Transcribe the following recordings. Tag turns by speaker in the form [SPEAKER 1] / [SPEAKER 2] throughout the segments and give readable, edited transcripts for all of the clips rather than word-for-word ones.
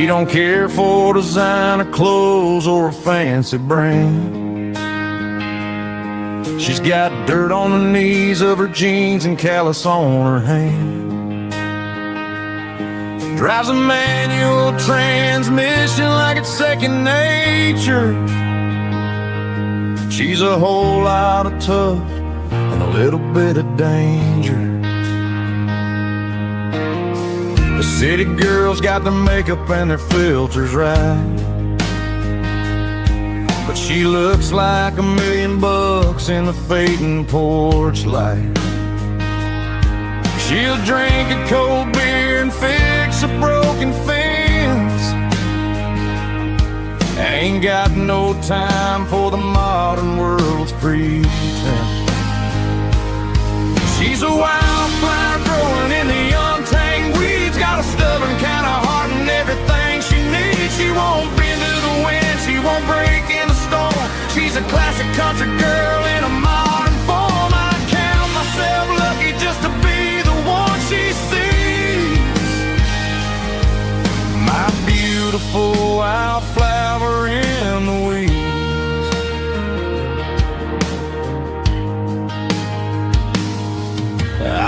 [SPEAKER 1] don't care for designer clothes or a fancy brand. She's got dirt on the knees of her jeans and callus on her hand. Drives a manual transmission like it's second nature. She's a whole lot of tough and a little bit of danger. The city girls got their makeup and their filters right, but she looks like $1,000,000 in the fading porch light. She'll drink a cold beer and fix a broken fence. Ain't got no time for the modern world's pretense. She's a wildflower growing in the untamed weeds. Got a stubborn kind of heart and everything she needs. She won't bend to the wind, she won't break in the storm. She's a classic country girl in a modern form. I count myself lucky just to be the one she sees. My beautiful wildflower in the weeds.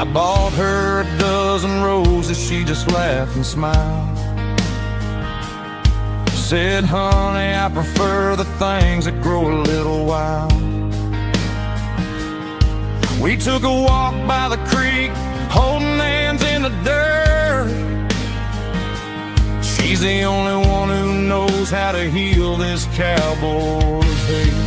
[SPEAKER 1] I bought her a dozen roses, she just laughed and smiled. Said, honey, I prefer the things that grow a little wild. We took a walk by the creek, holding hands in the dirt. She's the only one who knows how to heal this cowboy's hate.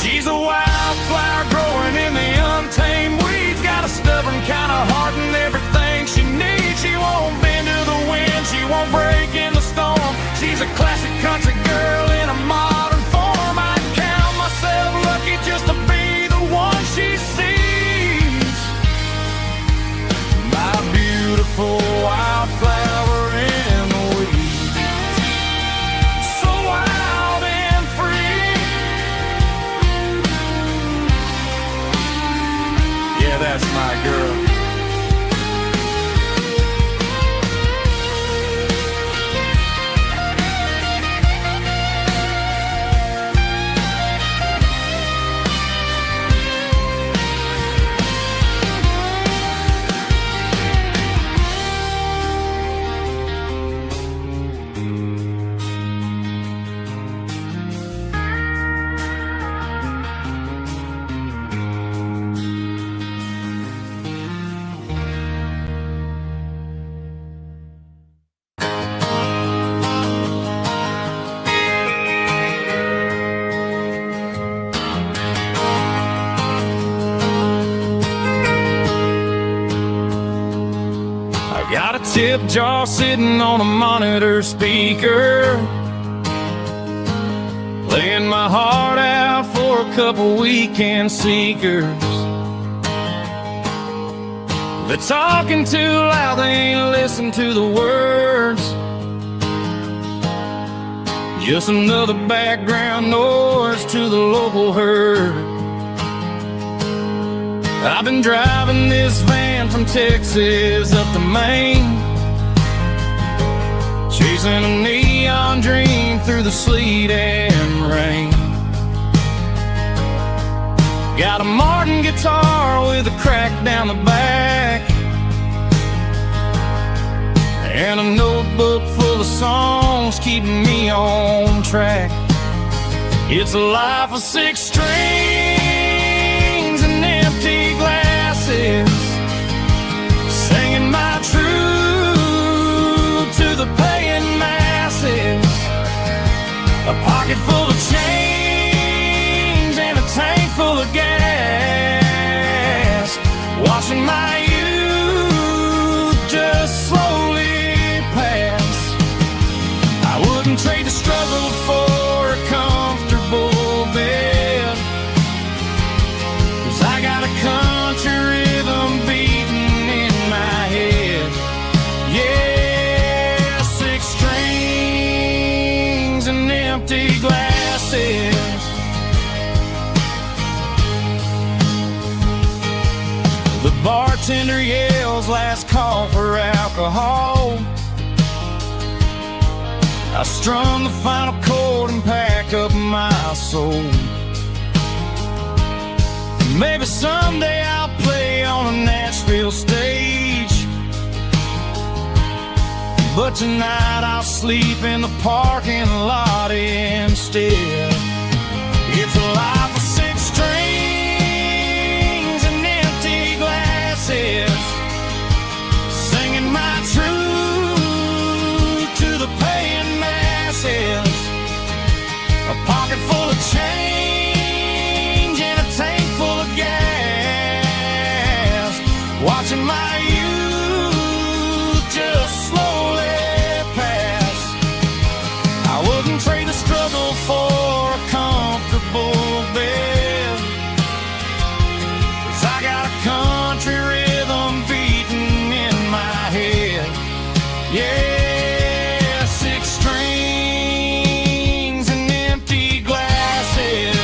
[SPEAKER 1] She's a wildflower growing in the untamed weeds. Got a stubborn kind of heart and everything she needs. She won't bend to the wind, she won't break in the storm. She's a classic country girl in a modern form. I count myself lucky just to be the one she sees. My beautiful wildflower in the weeds. So wild and free. Yeah, that's my girl. Got a tip jar sitting on a monitor speaker, playing my heart out for a couple weekend seekers. They're talking too loud, they ain't listen to the words. Just another background noise to the local herd. I've been driving this van from Texas up to Maine, chasing a neon dream through the sleet and rain. Got a Martin guitar with a crack down the back, and a notebook full of songs keeping me on track. It's a life of 6 strings and empty glasses, singing my truth to the paying masses. A pocket full of change and a tank full of gas, watching my youth just slowly pass. I wouldn't trade the struggle for a comfortable bed, 'cause I got a country rhythm beating in my head. Yeah, 6 strings and empty glasses. The bartender yells last call for alcohol. I strummed the final chord and packed up my soul. Maybe someday I'll play on a Nashville stage, but tonight I'll sleep in the parking lot instead. It's a life of six strings and empty glasses, singing my truth to the paying masses. A pocket full of change and a tank full of gas, watching my youth just slowly pass. I wouldn't trade the struggle for a comfortable bed, 'cause I got a country rhythm beating in my head. Yeah, six strings and empty glasses.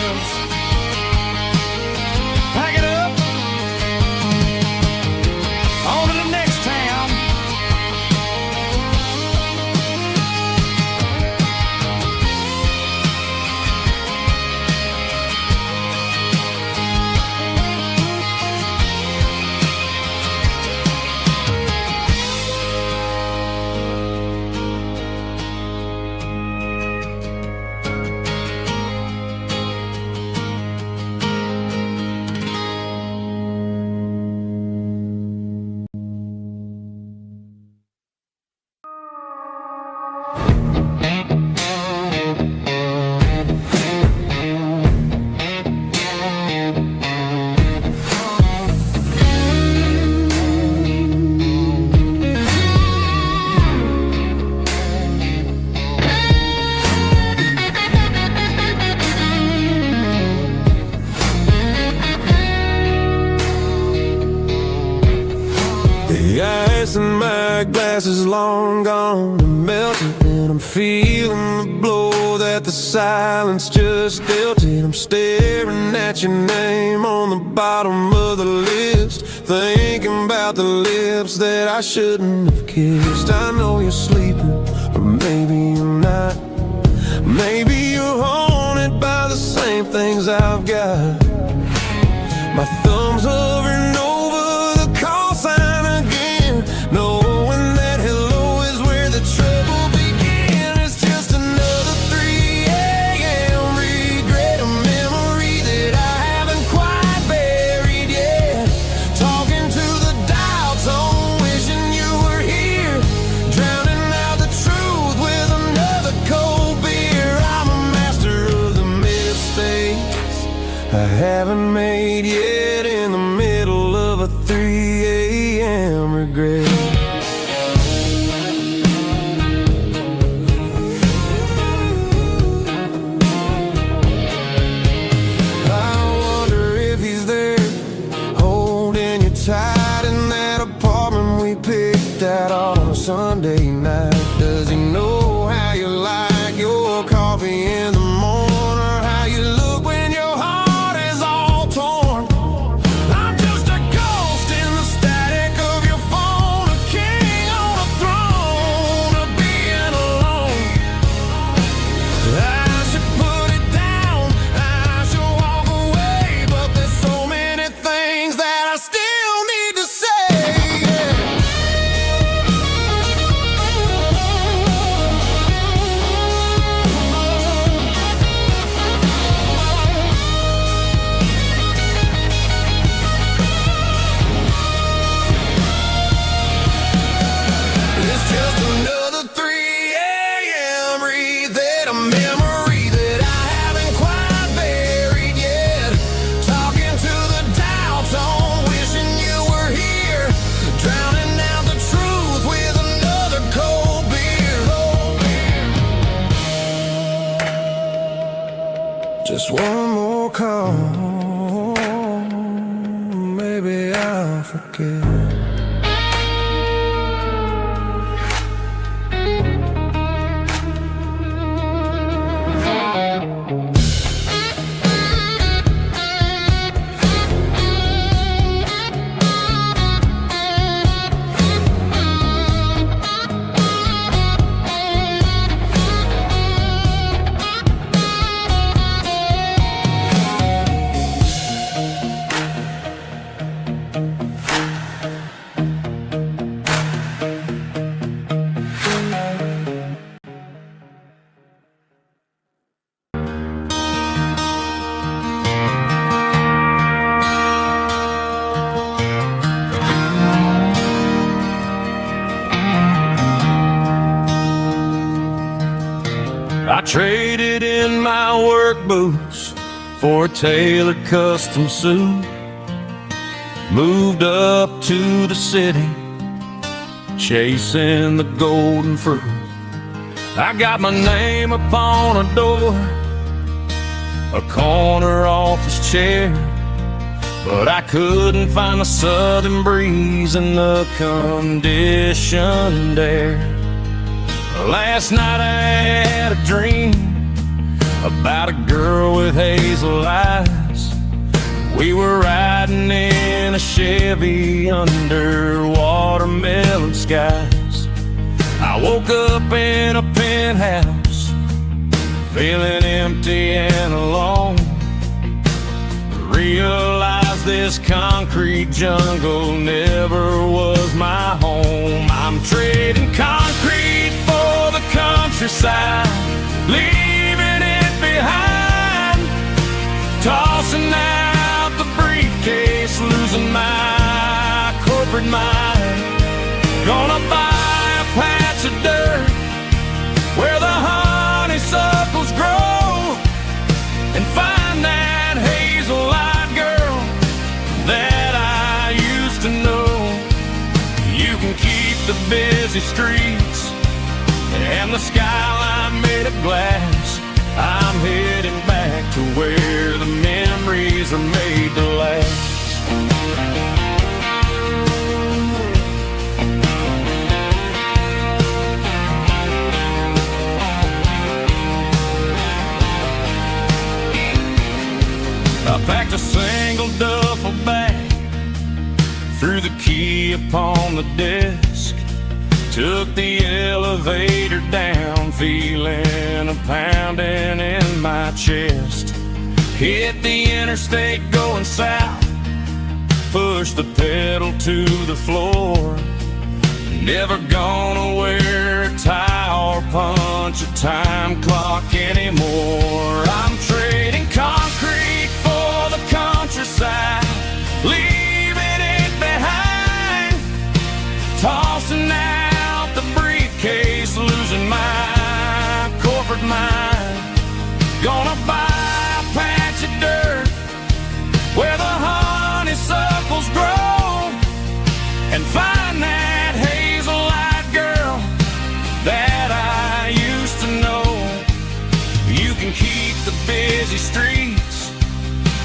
[SPEAKER 1] Pack it up, on to the next town.
[SPEAKER 2] The ice in my glass is long gone and melted, and I'm feeling the blow that the silence just dealt it. I'm staring at your name on the bottom of the list, thinking about the lips that I shouldn't have kissed. I know you're sleeping, or maybe you're not. Maybe you're haunted by the same things I've got. My thumb's hovering over the call sign again, knowing that hello is where the trouble began. It's just another 3 a.m. regret, a memory that I haven't quite buried yet. Talking to the dial tone, wishing you were here, drowning out the truth with another cold beer. I'm a master of the mistakes I haven't made yet, in the middle of a 3 a.m. regret. I wonder if he's there, holding you tight in that apartment we picked out on a Sunday night. Does he know how you like your coffee in the morning, or how you look when your heart is all torn? I'm just a ghost in the static of your phone, a king on a throne of being alone. I should put it down, I should walk away, but there's so many things that I still need to say. It's just another 3 a.m. reset, a memory that I haven't quite buried yet. Talking to the dial tone, wishing you were here, drowning out the truth with another cold beer. Just one more call, maybe I'll forget. traded in my work boots for a tailored custom suit. Moved up to the city, chasing the golden fruit. I got my name upon a door, a corner office chair, but I couldn't find the southern breeze in the conditioned air. Last night I had a dream about a girl with hazel eyes. We were riding in a Chevy under watermelon skies. I woke up in a penthouse, feeling empty and alone. Realized this concrete jungle never was my home. I'm trading concrete for the countryside, leaving it behind, tossing out the briefcase, losing my corporate mind. Gonna buy a patch of dirt where the honeysuckles grow and find that hazel-eyed girl that I used to know. You can keep the busy streets and the skyline made of glass. I'm heading back to where the memories are made to last. I packed a single duffel bag, threw the key upon the desk, took the elevator down, feeling a pounding in my chest. Hit the interstate going south, pushed the pedal to the floor. Never gonna wear a tie or punch a time clock anymore. I'm trading concrete for the countryside, leaving it behind, tossing out the briefcase, losing my corporate mind. Gonna buy a patch of dirt where the honeysuckles grow and find that hazel-eyed girl that I used to know. You can keep the busy streets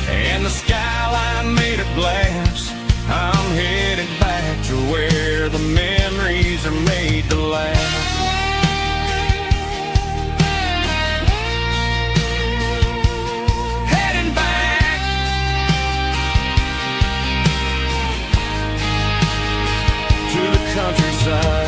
[SPEAKER 2] and the skyline made of glass. I'm headed back to where the memories are made to last. Heading back to the countryside.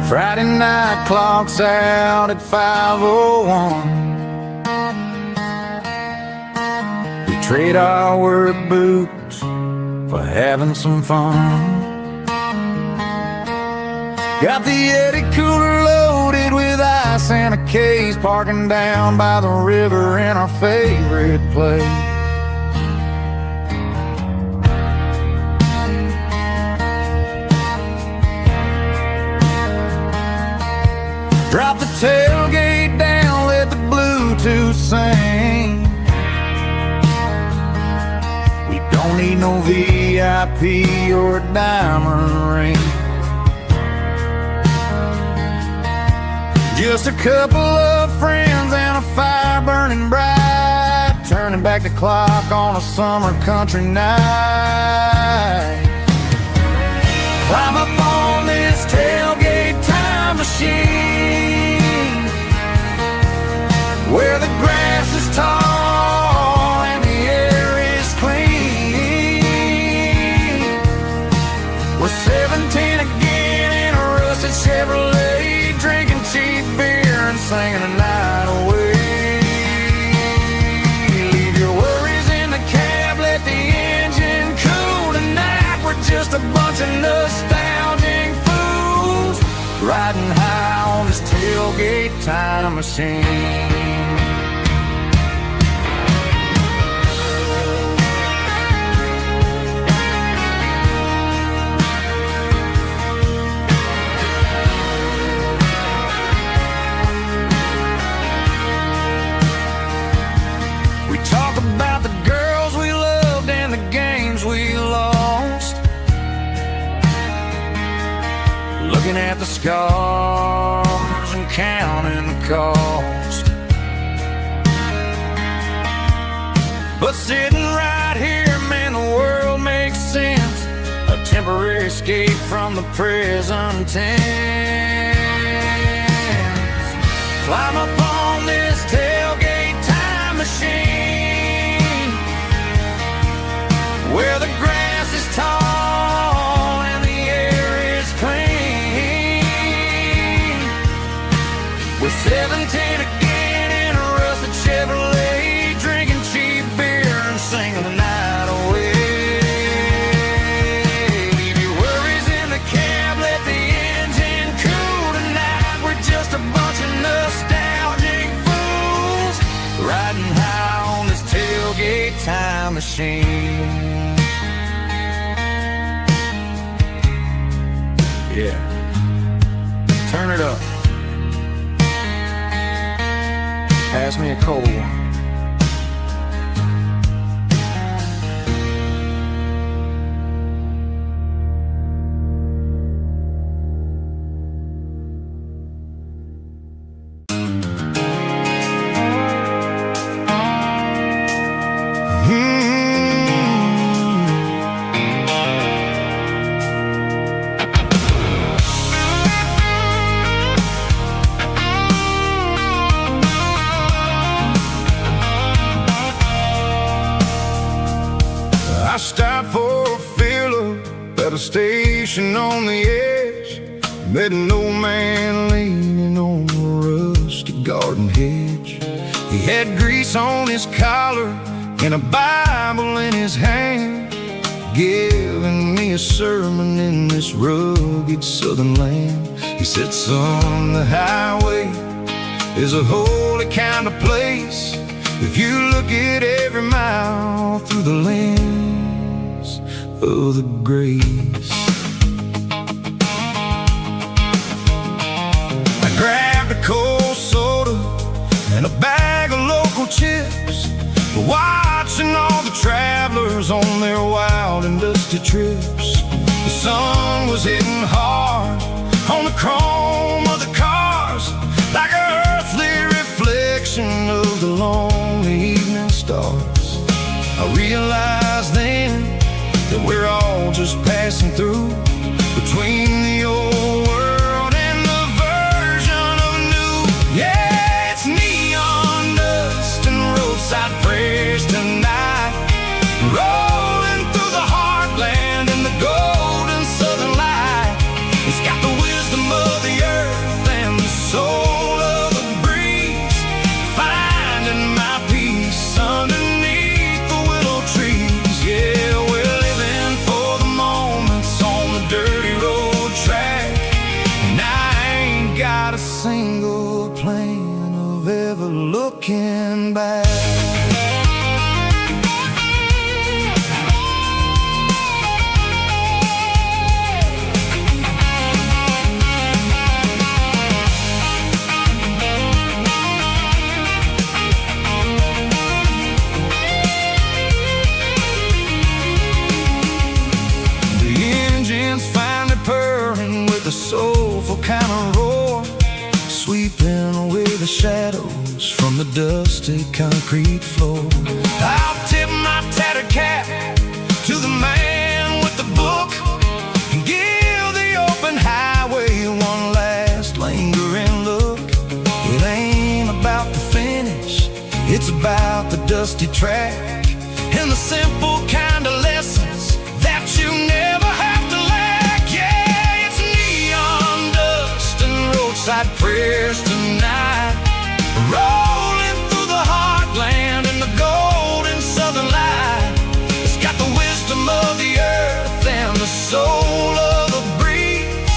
[SPEAKER 2] Friday night clock's out at 5:01. We trade our work boots for having some fun. Got the Yeti cooler loaded with ice and a case, parking down by the river in our favorite place. Drop the tailgate down, let the Bluetooth sing. We don't need no VIP or a diamond ring. Just a couple of friends and a fire burning bright, turning back the clock on a summer country night. Climb up on this tailgate
[SPEAKER 1] machine, where the grass is tall and the air is clean. We're 17 again in a rusted Chevrolet, drinking cheap beer and singing the night away. Leave your worries in the cab, let the engine cool tonight. We're just a bunch of nostalgic fools riding high on this tailgate time machine. About the girls we loved and the games we lost, looking at the scars and counting the cost. But sitting right here, man, the world makes sense. A temporary escape from the present tense. Climb up on this tailgate time machine, where the grass is tall and the air is clean. We're 17 again in a rusted Chevrolet, drinking cheap beer and singing the night away. Leave your worries in the cab, let the engine cool tonight. We're just a bunch of nostalgic fools riding high on this tailgate time machine. Yeah, turn it up. Pass me a cold one.
[SPEAKER 2] I stopped for a fill-up at a station on the edge. Met an old man leaning on a rusty garden hedge. He had grease on his collar and a Bible in his hand, giving me a sermon in this rugged southern land. He said, son, the highway is a holy kind of place if you look at every mile through the lens of the grace. I grabbed a cold soda and a bag of local chips, watching all the travelers on their wild and dusty trips. The sun was hitting hard on the chrome of the cars, like an earthly reflection of the lonely evening stars. I realized then that we're all just passing through between the old world and the version of new. Yeah, it's neon dust and roadside prayers tonight, rolling through the heartland in the golden southern light. It's got the wisdom of the earth and the soul of the breeze, finding my peace underneath the willow trees. Yeah, we're living for the moments on the dirty road track, and I ain't got a single plan of ever looking back. A soulful kind of roar, sweeping away the shadows from the dusty concrete floor. I'll tip my tattered cap to the man with the book and give the open highway one last lingering
[SPEAKER 1] It's about the dusty track and the simple kind of lessons that you never have to lack. Yeah, it's neon dust and roadside prayers tonight, rolling through the heartland in the golden southern light. It's got the wisdom of the earth and the soul of the breeze,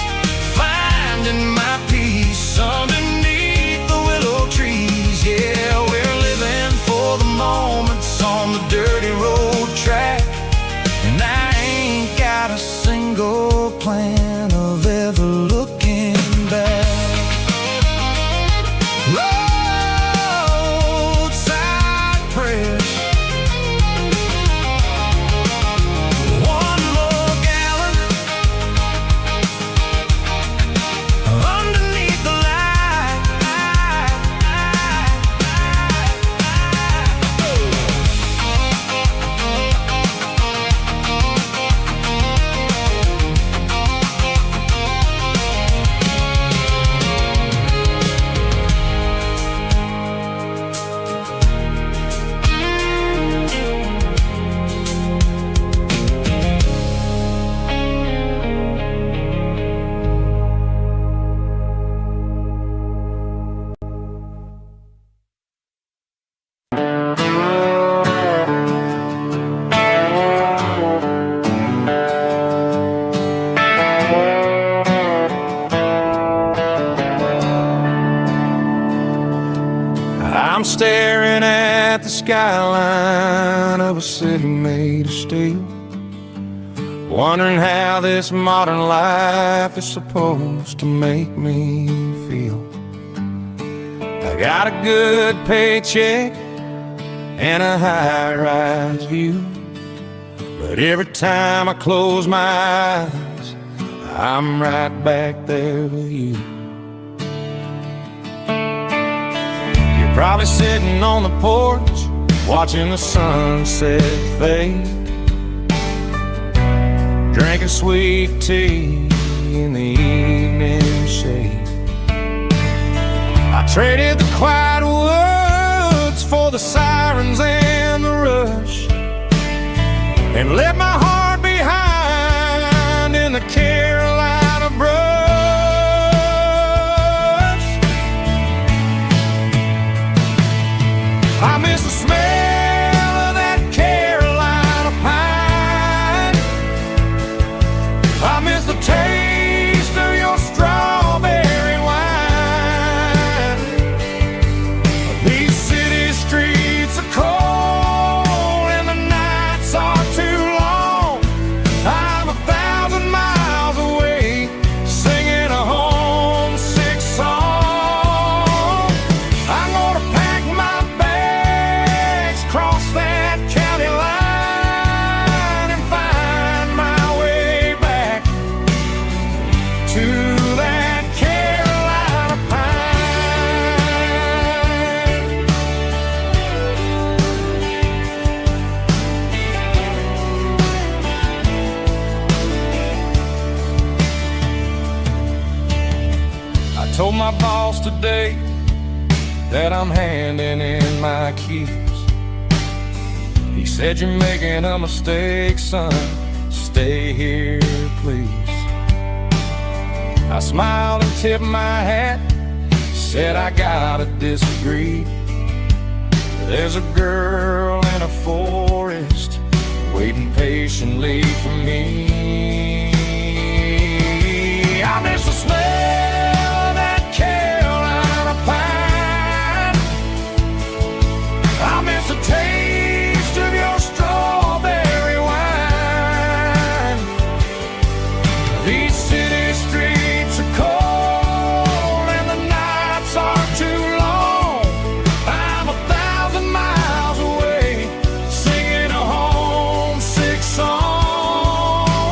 [SPEAKER 1] finding my peace underneath the willow trees. Yeah, we're living for the moments on the dirty road track, and I ain't got a single plan of ever looking back. Roadside prayers, one more gallon underneath the light. I'm staring at the skyline of a city made of steel, wondering how this modern life is supposed to make me feel. I got a good paycheck and a high-rise view, but every time I close my eyes, I'm right back there with you. Probably sitting on the porch, watching the sunset fade, drinking sweet tea in the evening shade. I traded the quiet woods for the sirens and the rush, and left my heart behind in the Carolina brush. I miss the smell of that Carolina pine. I miss the taste of your strawberry wine. These city streets are cold and the nights are too long. I'm 1,000 miles away, singing a homesick song. I'm gonna pack my cross that county line and find my way back to that Carolina pine. I told my boss today that I'm handing in my keys. He said, "You're making a mistake, son. Stay here, please." I smiled and tipped my hat, said, "I gotta disagree. There's a girl in a forest waiting patiently for me. I miss the smell of that Carolina pine. I miss the taste of your strawberry wine. These city streets are cold and the nights are too long. I'm 1,000 miles away, singing a homesick song.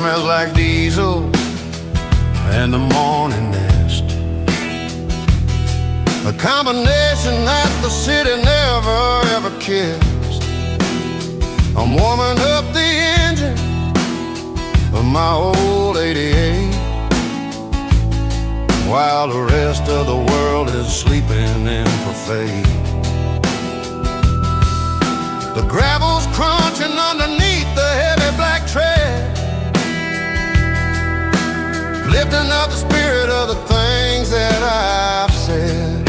[SPEAKER 3] smells like diesel and the morning mist. A combination that the city never ever kissed. I'm warming up the engine of my old 88 while the rest of the world is sleeping in for fate. The gravel's crunching underneath the heavy black tread, lifting up the spirit of the things that I've said.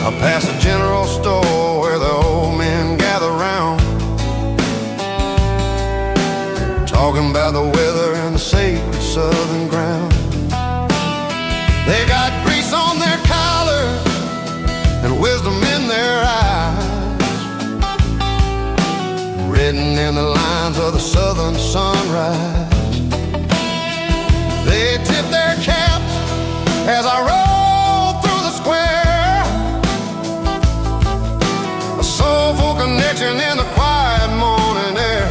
[SPEAKER 3] I pass a general store where the old men gather round, talking about the weather and the sacred southern ground. They got grease on their collars and wisdom in their eyes, written in the lines of the southern sunrise. They tip their caps as I roll through the square, a soulful connection in the quiet morning air.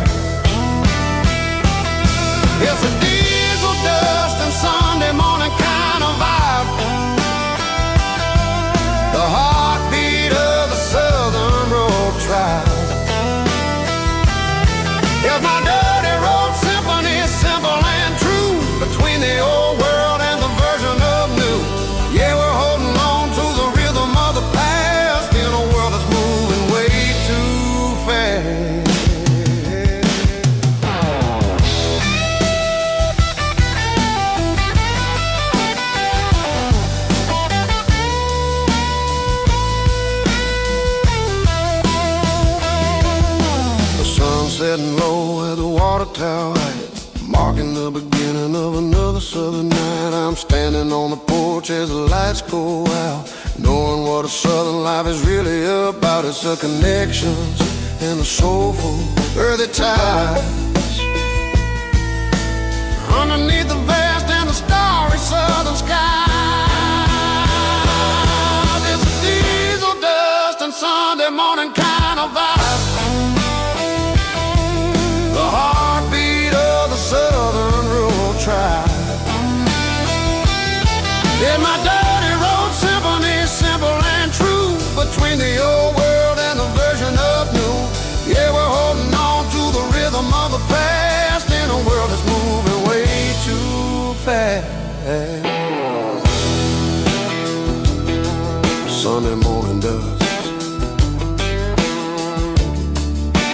[SPEAKER 3] It's a diesel dust and Sunday morning kind of vibe, the heartbeat of the southern road tribe. Here's my dirty road symphony, simple and true, between the old world and the version of new. Yeah, we're holding on to the rhythm of the past in a world that's moving way too fast. The sun setting low at the water tower height, marking the beginning of another southern night. I'm standing on the porch as the lights go out, knowing what a southern life is really about. It's the connections and the soulful earthy ties underneath the vast and the starry southern sky. There's a diesel dust and Sunday morning kind of vibe, the heartbeat of the southern rural tribe. In my dirty road symphony, simple and true, between the old world and the version of new. Yeah, we're holding on to the rhythm of the past in a world that's moving way too fast. Sunday morning dust,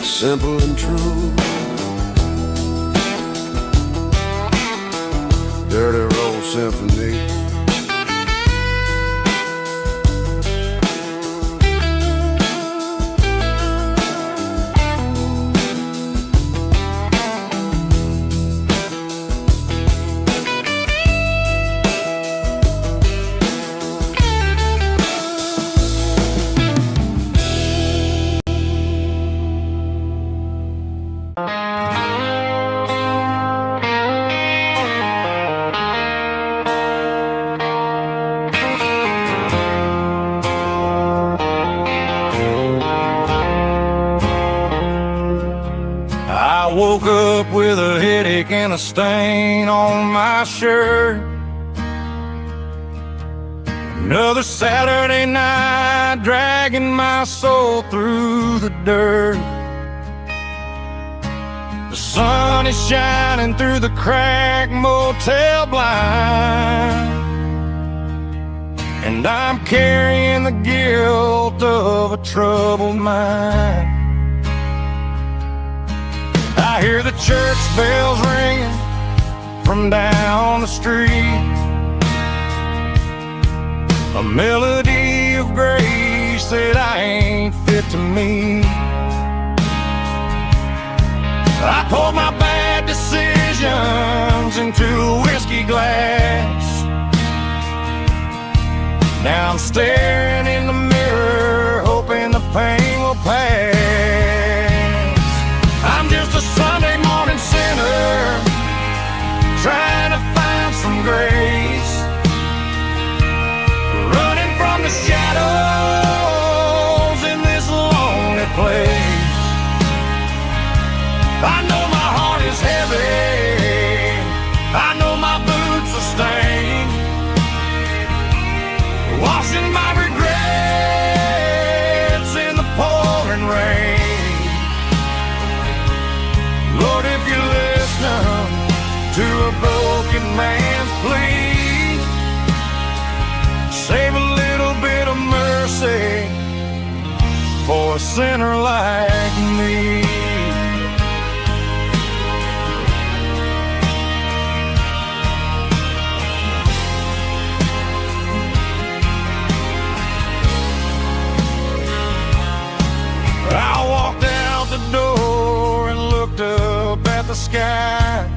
[SPEAKER 3] simple and true, dirty road symphony.
[SPEAKER 1] I woke up with a headache and a stain on my shirt. Another Saturday night dragging my soul through the dirt. The sun is shining through the cracked motel blind, and I'm carrying the guilt of a troubled mind. I hear the church bells ringing from down the street, a melody of grace that I ain't fit to meet. I poured my bad decisions into a whiskey glass. Now I'm staring in the mirror, hoping the pain will pass. I'm just a Sunday morning sinner, trying to find some grace, running from the shadows in this lonely place. I know my heart is heavy, to a broken man's plea. Save a little bit of mercy for a sinner like me. I walked out the door and looked up at the sky.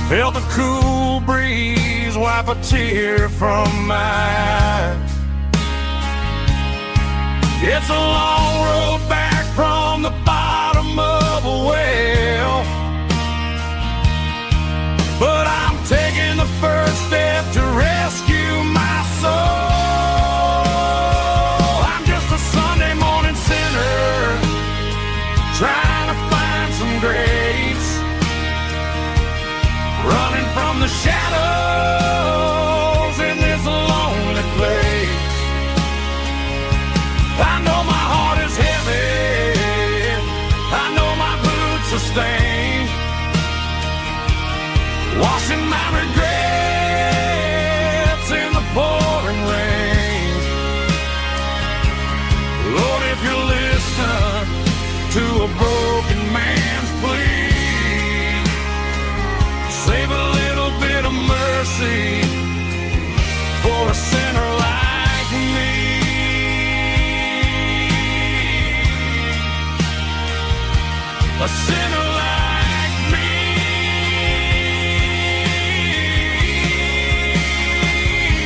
[SPEAKER 1] Felt the cool breeze wipe a tear from my eye. It's a long road back from the bottom of a well, but I'm taking the first step to rescue my soul. I'm just a Sunday morning sinner trying to find some grace, running from the shadows in this lonely place. I know my heart is heavy, I know my boots are stained, washing my regrets in the pouring rain. Lord, if you listen to a broken man's plea, save a little bit of mercy for a sinner like me. A sinner like me.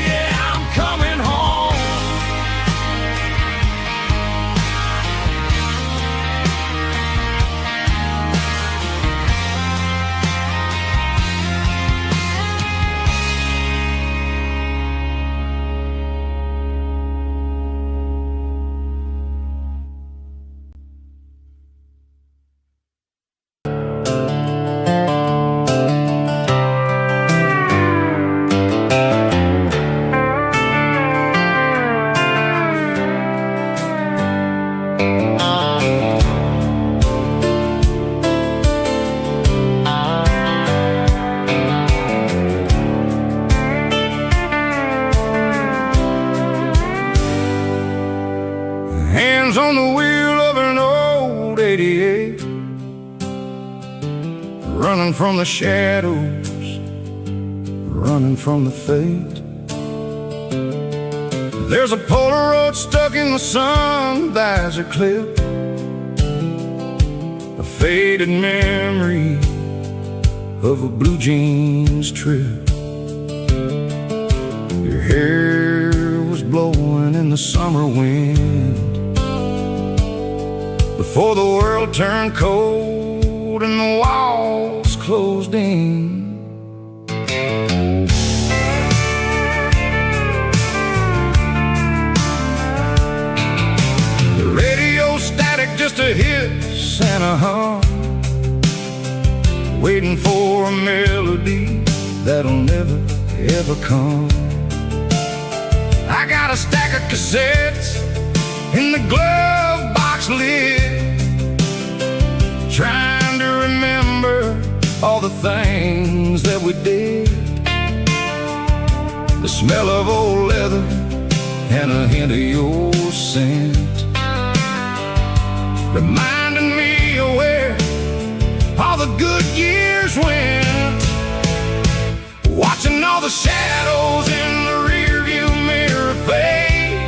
[SPEAKER 1] Yeah, I'm coming home. Hands on the wheel of an old 88, running from the shadows, running from the fate. There's a Polaroid stuck in the sun, there's a clip, a faded memory of a blue jeans trip. Your hair was blowing in the summer wind before the world turned cold and the walls closed in. The radio static just a hiss and a hum, waiting for a melody that'll never ever come. I got a stack of cassettes in the glove box lid, trying to remember all the things that we did. The smell of old leather and a hint of your scent, reminding me of where all the good years went. Watching all the shadows in the rearview mirror fade,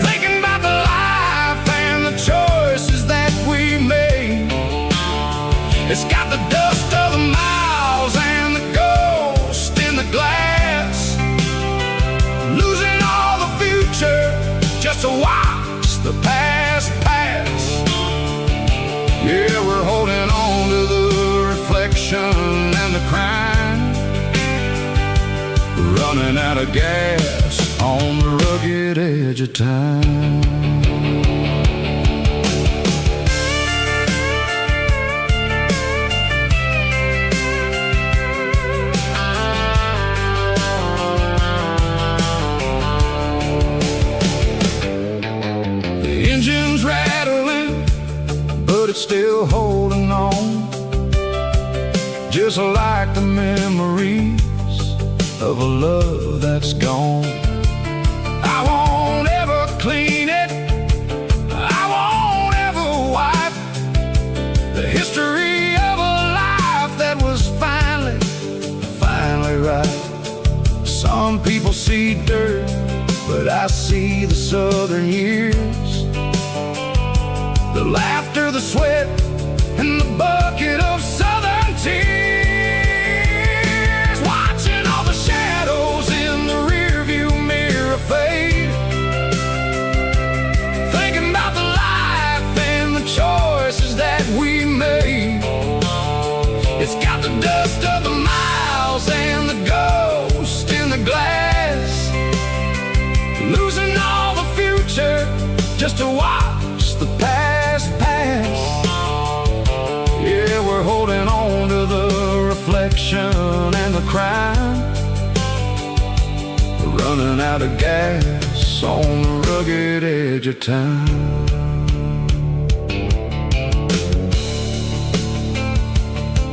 [SPEAKER 1] thinking about the life and the choices that we made. It's got the dust of the miles and the ghost in the glass, losing all the future just to watch the past pass. Yeah, we're holding on to the reflection and the crime, running out of gas on the rugged edge of time. The engine's rattling, but
[SPEAKER 3] but it's still holding on, just like the memories of a love that's gone. I won't ever clean it, I won't ever wipe the history of a life that was finally right. Some people see dirt, but I see the southern years, the laughter, the sweat, and the bucket of southern tears. Watching all the shadows in the rearview mirror fade, thinking about the life and the choices that we made. It's got the dust of the miles and the ghost in the glass, losing all the future just to watch the past pass. Yeah, we're holding on to the reflection and the crime, running out of gas on the rugged edge of time.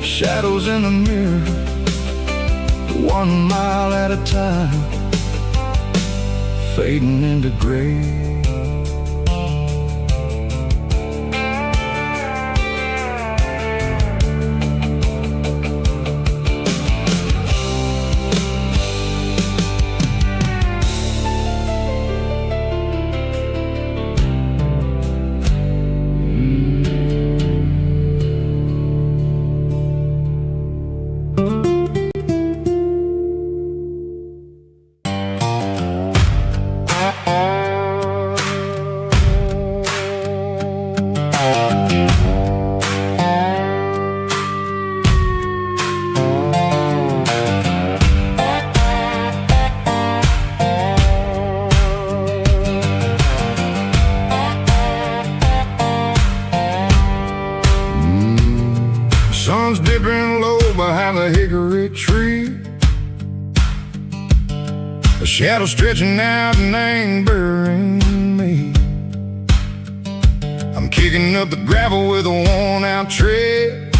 [SPEAKER 3] Shadows in the mirror, 1 mile at a time, fading into gray. Sun's dipping low behind the hickory tree, a shadow stretching out and angering me. I'm kicking up the gravel with a worn-out tread,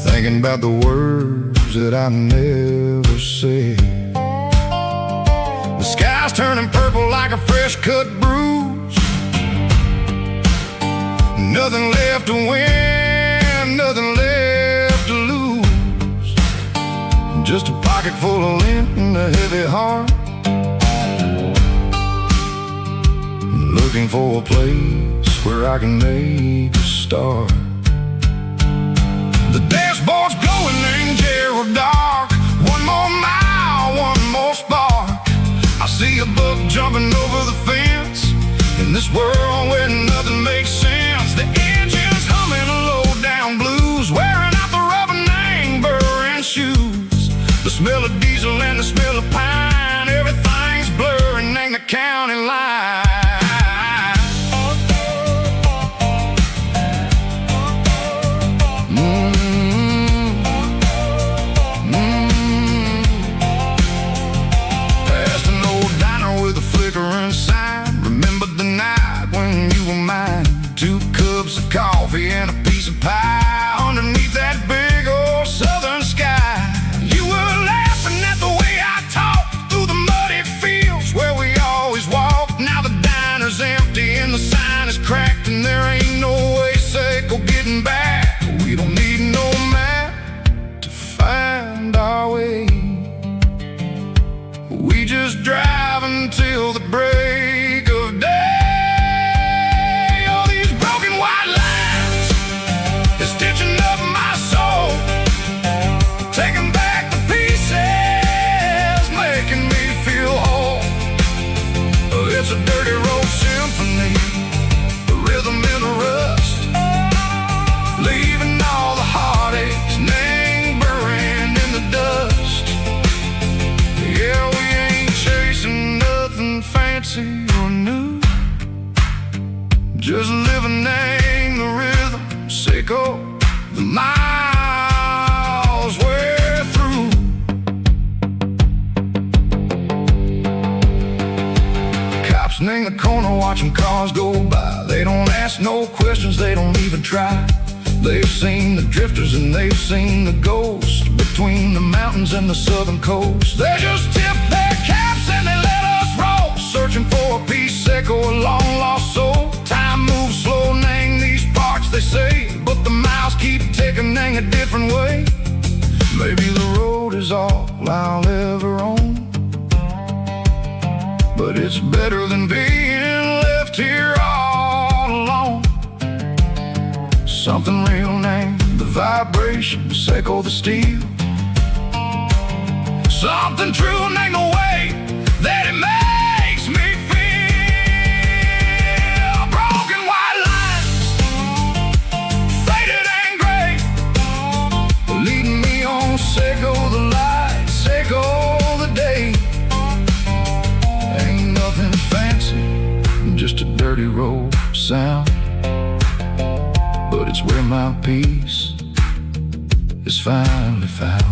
[SPEAKER 3] thinking about the words that I never said. The sky's turning purple like a fresh-cut bruise, nothing left to win, nothing left to lose, just a pocket full of lint and a heavy heart, looking for a place where I can make a start. The dashboard's glowing in Gerald dark, 1 more mile, 1 more spark. I see a buck jumping over the fence, in this world where nothing makes sense. The engine's humming a low-down blues, wearing out the rubber name, burring shoes. The smell of diesel and the smell of pine, everything's blurring, ain't the county line. Past an old diner with a flickering sign, remember the night when you were mine. 2 cups of coffee and a piece of pie underneath that big old southern sky. You were laughing at the way I talked through the muddy fields where we always walked. Now the diner's empty and the sign is cracked, and there ain't no way safe of getting back. We don't need no map to find our way, we just drive until the break of day. Stitching up my soul, taking back the pieces, making me feel whole. It's a dirty road symphony, the rhythm in the rust, leaving all the heartaches lingering in the dust. Yeah, we ain't chasing nothing fancy or new, just living in the rhythm, sicko. The miles we're through. Cops in the corner watching cars go by, they don't ask ask no questions, they don't even try. They've seen the drifters and they've seen the ghosts between the mountains and the southern coast. They just tip their caps and they let us roll, searching for a piece seco, a long lost soul. Time moves slow, nang these parts they say, but the miles keep ticking, nang a different way. Maybe the road is all I'll ever own, but it's better than being left here all alone. Something real named the vibration, seco the steel. Something true named the way that it makes me feel. Broken white lines, faded and gray, leading me on seco the light, seco the day. Ain't nothing fancy, just a dirty road sound, but it's where my peace is finally found.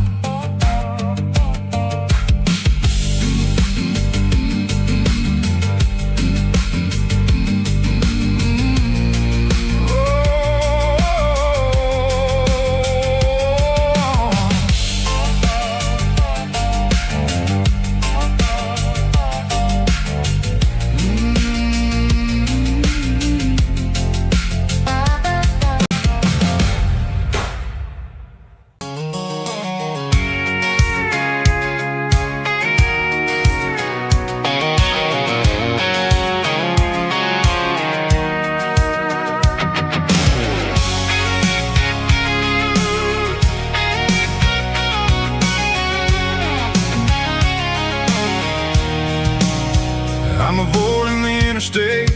[SPEAKER 3] I'm avoiding the interstate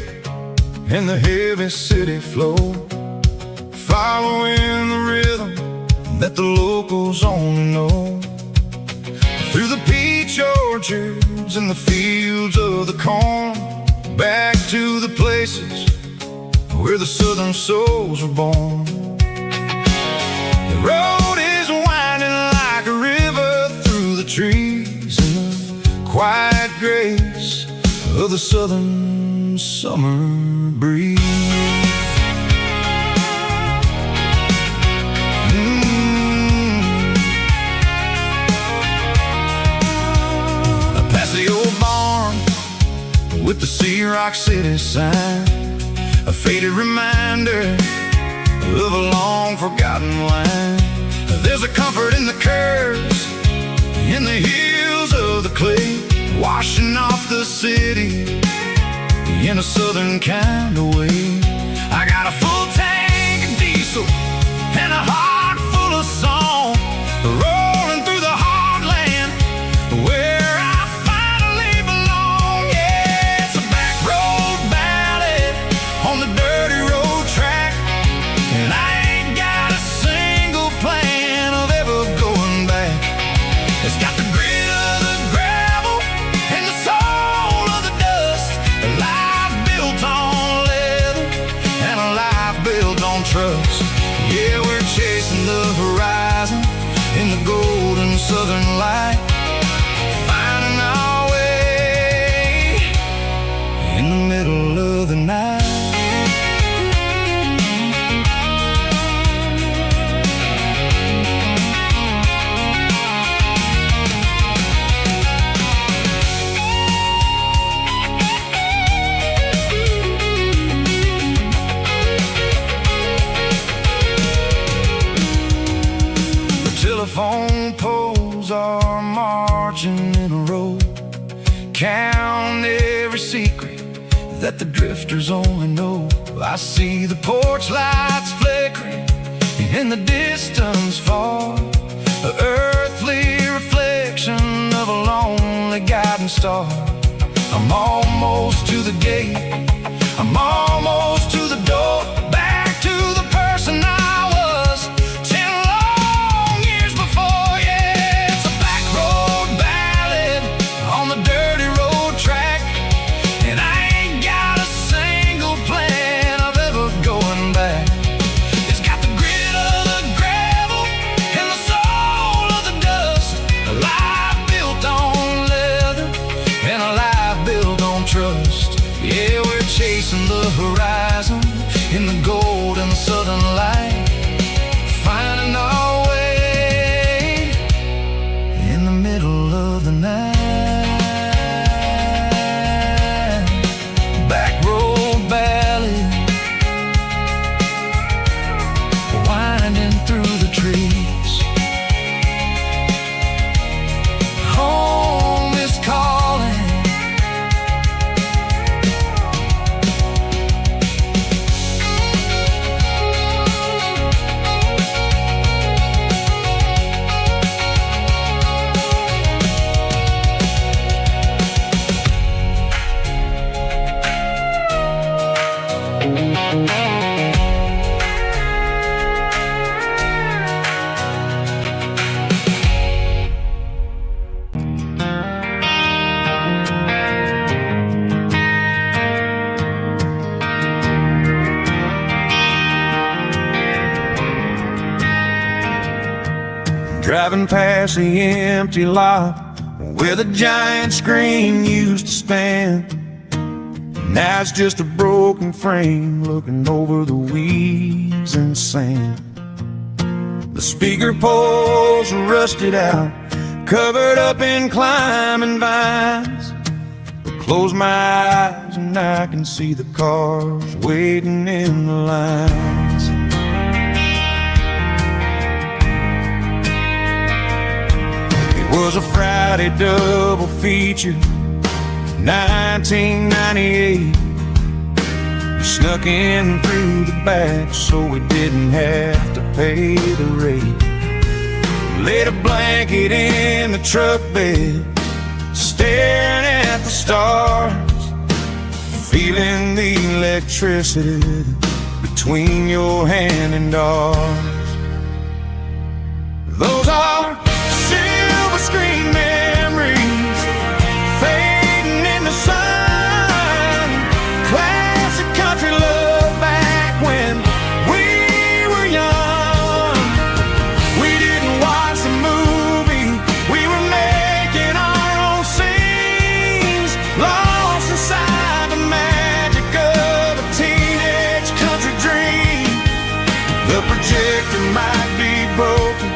[SPEAKER 3] and the heavy city flow, following the rhythm that the locals only know. Through the peach orchards and the fields of the corn, back to the places where the southern souls were born. The road is winding like a river through the trees in the quiet grace of the southern summer breeze. I pass the old barn with the Sea Rock City sign, a faded reminder of a long forgotten line. There's a comfort in the curves, in the hills of the clay, washing off the city in a southern kind of way. I got a full tank of diesel and a heart full of song, rolling through the heartland where I finally belong. Yeah, it's a back road ballad on the dirty road track, and I ain't got a single plan of ever going back. It's got the grit of the gravel and the soul of the dust, a life built on leather and a life built on trust. Yeah, we're chasing the horizon in the golden southern light, finding our way in the middle of the night. Telephone poles are marching in a row, count every secret that the drifters only know. I see the porch lights flickering in the distance far, an earthly reflection of a lonely guiding star. I'm almost to the gate, I'm almost to the door, back to the person I was 10 long years before. Yeah, it's a back road ballad on the dirty road track, and I ain't got a single plan of ever going back. It's got the grit of the gravel and the soul of the dust, a life built on leather and a life built on trust. Yeah, we're chasing the horizon
[SPEAKER 2] Driving past the empty lot where the giant screen used to stand. Now it's just a broken frame looking over the weeds and sand. The speaker poles are rusted out, covered up in climbing vines. I close my eyes and I can see the cars waiting in the lines. It was a Friday double feature, 1998. We snuck in through the back so we didn't have to pay the rate. Laid a blanket in the truck bed, staring at the stars, feeling the electricity between your hand and ours. Those are silver screen memories fading in the sun. Classic country love back when we were young. We didn't watch the movie, we were making our own scenes, lost inside the magic of a teenage country dream. The projector might be broken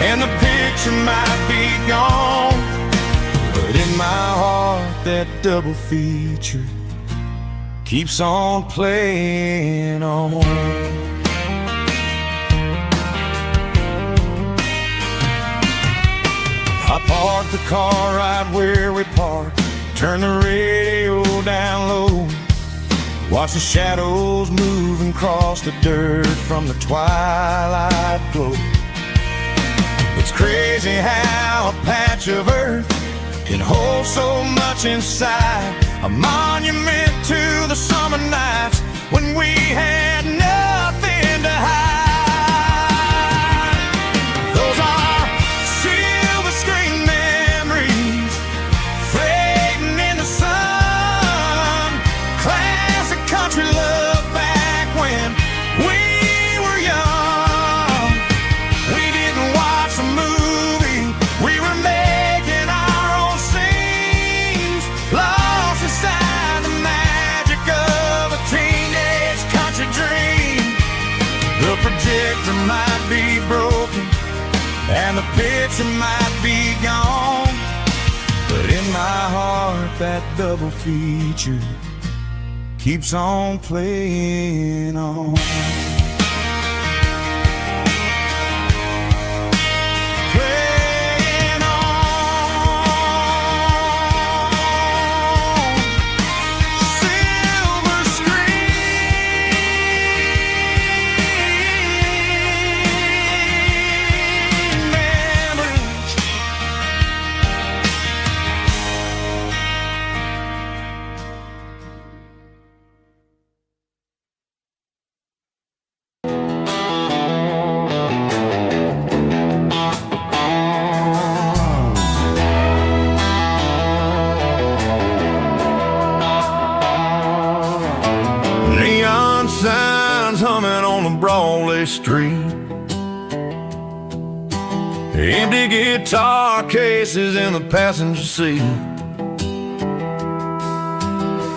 [SPEAKER 2] and the picture might be gone, but in my heart that double feature keeps on playing on. I parked the car right where we parked, turned the radio down low, watched the shadows moving across the dirt from the twilight glow. It's crazy how a patch of earth can hold so much inside, a monument to the summer nights when we had nothing to hide. Those are silver screen memories fading in the sun. Classic country love back when we were young. We didn't watch the movie, we were making our own scenes, lost inside the magic of a teenage country dream. The projector might be broken and the picture might be gone, but in my heart that double feature keeps on playing on. Playing on. Silver screen memories. Neon signs humming on the Broadway street, empty guitar cases in the passenger seat.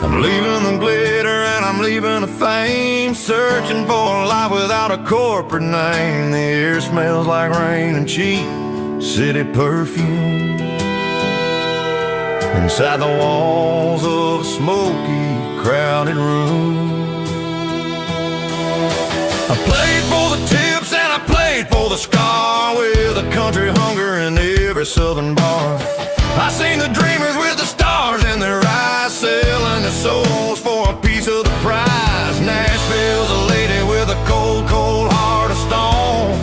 [SPEAKER 2] I'm leaving the glitter and I'm leaving the fame, searching for a life without a corporate name. The air smells like rain and cheap city perfume inside the walls of a smoky, crowded room. I played for the tips and I played for the scar, with a country hunger in every southern bar. I seen the dreamers with the stars in their eyes, selling their souls for a piece of the prize. Nashville's a lady with a cold, cold heart of stone.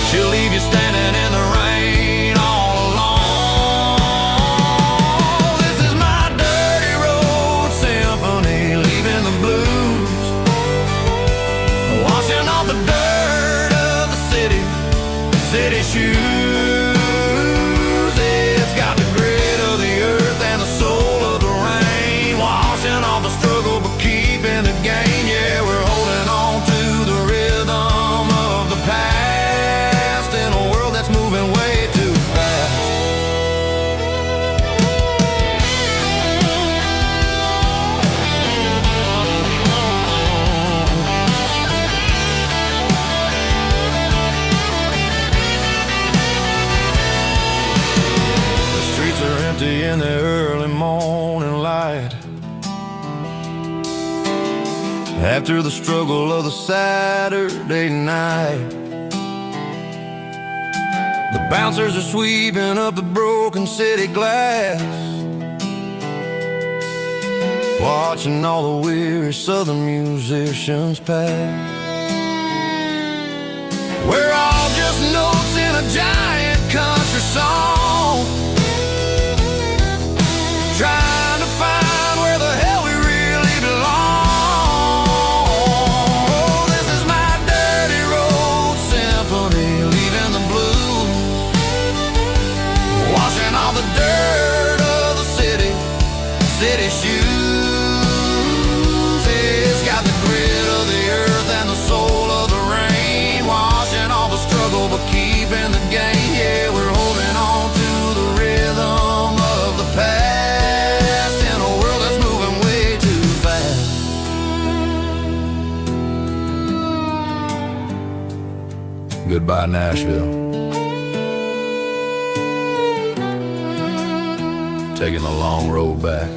[SPEAKER 2] She'll leave you standing in the rain all alone. This is my dirty road symphony, leaving the blues, washing off the dirt of the city shoes. It's got the grit of the earth and the soul of the rain. Wow.
[SPEAKER 3] after the struggle of the Saturday night. The bouncers are sweeping up the broken city glass, watching all the weary southern musicians pass. We're all just notes in a giant country song, trying to find where the hell we really belong. Oh, this is my dirty road symphony, leaving the blues, washing all the dirt of the city shoes. It's got the grit of the earth and the soul of the rain, washing all the struggle but keeping the game. Yeah, we're holding on to the rhythm of the past in a world that's moving way too fast. Goodbye, Nashville. Taking the long road back.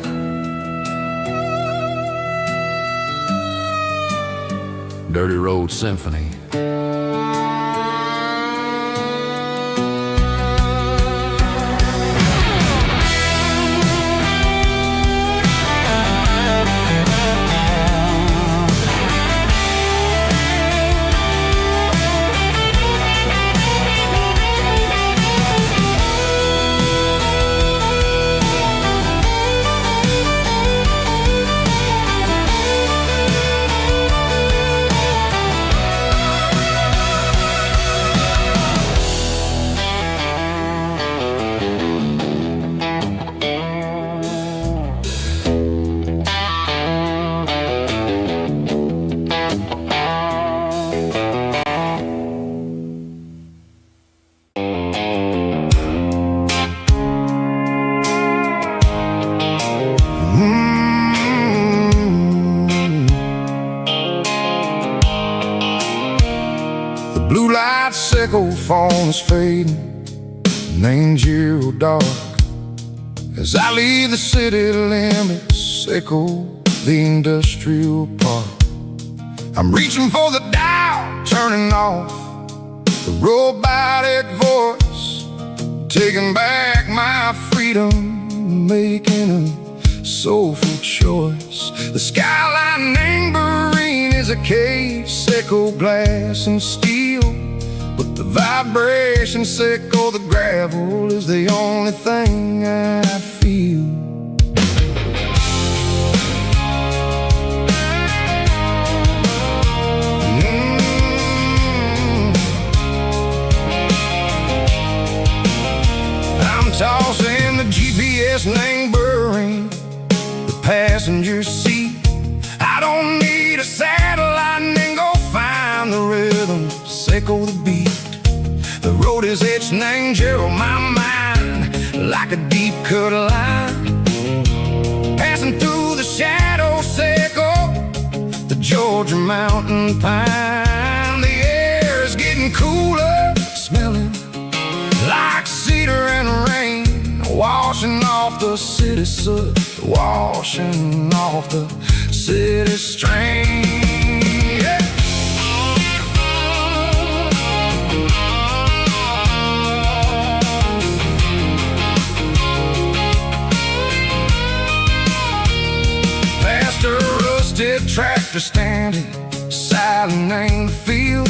[SPEAKER 3] Dirty Road Symphony. Blue light sickle phone is fading, named zero dark. As I leave the city limits, echo the industrial park. I'm reaching for the dial, turning off the robotic voice, taking back my freedom, making a soulful choice. The skyline named Brice is a case, echo glass and steel, but the vibration sickle, the gravel is the only thing I feel. I'm tossing the GPS named Brice, the passenger seat. I don't need a satellite and go find the rhythm, sickle the beat. The road is etched named Gerald, my mind, like a deep cut line, passing through the shadow sickle, the Georgia mountain pine. The air is getting cooler, smelling like cedar and rain, washing off the city soot, washing off the city strain. Yeah. Past a rusted tractor standing silent in the field,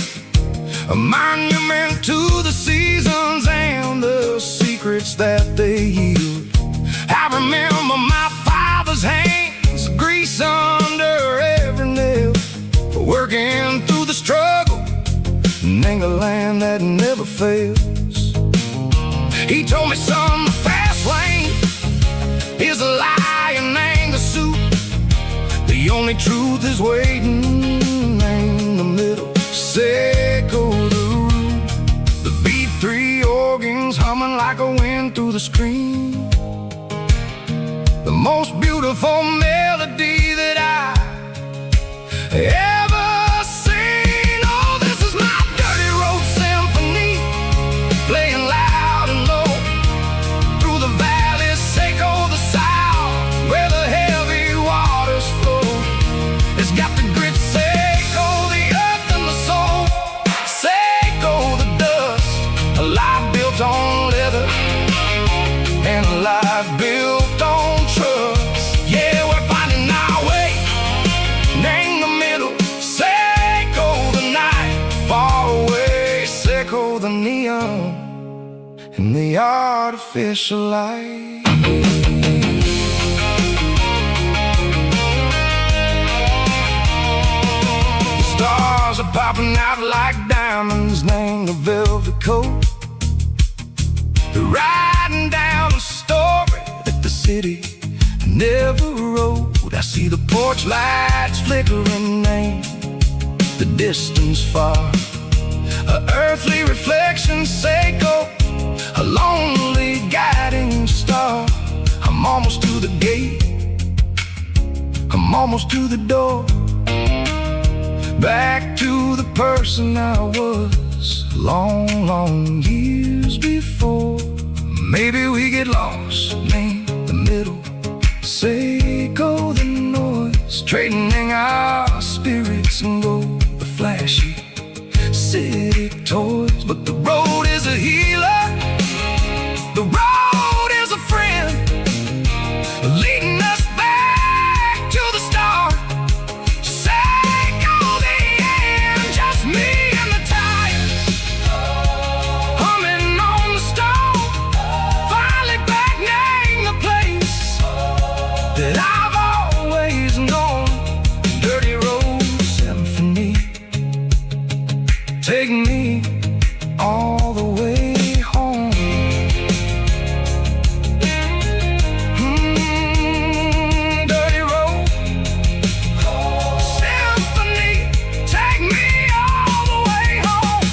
[SPEAKER 3] a monument to the seasons and the secrets that they yield. I remember my father's hands, grease under every nail, working through the struggle, and the land that never fails. He told me, son, the fast lane is a lie and ain't the suit. The only truth is waiting in the middle, sickle the root. The B3 organs humming like a wind through the screen, the most beautiful melody that I ever seen. Oh, this is my dirty road symphony, playing loud and low through the valleys, sickle the south, where the heavy waters flow. It's got the grit in the artificial light. Stars are popping out like diamonds named a velvet coat. They're riding down the story that the city never wrote. I see the porch lights flickering in the distance far. A earthly reflection Seiko, a lonely guiding star. I'm almost to the gate, I'm almost to the door. Back to the person I was long, long years before. Maybe we get lost in the middle, Seiko the noise, trading our spirits and go the flashy city toys. But the road is a healer, the road is a friend, leading us back to the start. Seiko the end, just me and the tires, humming on the stove, finally back name the place that I've always known. Dirty Road Symphony, take me all the way home. Dirty Road Symphony, take me all the way home.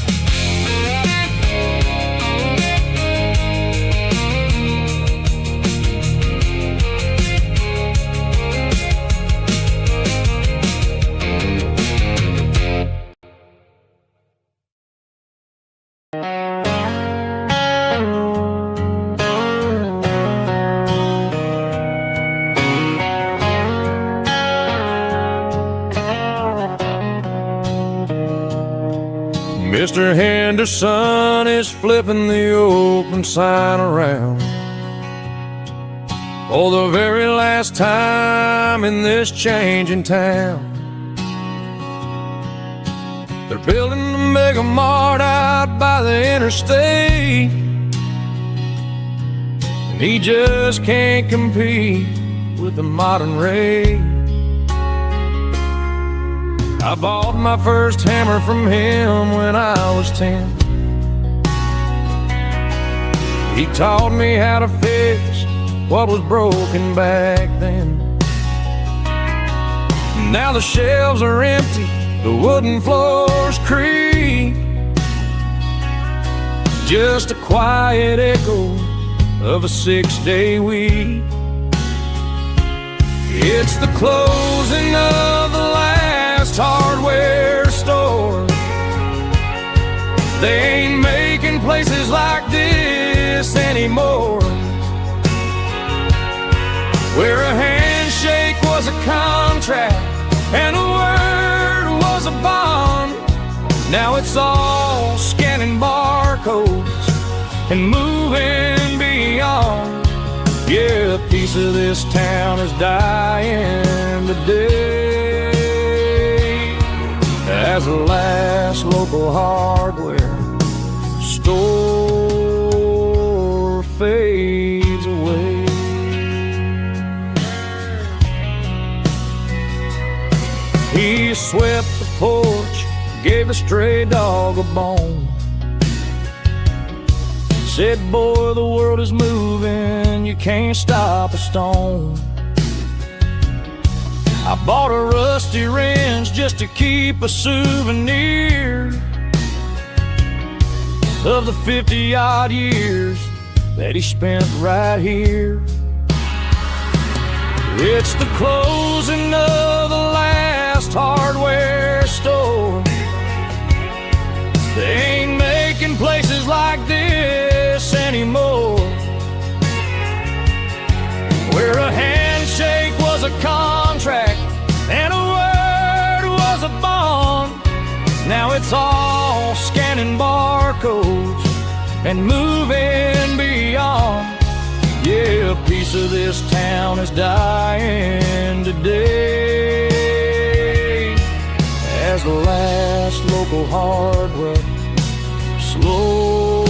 [SPEAKER 2] Mr. Henderson is flipping the open sign around for the very last time in this changing town. They're building the mega mart out by the interstate, and he just can't compete with the modern rate. I bought my first hammer from him when I was 10. He taught me how to fix what was broken back then. Now the shelves are empty, the wooden floors creak, just a quiet echo of a 6-day week. It's the closing of the last hardware store. They ain't making places like this anymore, where a handshake was a contract and a word was a bond. Now it's all scanning barcodes and moving beyond. Yeah, a piece of this town is dying today as the last local hardware store fades away. He swept the porch, gave a stray dog a bone, said, boy, the world is moving, you can't stop a stone. I bought a rusty wrench just to keep a souvenir of the 50-odd years that he spent right here. It's the closing of the last hardware store. They ain't making places like this anymore, where a handshake was a contract and a word was a bond. Now it's all scanning barcodes and moving beyond. Yeah, a piece of this town is dying today as the last local hardware slow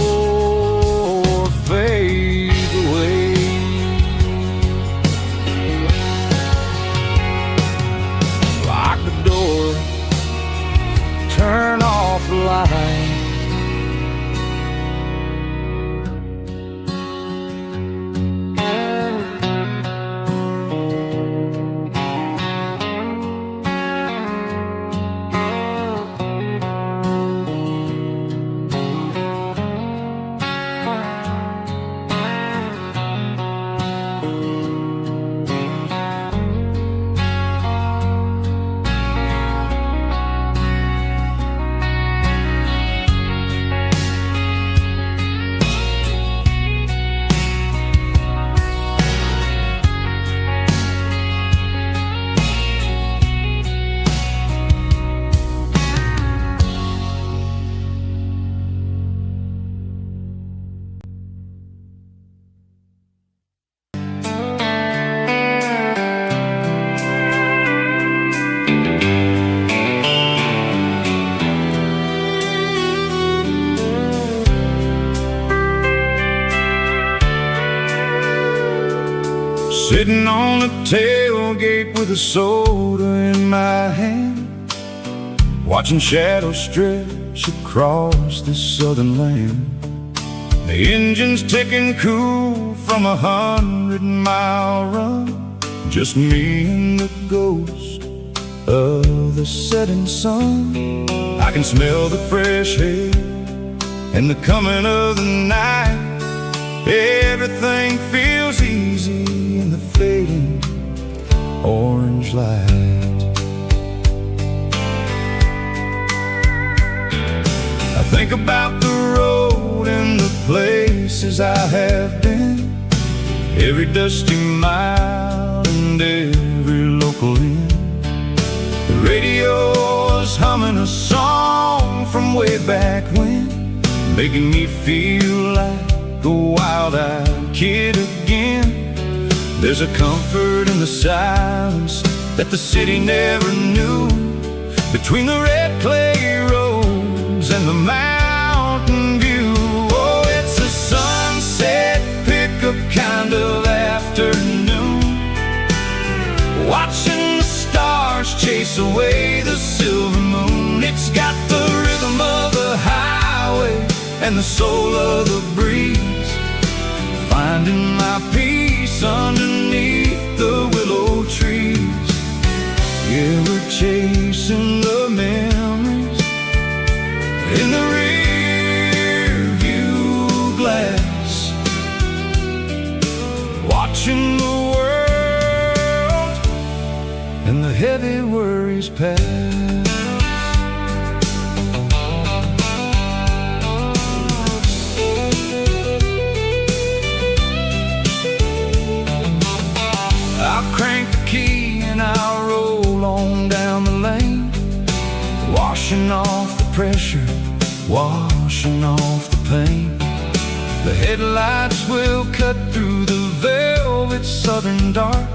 [SPEAKER 1] Sitting on the tailgate with a soda in my hand, watching shadows stretch across this southern land. The engine's ticking cool from 100-mile run, just me and the ghost of the setting sun. I can smell the fresh air and the coming of the night. Everything feels easy in the fading orange light. I think about the road and the places I have been, every dusty mile and every local inn. The radio is humming a song from way back when, making me feel like a wild-eyed kid again. There's a comfort in the silence that the city never knew, between the red clay roads and the mountain view. Oh, it's a sunset pickup kind of afternoon, watching the stars chase away the silver moon. It's got the rhythm of the highway and the soul of the breeze, finding my peace underneath the willow trees. Yeah, we're chasing the memories in the rear view glass, watching the world and the heavy worries pass. I'll crank the key and I'll roll on down the lane, washing off the pressure, washing off the pain. The headlights will cut through the velvet southern dark,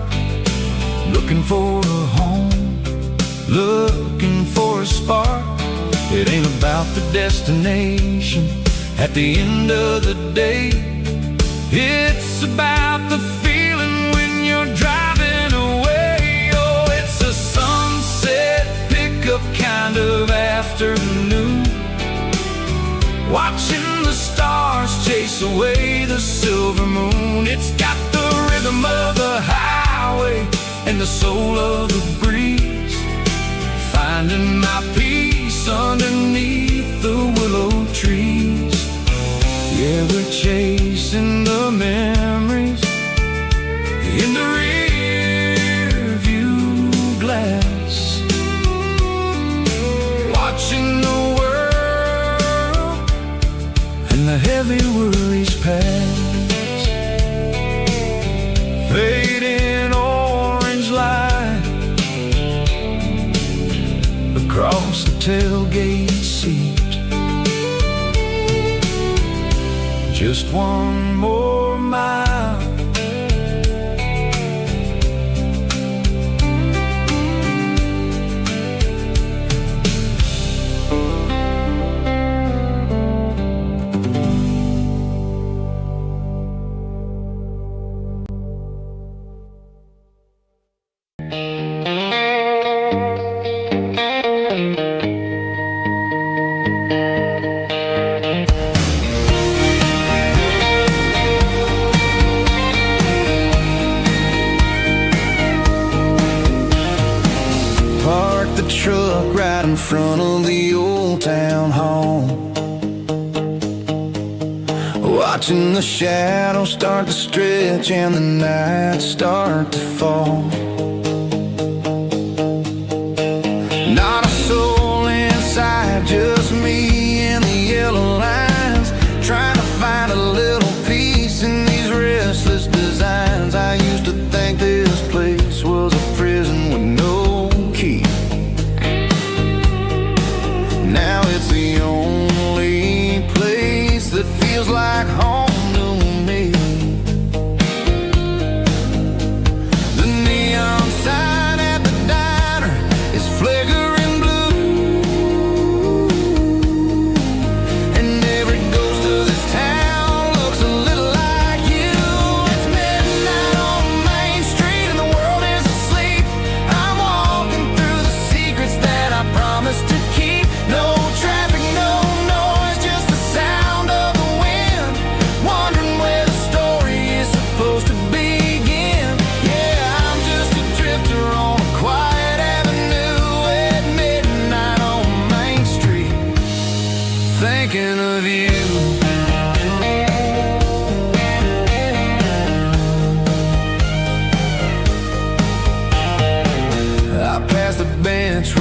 [SPEAKER 1] looking for a home, looking for a spark. It ain't about the destination at the end of the day, it's about the feeling when you're driving away. Oh, it's a sunset pickup kind of afternoon, watching the stars chase away the silver moon. It's got the rhythm of the highway and the soul of the breeze, finding my peace underneath the willow trees. Yeah, we're chasing the memories in the rear view glass, watching the world and the heavy worries pass. Fading orange light across the tailgate seat, just one more mile. Truck right in front of the old town hall, watching the shadows start to stretch and the nights start to fall. Not a soul inside, just me and the yellow lines, trying to find a little peace in these restless designs. I used to think this place was a prison with no key. Now it's the only place that feels like home to me. The neon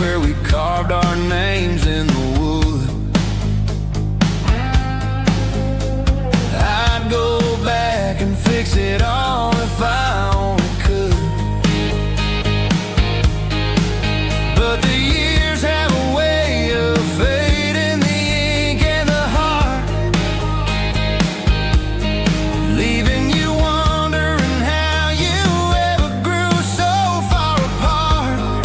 [SPEAKER 2] where we carved our names in the wood. I'd go back and fix it all if I only could. But the years have a way of fading the ink and the heart, leaving you wondering how you ever grew so far apart.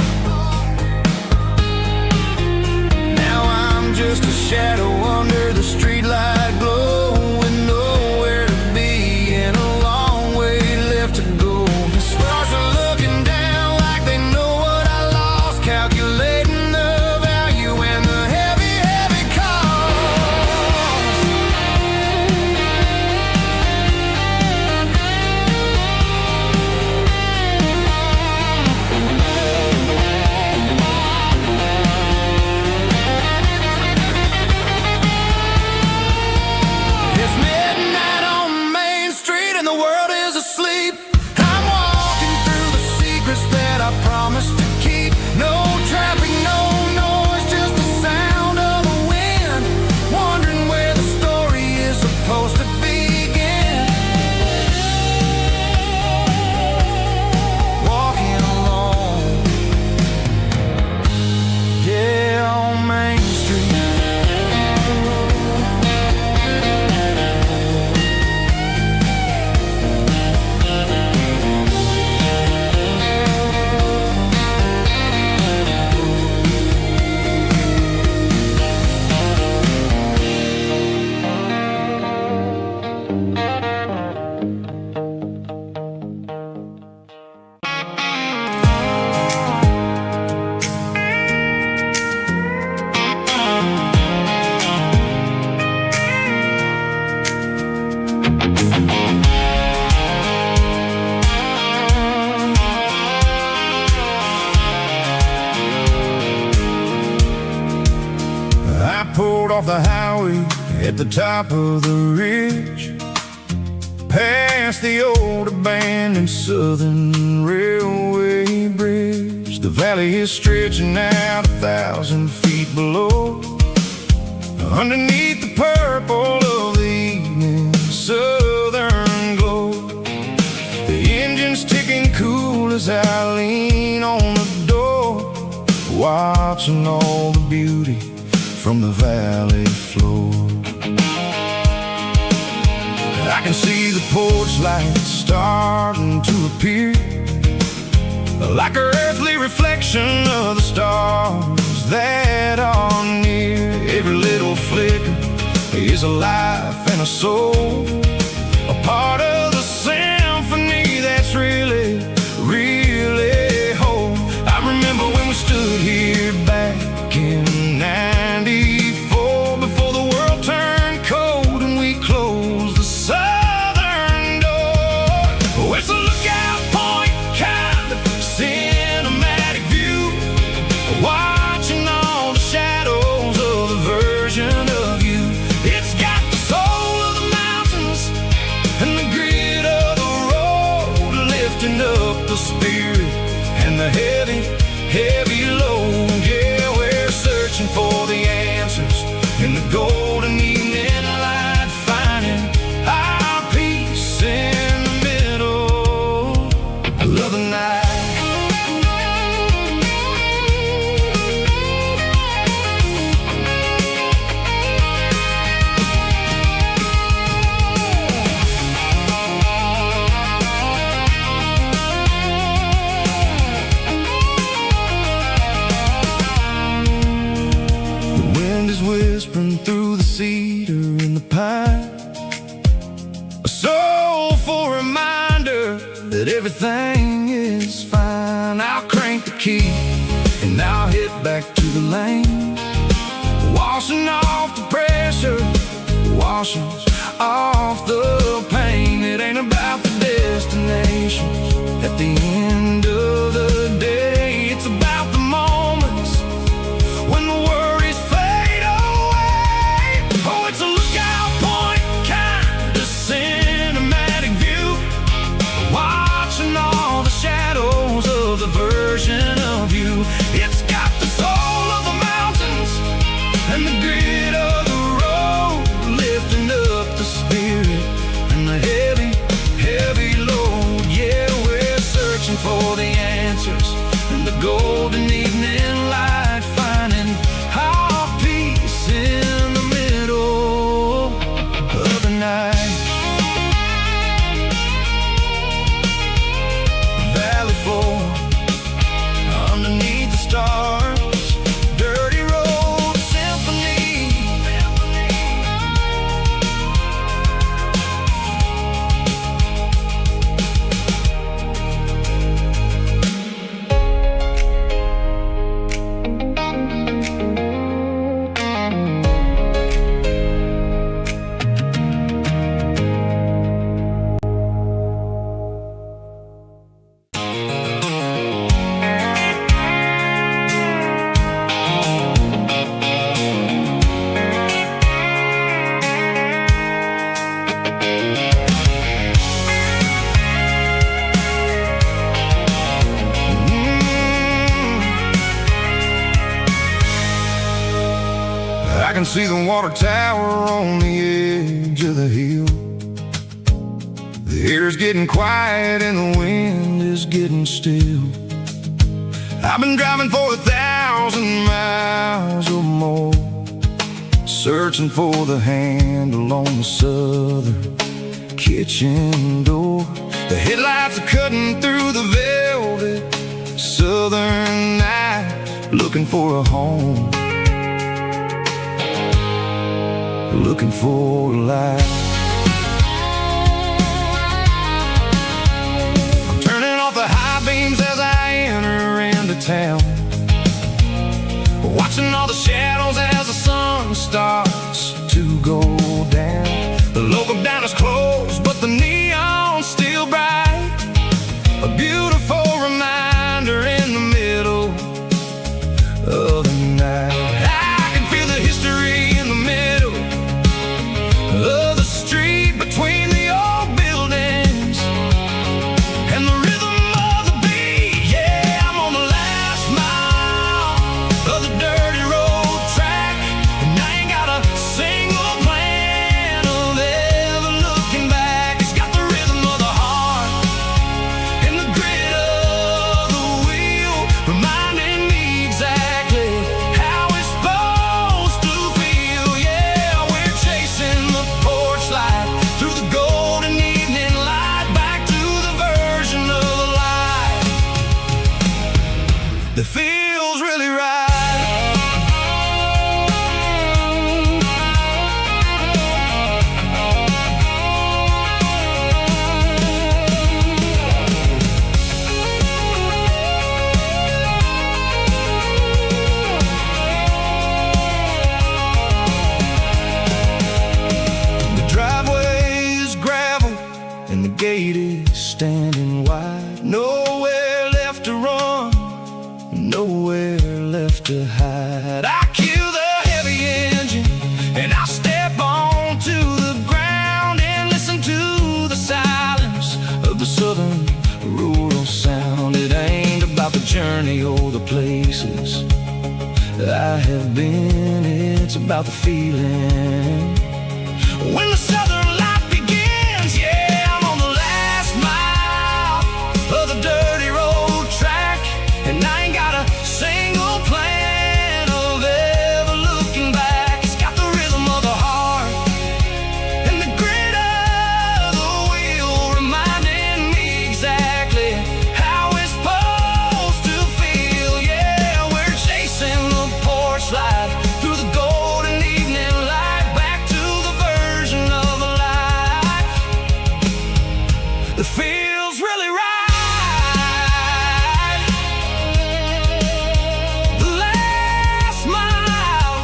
[SPEAKER 2] Now I'm just a shadow under the streetlight glow, with nowhere to be and a long way left to go. The stars are looking down like they know what I lost, calculating the value and the heavy, heavy cost. It's midnight on Main Street and the world is asleep. I'm walking through the secrets that I promised to keep. No traffic, no noise, just the sound of the wind. Wondering where the story is supposed to begin. Walking alone, yeah, on Main Street. I pulled off the highway at the top of the ridge, past the old abandoned Southern Railway bridge. The valley is stretching out 1,000 feet below, underneath the purple of the evening southern glow. The engine's ticking cool as I lean on the door, watching all the beauty from the valley floor. I can see the porch lights starting to appear, like an earthly reflection of the stars that are near. Every little flicker is a life and a soul, a part of the symphony that's really, really whole. I remember when we stood here back in '94, before the world turned cold and we closed the southern door. Oh, it's a lookout point, kind of cinematic view, watching all the shadows of the version of you. It's got the soul of the mountains and the grit of the road, lifting up the spirit and the heavy, heavy load. Yeah, we're searching for the answers in the golden evening light, finding our peace in the middle of the night. The wind is whispering through the cedar and the pine, a soulful reminder that everything is fine. I'll crank the key and I'll hit back to the lane, washing off the pressure, washing off the pain. It ain't about the destinations at the end of the day, it's about the moments when the worries fade away. Oh, it's a lookout point, kind of cinematic view, watching all the shadows of the version of you. It's got the soul
[SPEAKER 3] I can see the water tower on the edge of the hill. The air's getting quiet and the wind is getting still. I've been driving for 1,000 miles or more, searching for the handle on the southern kitchen door. The headlights are cutting through the velvet southern night, looking for a home, looking for a life. I'm turning off the high beams as I enter into town, watching all the shadows as the sun starts to go down. The local diner's closed, but the neon's still bright, a beautiful reminder in the middle of the night. I can feel the history in the middle of the street, between the old buildings and the rhythm of the beat. Yeah, I'm on the last mile of the dirty road track, and I ain't got a single plan of ever looking back. It's got the rhythm of the heart and the grit of the wheel, reminding me exactly how it's supposed to feel. Yeah, we're chasing the porch light through the golden evening light, back to the version of life that feels really right. The driveway is gravel and the gate is standing wide. Nowhere left to run, nowhere left to hide. I kill the heavy engine and I step onto the ground and listen to the silence of the southern rural sound. It ain't about the journey or the places I have been, it's about the feeling when the southern life begins. Yeah, I'm on the last mile of the dirty road track, and I ain't got a single plan of ever looking back. It's got the rhythm of the heart and the grit of the wheel, reminding me exactly how it's supposed to feel. Yeah, we're chasing the porch light through the golden evening light, back to the version of life that feels really right. The last mile,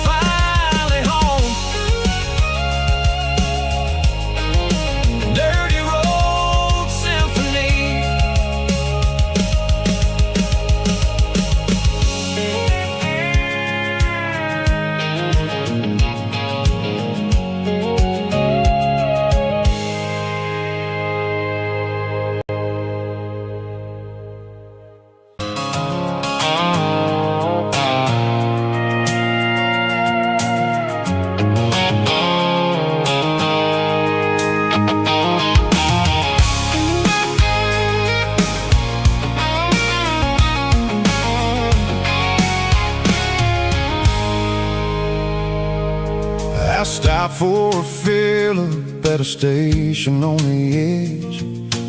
[SPEAKER 3] finally home. Dirty Road Symphony. I stopped for a fill-up at a station on the edge.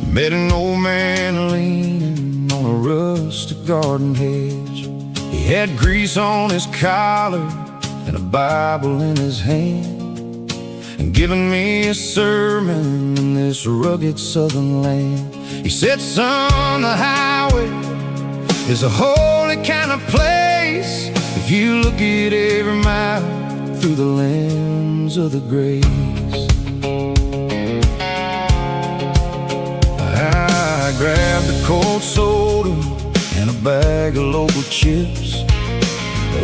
[SPEAKER 3] Met an old man leaning on a rustic garden hedge. He had grease on his collar and a Bible in his hand, and giving me a sermon in this rugged southern land. He said, son, the highway is a holy kind of place if you look at every mile through the lens of the grace. I grabbed a cold soda and a bag of local chips,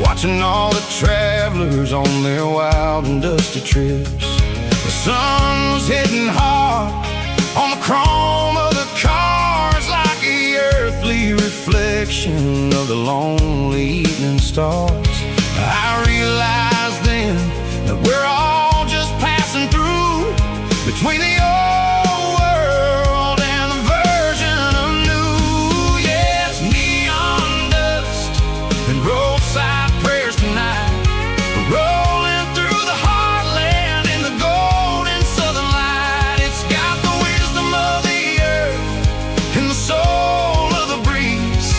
[SPEAKER 3] watching all the travelers on their wild and dusty trips. The sun was hitting hard on the chrome of the cars like a earthly reflection.
[SPEAKER 2] reflection of the lonely evening stars. I realized then that we're all just passing through between the old world and the version of new. Yes, neon dust and roadside prayers tonight. We're rolling through the heartland in the golden southern light. It's got the wisdom of the earth and the soul of the breeze,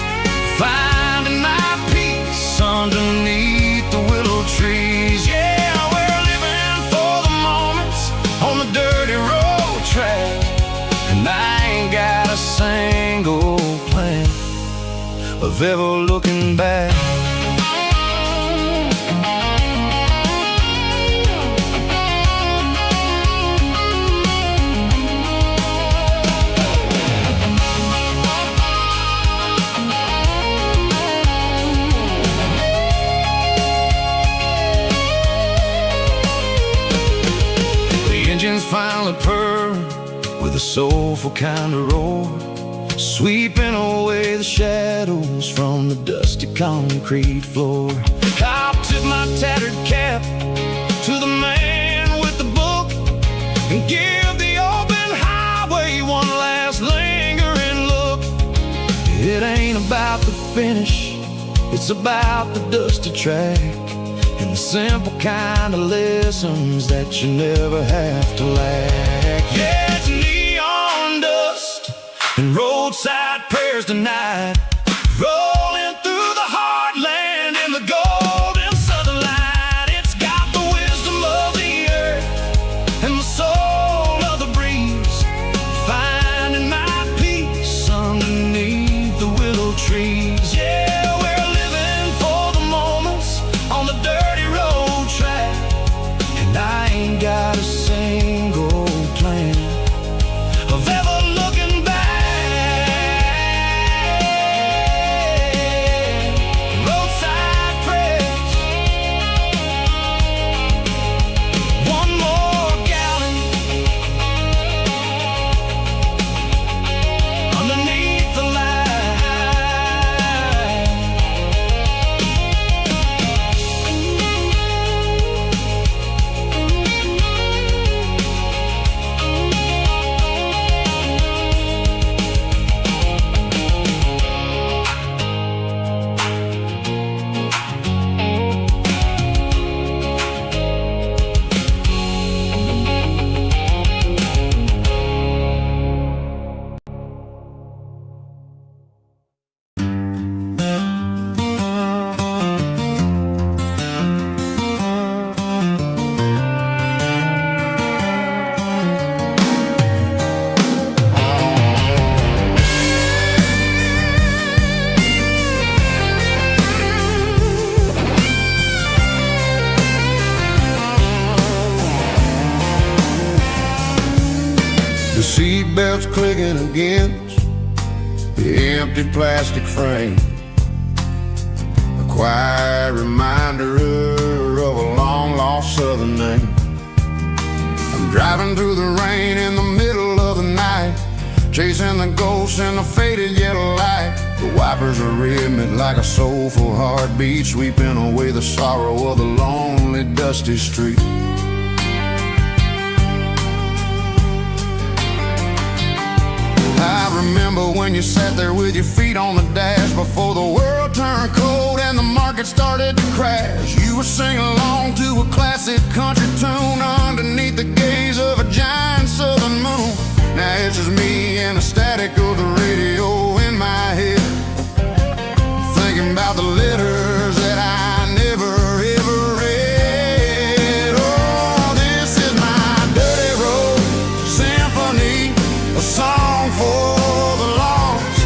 [SPEAKER 2] finding my peace underneath the willow trees. Yeah, we're living for the moments on the dirty road track, and I ain't got a single plan of ever looking back. Engines finally purr with a soulful kind of roar, sweeping away the shadows from the dusty concrete floor. I'll tip my tattered cap to the man with the book and give the open highway one last lingering look. It ain't about the finish, it's about the dusty track and the simple kind of lessons that you never have to lack. Yeah, it's neon dust and roadside prayers tonight, rolling through the heartland in the golden southern light. It's got the wisdom of the earth and the soul of the breeze, finding my peace underneath the willow trees. Yeah, we're living for the moments on the dirty road track, and I ain't got a single plan of ever looking back. Roadside prayers, one more gallon underneath the light.
[SPEAKER 3] The seatbelt's clicking against the empty plastic frame, a quiet reminder of a long-lost southern name. I'm driving through the rain in the middle of the night, chasing the ghosts in the faded yellow light. The wipers are rhythmic like a soulful heartbeat, sweeping away the sorrow of the lonely, dusty street. I remember when you sat there with your feet on the dash before the world turned cold and the market started to crash. You were singing along to a classic country tune underneath the gaze of a giant southern moon. Now it's just me and the static of the radio in my head, thinking about the letters that I never ever read. Oh, this is my dirty road symphony, a song for the lost,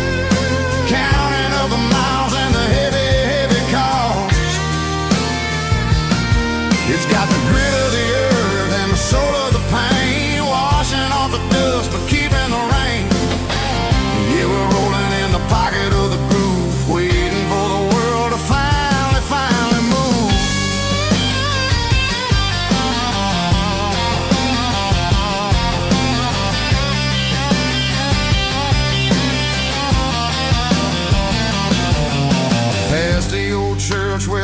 [SPEAKER 3] counting up the miles and the heavy, heavy cost. It's got the grit of the earth and the soul of the pain, washing off the dust but keeping the rain. Yeah, we're rolling in the pocket of the groove, waiting for the world to find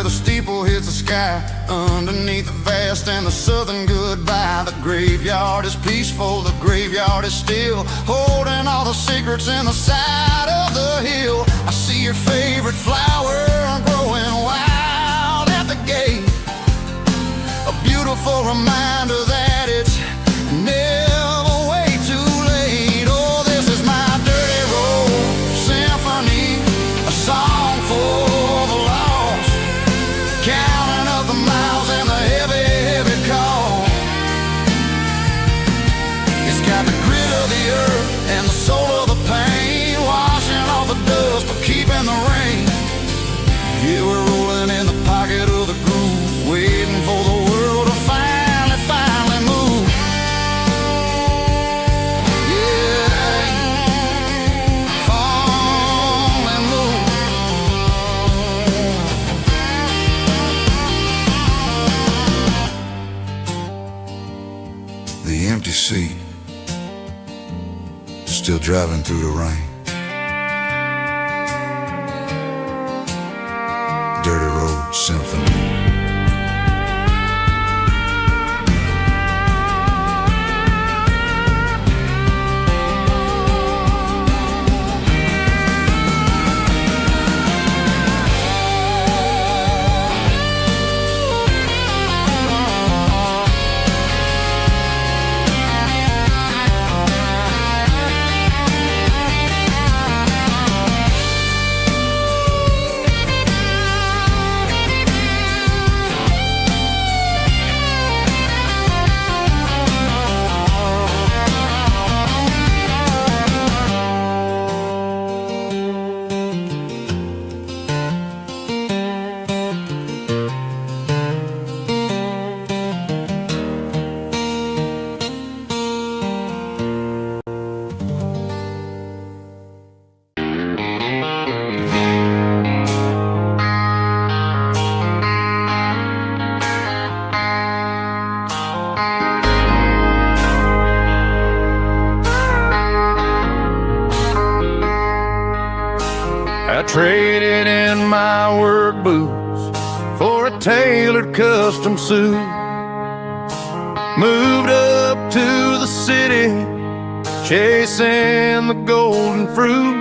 [SPEAKER 3] the steeple hits the sky. Underneath the vast and the southern goodbye. The graveyard is peaceful, the graveyard is still, holding all the secrets in the side of the hill. I see your favorite flower growing wild at the gate, a beautiful reminder that it's never way too late. Oh, this is my dirty road symphony, a song for the lost, counting up the miles and the heavy, heavy call. It's got the grit of the earth and the soul of the pain, washing off the dust but keeping the rain. Yeah, we're rolling in the pocket of the groove, waiting for the world to finally move. Yeah, finally move. The empty seat, still driving through the rain. Dirty Road Symphony.
[SPEAKER 1] I traded in my work boots for a tailored custom suit. Moved up to the city, chasing the golden fruit.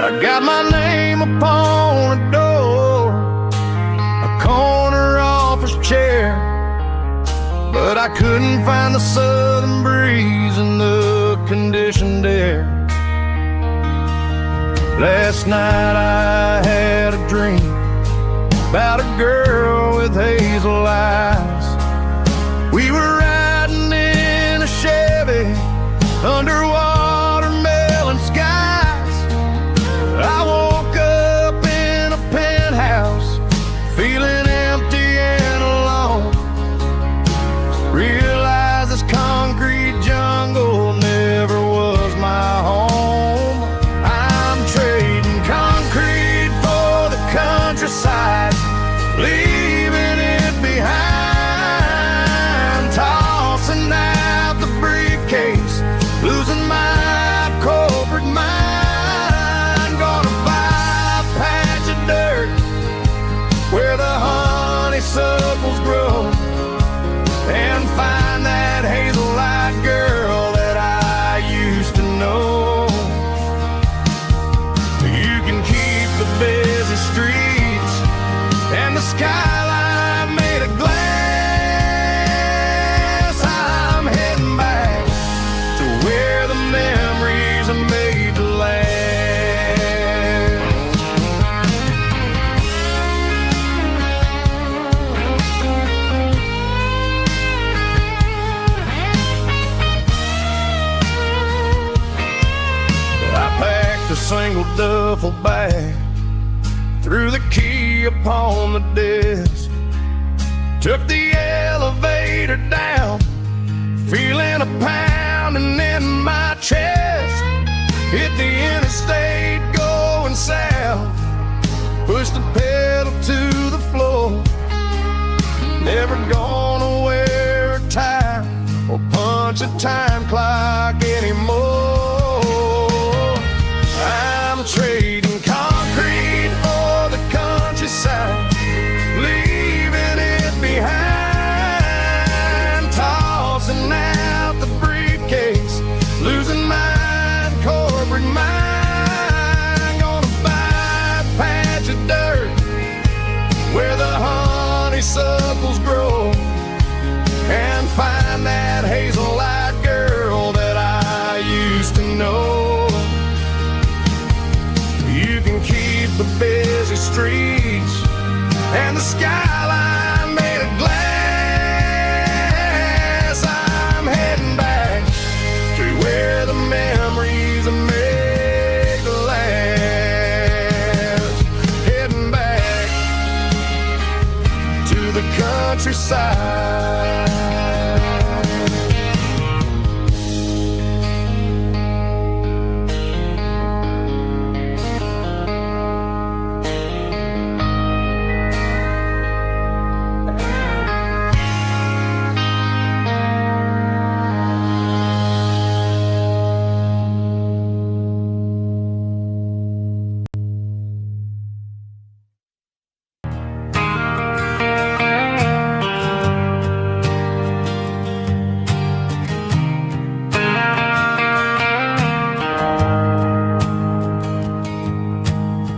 [SPEAKER 1] I got my name upon a door, a corner office chair, but I couldn't find the southern breeze in the conditioned air. Last night I had a dream about a girl with hazel eyes. We were riding in a Chevy under watermelon skies. I woke up in a penthouse feeling empty and alone. Realized this concrete jungle never was my home. Countryside, leaving it behind, tossing out the briefcase, losing my corporate mind. Gonna buy a patch of dirt where the honeysuckles grow and find that hazel-eyed girl that I used to know. You can keep the busy streets and the skyline made of glass. I'm heading back to where the memories are made to last. I packed a single duffel bag, threw the key upon the desk, took the elevator down, feeling a pounding in my chest. Hit the interstate going south, pushed the pedal to the floor. Never gonna wear a tie or punch a time clock anymore. I'm trading concrete for the countryside,
[SPEAKER 3] busy streets and the skyline made of glass. I'm heading back to where the memories are made to last. Heading back to the countryside.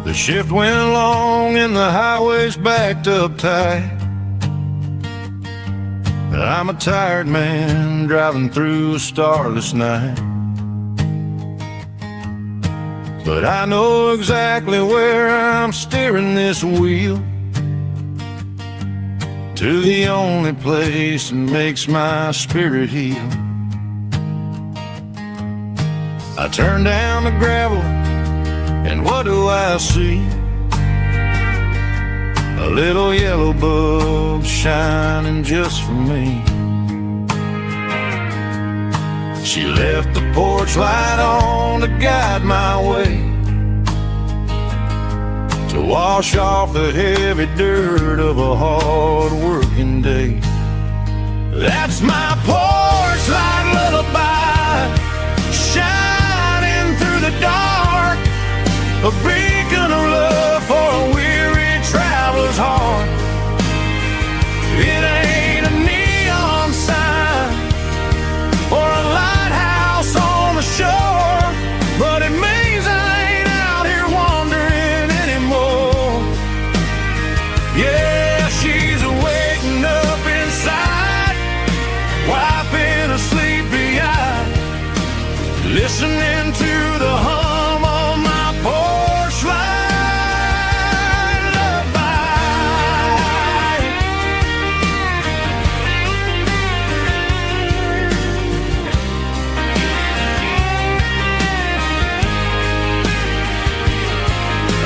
[SPEAKER 3] The shift went long and the highway's backed up tight. I'm a tired man driving through a starless night, but I know exactly where I'm steering this wheel, to the only place that makes my spirit heal. I turn down the gravel and what do I see? A little yellow bulb shining just for me. She left the porch light on to guide my way, to wash off the heavy dirt of a hard working day. That's my porch light lullaby, shining through the dark, a beacon of love for a weary traveler's heart. It ain't a neon sign or a lighthouse on the shore, but it means I ain't out here wandering anymore. Yeah, she's waiting up inside, wiping a sleepy eye, listening to the hum of my porch light lullaby.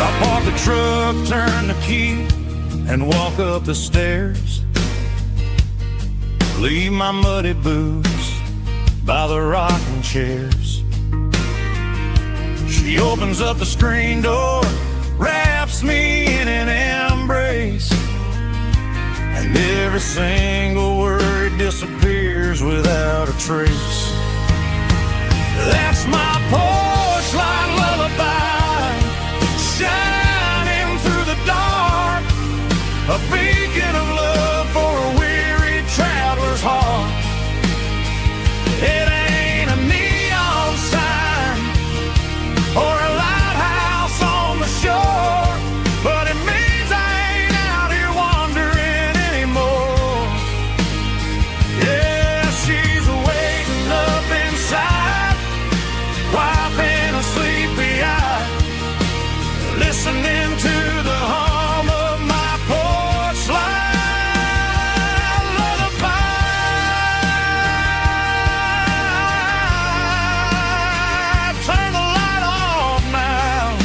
[SPEAKER 3] I park the truck, turn the key, and walk up the stairs. Leave my muddy boots by the rocking chairs. She opens up the screen door, wraps me in an embrace, and every single word disappears without a trace. That's my porch light lullaby, shining through the dark, a beacon of love for a weary traveler's heart. It ain't a neon sign or a lighthouse on the shore, but it means I ain't out here wandering anymore. Yeah, she's waiting up inside, wiping a sleepy eye, listening to the hum of my porch light lullaby. Turn the light off now.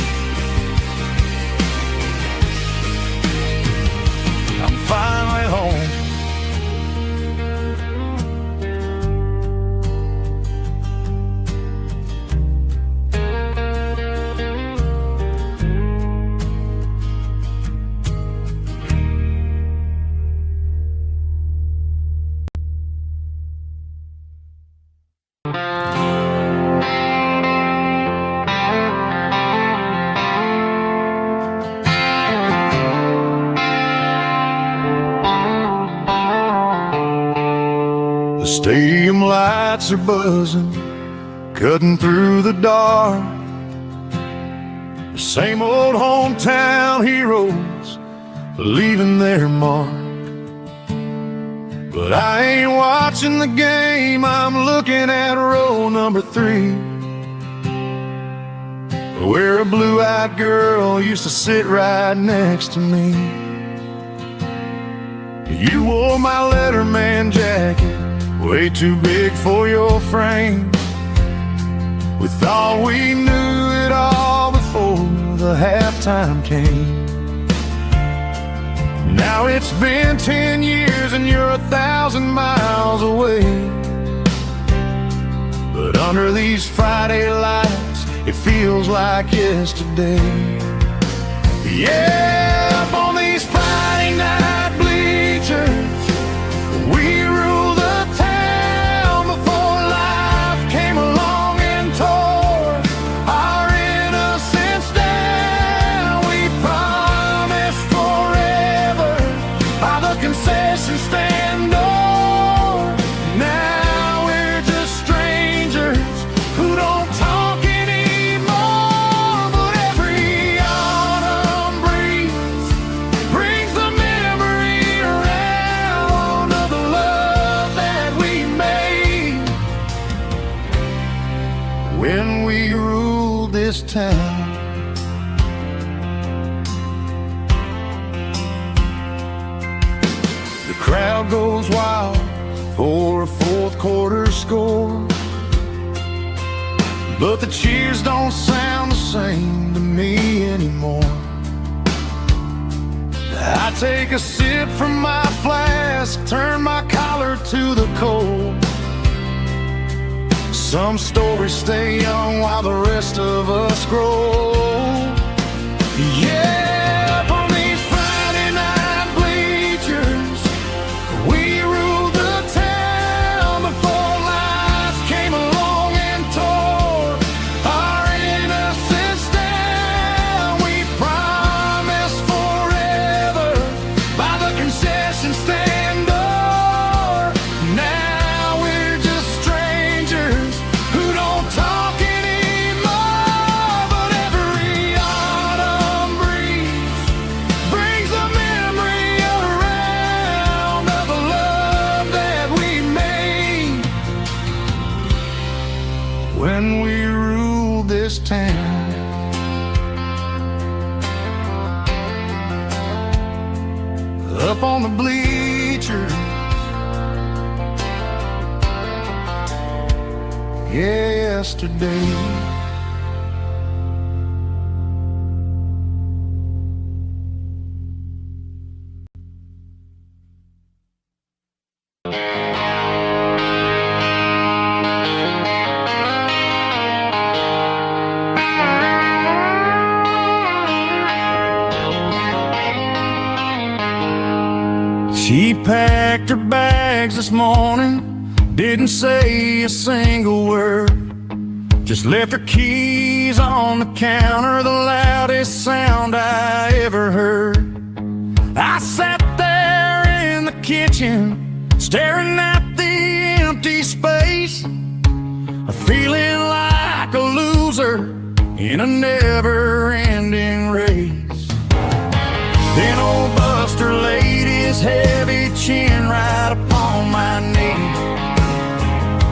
[SPEAKER 3] I'm finally home. The stadium lights are buzzing, cutting through the dark. The same old hometown heroes leaving their mark. But I ain't watching the game, I'm looking at row number 3.
[SPEAKER 1] where a blue-eyed girl used to sit right next to me. You wore my Letterman jacket, way too big for your frame. We thought we knew it all before the halftime came. Now it's been 10 years and you're 1,000 miles away. But under these Friday lights, it feels like yesterday. Yeah, up on these Friday night bleachers, we rule the town before life came along and tore our innocence down. We promised forever by the concession stand door. Now we're just strangers who don't talk anymore. But every autumn breeze brings the memory around of the love that we made when we ruled this town. The crowd goes wild for a fourth quarter score, but the cheers don't sound the same to me anymore. I take a sip from my flask, turn my collar to the cold. Some stories stay young while the rest of us grow. Yeah, up on these Friday night bleachers, we ruled the town before life came along and tore our innocence down. We promised forever by the concession stand door. Now we're just strangers who don't talk anymore. But every autumn breeze brings the memory around of the love that we made when we ruled this town. Up on the bleachers, yesterday. She packed her bags this morning, didn't say a single word, just left her keys on the counter, the loudest sound I ever heard. I sat there in the kitchen, staring at the empty space, feeling like a loser in a never-ending race. Then old Buster laid his heavy chin right upon my knee,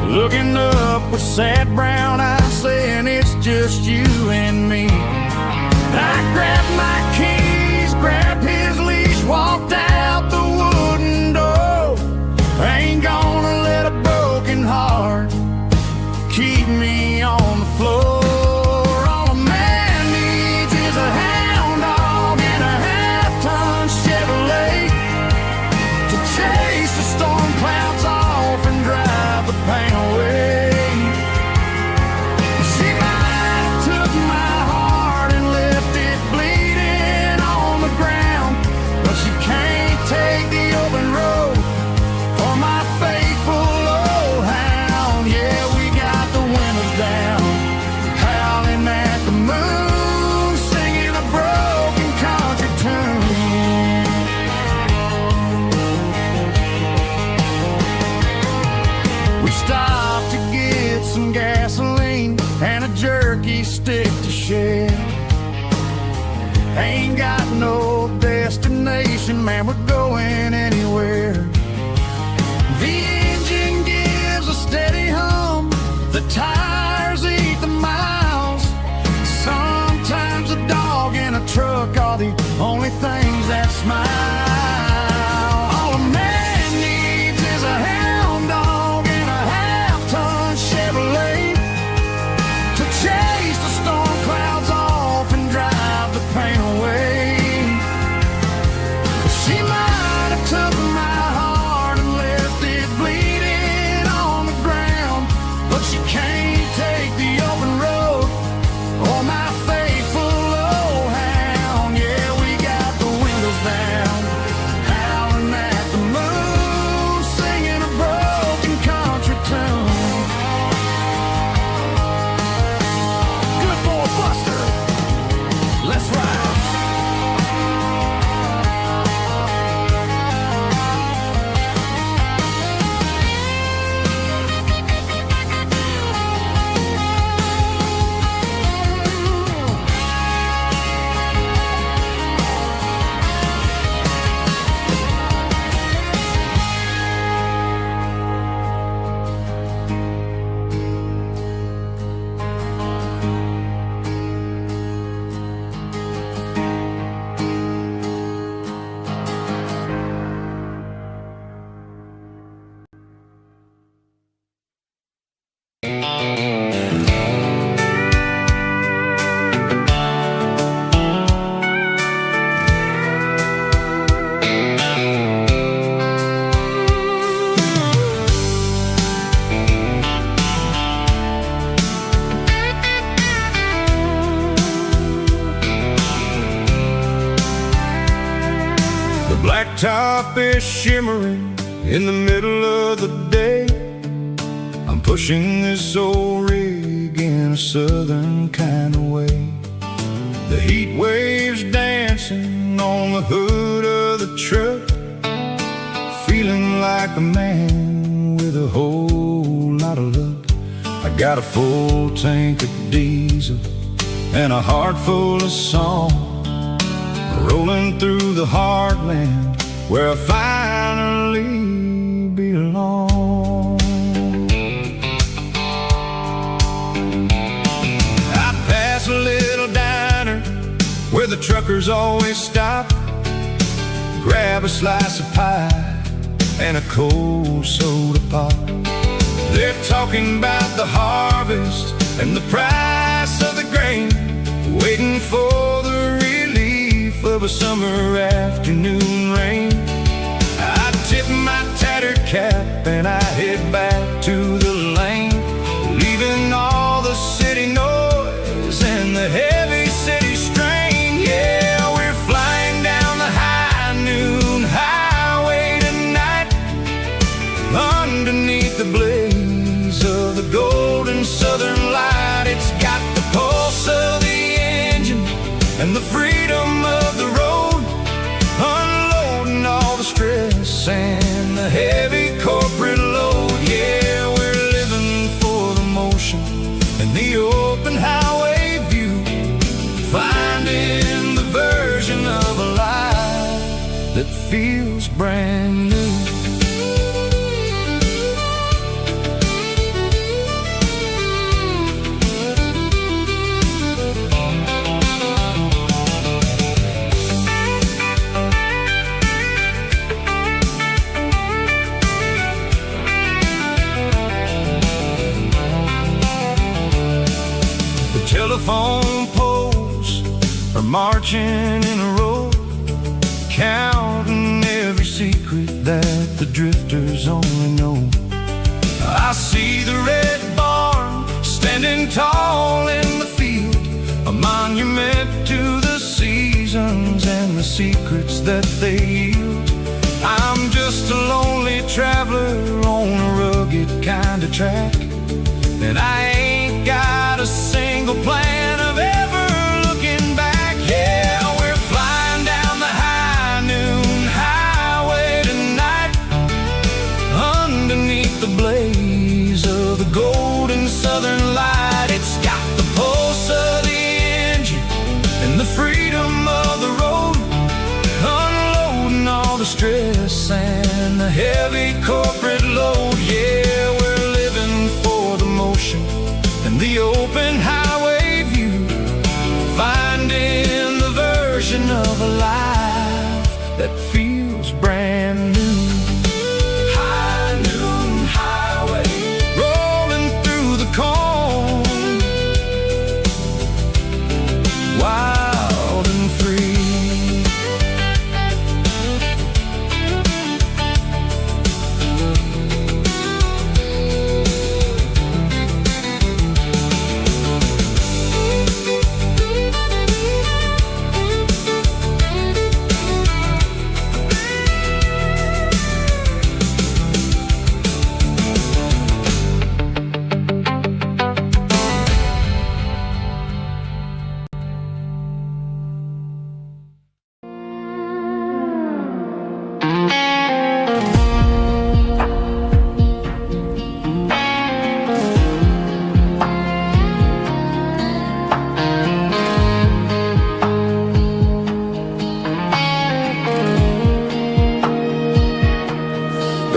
[SPEAKER 1] looking up with sad brown eyes, saying it's just you and me. I grabbed my keys, grabbed his leash, walked out the wooden door. I ain't gonna let a broken heart keep me on the floor. All a man needs is a hound dog and a half-ton Chevrolet to chase the storm clouds off and drive the pain away. She might have took my heart and left it bleeding on the ground, but she can't take the open road or my faithful old hound. Yeah, we got the windows down, howling at the moon, singing a broken country tune. We stopped to get some gasoline and a jerky stick to share. Ain't got no destination, man, we're going anywhere. The engine gives a steady hum, the tires eat the miles. Sun only things that smile. All a man needs is a hound dog and a half-ton Chevrolet to chase the storm clouds off and drive the pain away. She might have took my heart and left it bleeding on the ground, but she can't take the open road or my faithful old hound. Yeah, we got the windows down, howling at the moon, singing a broken country tune. Good boy Buster, let's ride.
[SPEAKER 2] Blacktop is shimmering in the middle of the day. I'm pushing this old rig in a southern kind of way. The heat waves dancing on the hood of the truck, feeling like a man with a whole lot of luck. I got a full tank of diesel and a heart full of song, rolling through the heartland where I finally belong. I pass a little diner where the truckers always stop, grab a slice of pie and a cold soda pop. They're talking about the harvest and the price of the grain, waiting for the relief of a summer afternoon rain. I tip my tattered cap and I head back to the lane, leaving all the city noise and the heavy city strain. Yeah, we're flying down the high noon highway tonight, underneath the blaze of the golden southern light. It's got the pulse of the engine and the freedom of the road, unloading all the stress and the heavy corporate load. Yeah, we're living for the motion and the open highway view, finding the version of a life that feels brand new. Telephone poles are marching in a row, counting every secret that the drifters only know. I see the red barn standing tall in the field, a monument to the seasons and the secrets that they yield. I'm just a lonely traveler on a rugged kind of track, and I ain't got a single plan of ever looking back. Yeah, we're flying down the high noon highway tonight, underneath the blaze of the golden southern light. It's got the pulse of the engine and the freedom of the road, unloading all the stress and the heavy corporate load. Yeah, we're living for the motion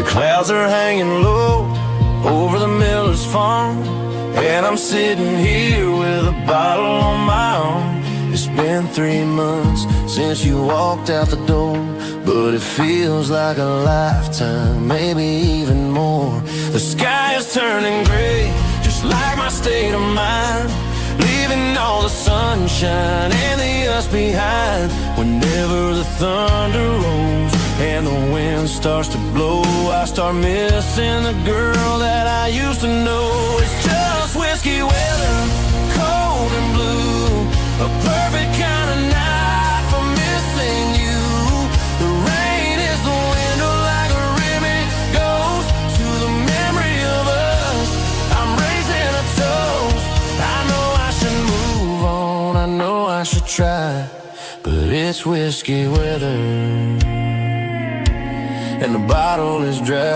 [SPEAKER 2] clouds are hanging low over the miller's farm, and I'm sitting here with a bottle on my arm. It's been 3 months since you walked out the door, but it feels like a lifetime, maybe even more. The sky is turning gray, just like my state of mind, leaving all the sunshine and the us behind. Whenever the thunder rolls and the wind starts to blow, I start missing the girl that I used to know. It's just whiskey weather, cold and blue, a perfect kind of night for missing you. The rain is the window like a ribbon goes to the memory of us. I'm raising a toast. I know I should move on, I know I should try, but it's whiskey weather and the bottle is dry.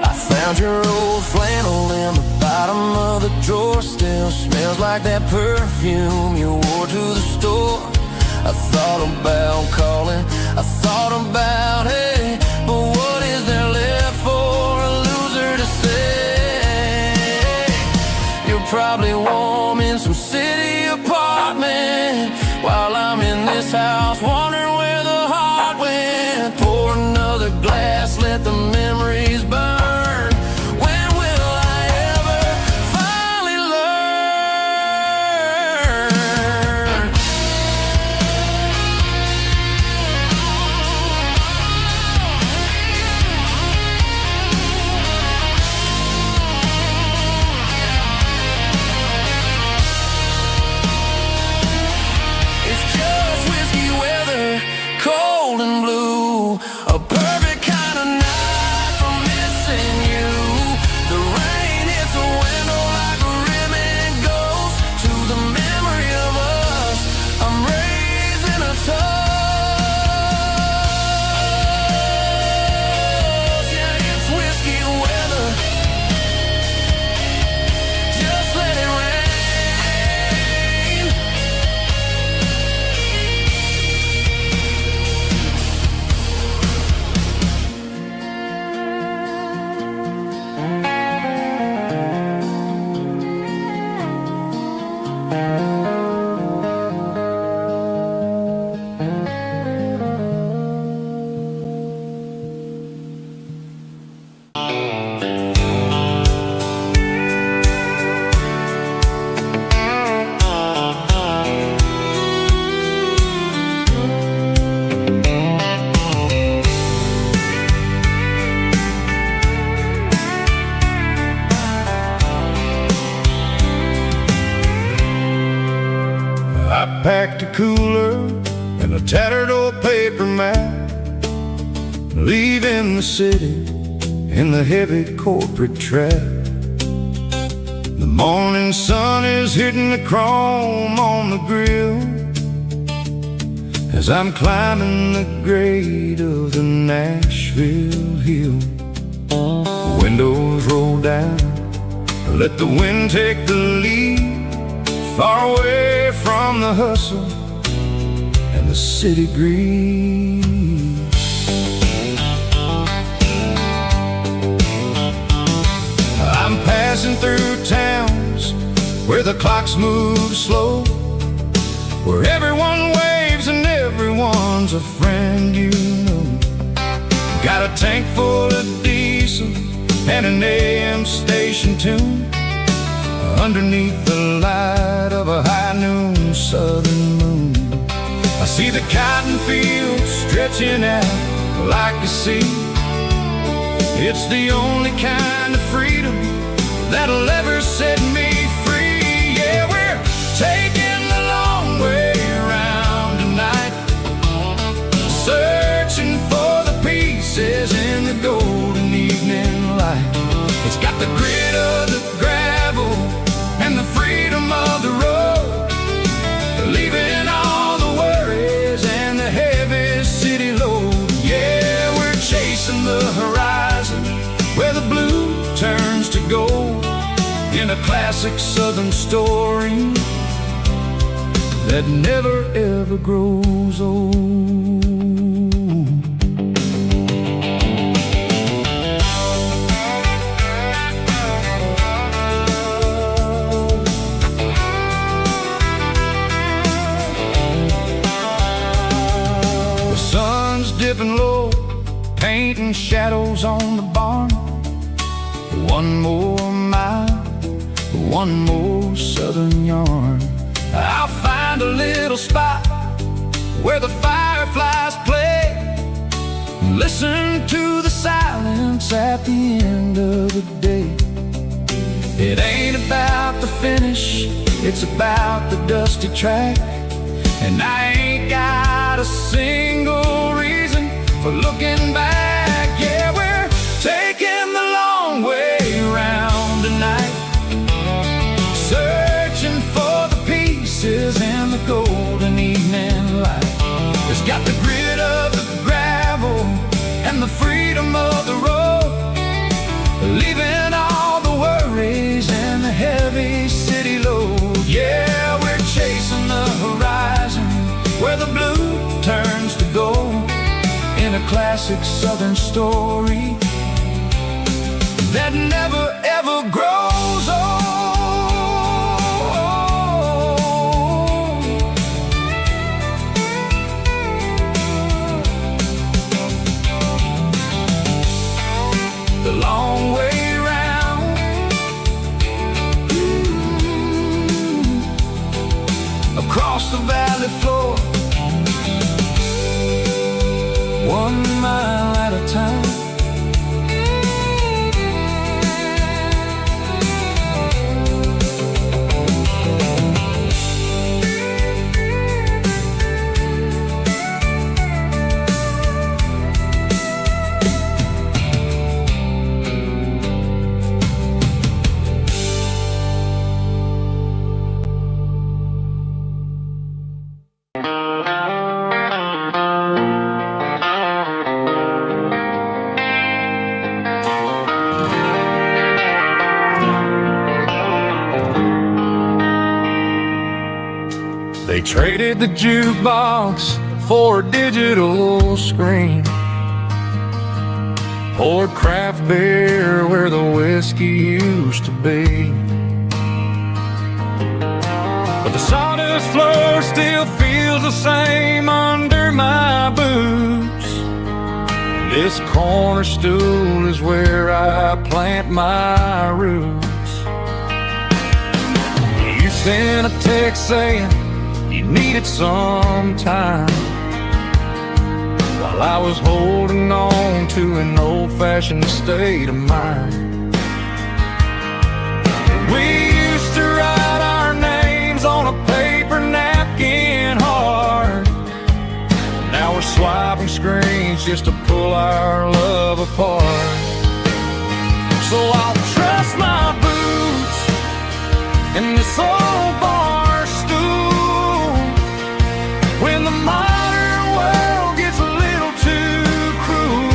[SPEAKER 2] I found your old flannel in the bottom of the drawer, still smells like that perfume you wore to the store. I thought about calling, I thought about, hey, but what is there left for a loser to say? You're probably warm in some city apartment, while I'm in this house wondering where the heart went. Pour another glass, let the memories burn. When will I ever finally learn? It's just whiskey weather, cold and blue, a perfect kind of night for missing you. The rain hits the window like a ribbon goes to the memory of us. I'm raising a toast. Yeah, it's whiskey weather, just let it rain.
[SPEAKER 3] I packed a cooler and a tattered old paper map, leaving the city in the heavy corporate trap. The morning sun is hitting the chrome on the grill as I'm climbing the grade of the Nashville hill. The windows roll down, let the wind take the lead, far away from the hustle and the city greed. I'm passing through towns where the clocks move slow, where everyone waves and everyone's a friend you know. Got a tank full of diesel and an AM station tune underneath the light of a high noon southern moon. I see the cotton fields stretching out like a sea. It's the only kind of freedom that'll ever set me free. Yeah, we're taking the long way around tonight, searching for the pieces in the golden evening light. It's got the grit of the gravel and the freedom of the road, leaving all the worries and the heavy city load. Yeah, we're chasing the horizon where the blue turns to gold, in a classic southern story that never ever grows old.
[SPEAKER 1] dipping low, painting shadows on the barn. One more mile, one more southern yarn. I'll find a little spot where the fireflies play, listen to the silence at the end of the day. It ain't about the finish, it's about the dusty track. And I ain't got a single reason for looking back. Yeah, we're taking the long way round tonight, searching for the pieces in the golden evening light. It's got the grit of the gravel and the freedom of the road, leaving all the worries and the heavy city load. Yeah, we're chasing the horizon where the blue turns to gold, in a classic southern story that never ever grows old. The long way round, across the valley floor, 1 mile at a time. They traded the jukebox for a digital screen, poured craft beer where the whiskey used to be. But the sawdust floor still feels the same under my boots. This corner stool is where I plant my roots. You sent a text saying you needed some time, while I was holding on to an old-fashioned state of mind. We used to write our names on a paper napkin hard. Now we're swiping screens just to pull our love apart. So I'll trust my boots in this old bar stool when the modern world gets a little too cruel.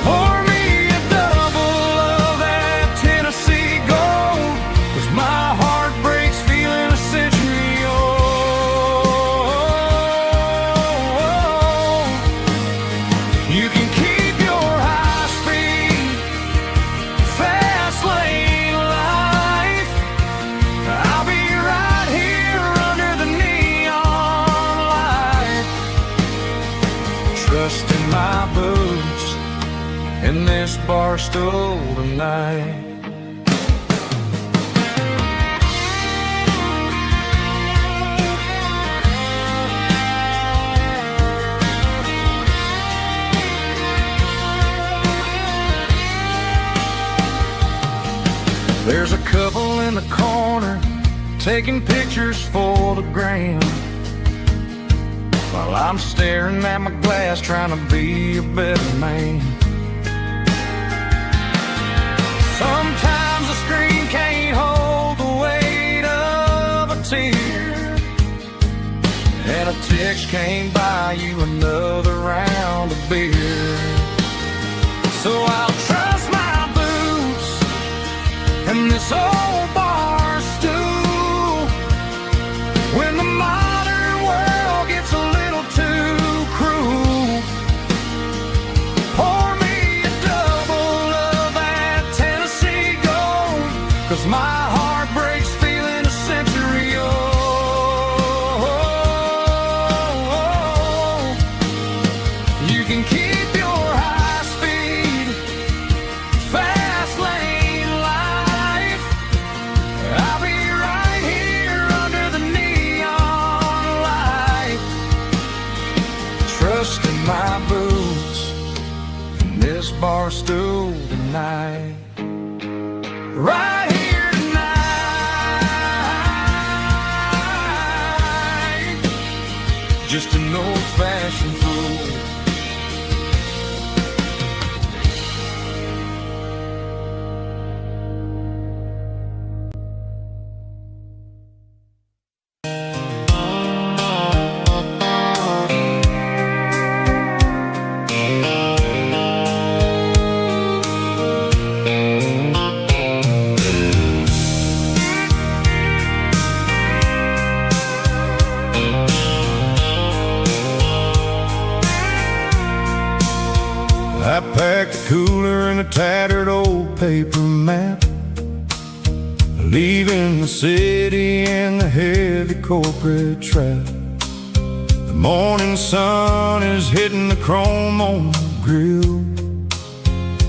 [SPEAKER 1] Pour me a double of that Tennessee gold, 'cause my heart breaks feeling a century old. You can keep your high-speed fast lane life. I'll be right here under the neon light, trusting my boots in this bar stool tonight. There's a couple in the corner taking pictures for the gram, while I'm staring at my glass trying to be a better man. Sometimes the screen can't hold the weight of a tear, and a text can't buy you another round of beer. So I'll trust my boots and this old bar stool when the modern world gets a little too cruel. Pour me a double of that Tennessee gold, 'cause my heart breaks feeling a century old.
[SPEAKER 3] just an old-fashioned fool.
[SPEAKER 2] I packed a cooler and a tattered old paper map, leaving the city and the heavy corporate trap. The morning sun is hitting the chrome on the grill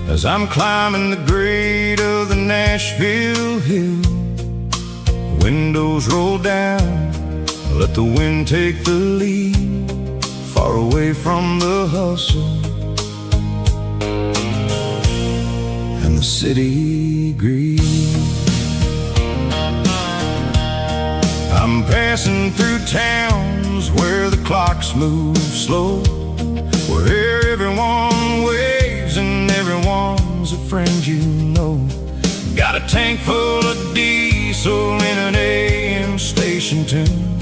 [SPEAKER 2] as I'm climbing the grade of the Nashville hill. The windows roll down, let the wind take the lead, far away from the hustle and the city greed. I'm passing through towns where the clocks move slow, where everyone waves and everyone's a friend you know. Got a tank full of diesel in an AM station tune,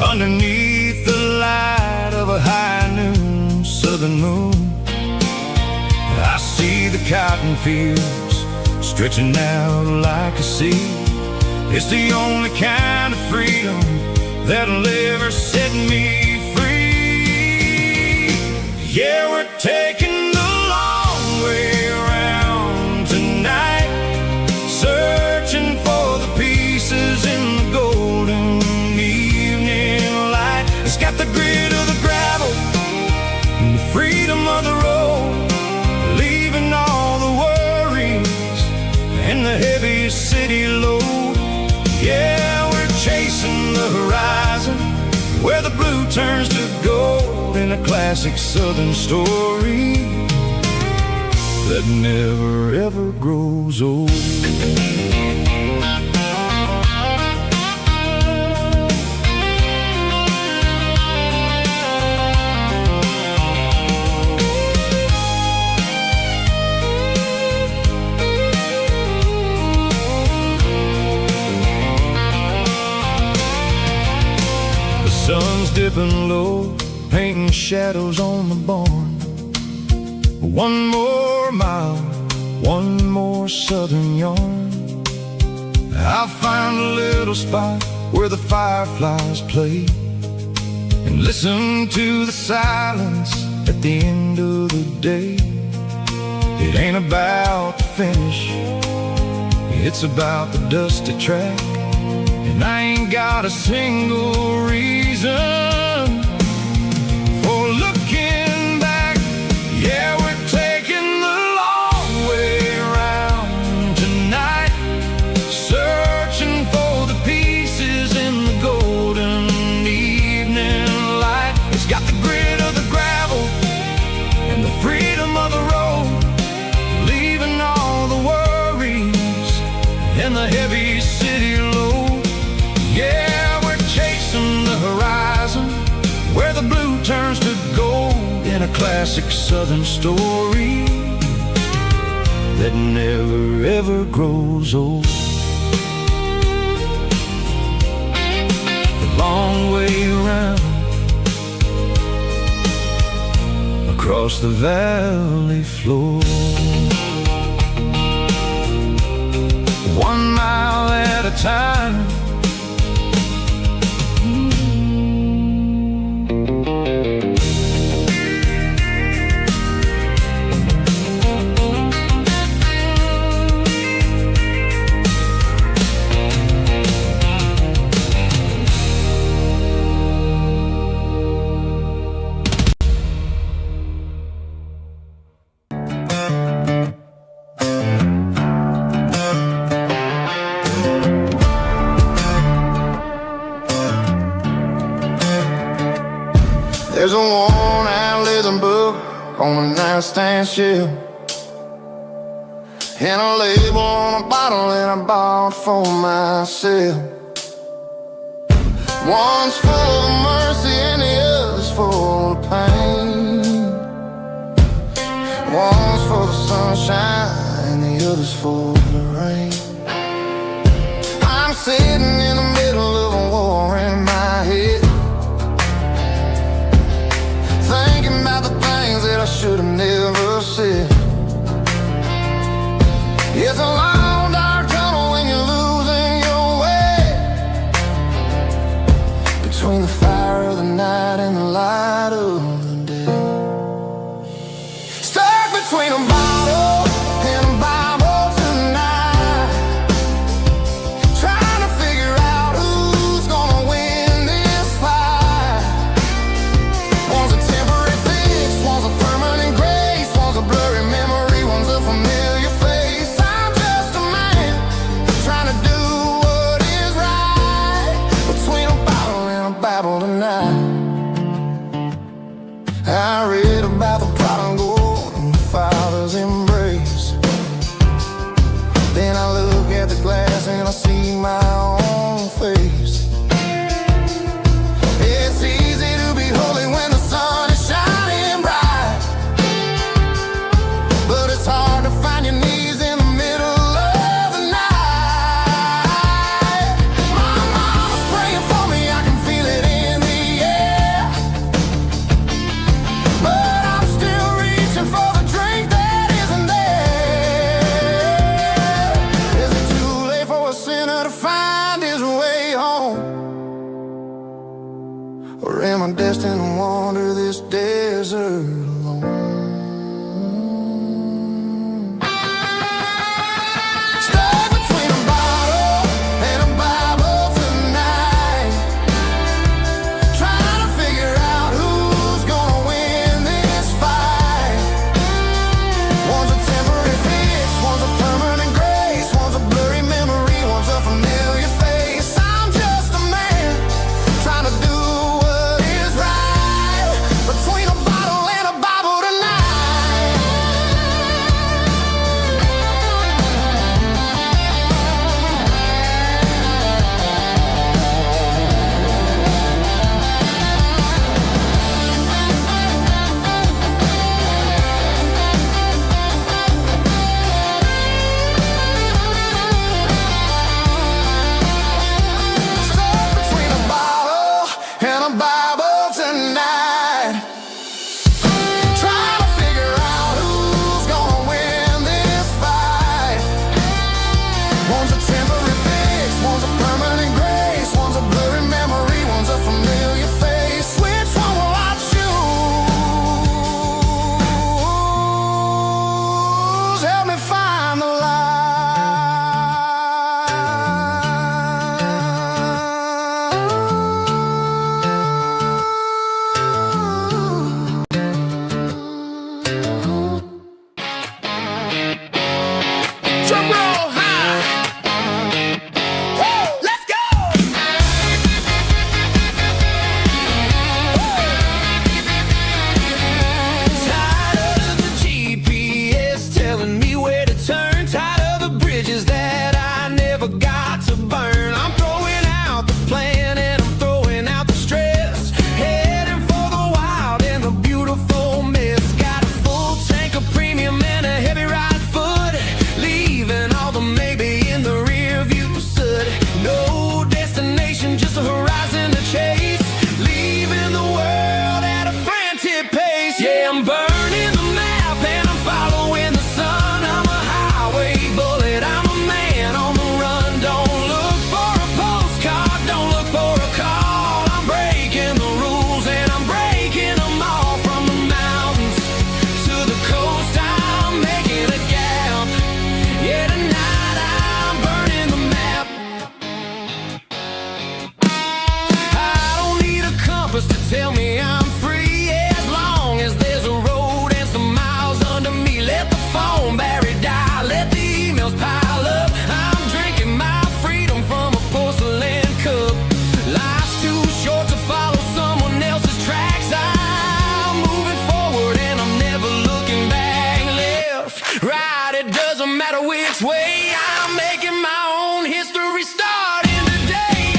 [SPEAKER 2] underneath the light of a high noon southern moon. I see the cotton fields stretching out like a sea. It's the only kind of freedom that'll ever set me free. Yeah, we're taking the long way around tonight, searching for the pieces in the golden evening light. It's got the grit of the gravel and the freedom of the road, leaving all the worries and the heavy city load. Yeah, we're chasing the horizon where the blue turns to gold, in a classic southern story that never ever grows old. Sun's dipping low, painting shadows on the barn. One more mile, one more southern yarn. I'll find a little spot where the fireflies play and listen to the silence at the end of the day. It ain't about the finish, it's about the dusty track, and I ain't got a single reason for looking back. Yeah, we're taking the long way around tonight, searching for the pieces in the golden evening light. It's got the grit of the gravel and the freedom of the road, leaving all the worries and the heavy city load. Yeah, we're chasing the horizon where the blue turns to gold, in a classic southern story that never ever grows old. The long way around across the valley floor, 1 mile at a time.
[SPEAKER 3] There's a worn-out leather book on the nightstand shelf, and a label on a bottle that I bought for myself. One's full of mercy and the other just for the rain. I'm sitting in the middle of a war in my head, thinking about the things that I should have never said. It's a long dark tunnel when you're losing your way, between the fire of the night and the light of the day. Stuck between a bottle and a Bible tonight, trying to figure out who's gonna win this fight. One's a temporary fix, one's a permanent grace, one's a blurry memory, one's a familiar face. I'm just a man trying to do what is right, between a bottle and a Bible tonight. I read about the prodigal and the Father's embrace. Then I look at the glass and I see my own face. It's easy to be holy when the sun is shining bright, but it's hard to find your knees in the middle of the night. My mama's praying for me, I can feel it in the air, but I'm still reaching for the drink that isn't there. Is it too late for a sinner to find his way home? Or am I destined to wander this desert alone? Stuck between a bottle and a Bible tonight, trying to figure out who's gonna win this fight. One's a temporary fix, one's a permanent grace, one's a blurry memory, one's a familiar face. I'm just a man trying to do what is right, between a bottle and a Bible tonight. Stuck between a bottle and a Bible tonight, trying to figure out who's gonna win this fight. One's a temporary fix, one's a permanent grace, one's a blurry memory, one's a familiar face. Which one will I choose? Help me find the light. Drum roll high. Woo, let's go.
[SPEAKER 2] Tired of the GPS telling me where to turn, tired of the bridges that I never got to burn. I'm throwing out the plan and I'm throwing out the stress, heading for the wild and the beautiful mess. Got a full tank of premium and a heavy right foot, leaving all the maybe in the rear view soot. No destination, just a horizon to chase, leaving the world at a frantic pace. Yeah, I'm burning the map and I'm following the sun. I'm a highway bullet, I'm a man on the run. Don't look for a postcard, don't look for a call. I'm breaking the rules and I'm breaking them all. From the mountains to the coast, I'm making a gap. Yeah, tonight I'm burning the map. I don't need a compass to tell me I'm free, as long as there's a road and some miles under me. Let the phone battery die, let the emails pile up. I'm drinking my freedom from a porcelain cup. Life's too short to follow someone else's tracks. I'm moving forward and I'm never looking back. Left, right, it doesn't matter which way. I'm making my own history starting today.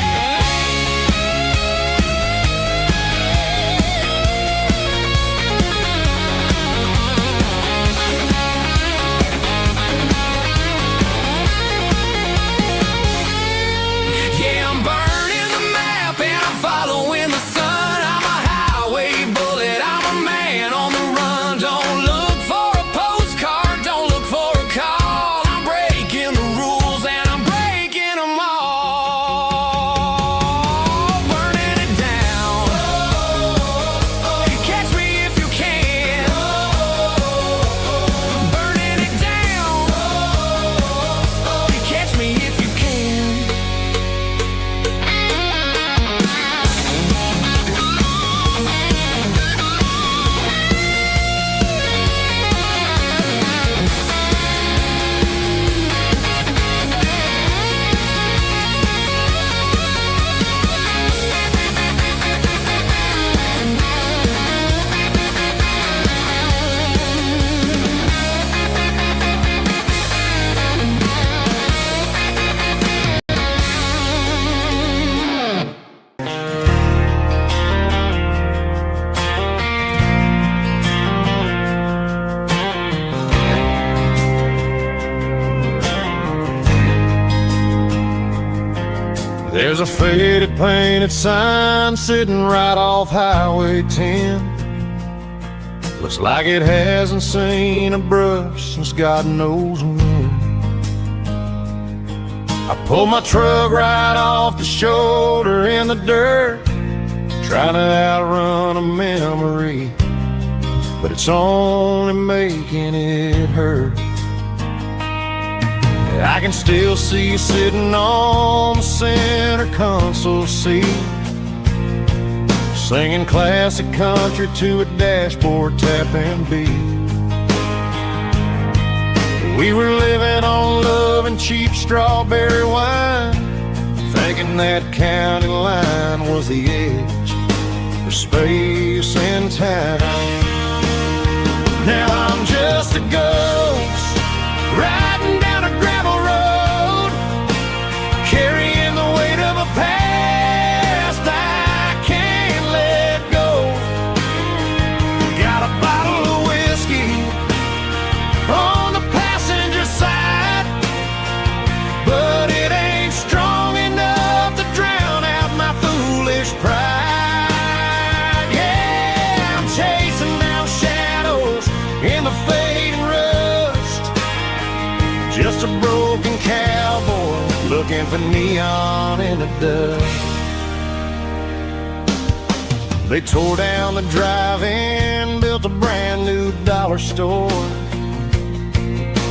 [SPEAKER 1] There's a faded painted sign sitting right off Highway 10. Looks like it hasn't seen a brush since God knows when. I pulled my truck right off the shoulder in the dirt, trying to outrun a memory, but it's only making it hurt. I can still see you sitting on the center console seat, singing classic country to a dashboard tapping beat. We were living on love and cheap strawberry wine, thinking that county line was the edge for space and time. Now I'm just a ghost riding down a gravel road, carrying the weight of a past I can't let go. Got a bottle of whiskey on the passenger side, but it ain't strong enough to drown out my foolish pride. Yeah, I'm chasing down shadows in the fading rust, just a broken cowboy looking for neon in the dust. They tore down the drive-in, built a brand new dollar store,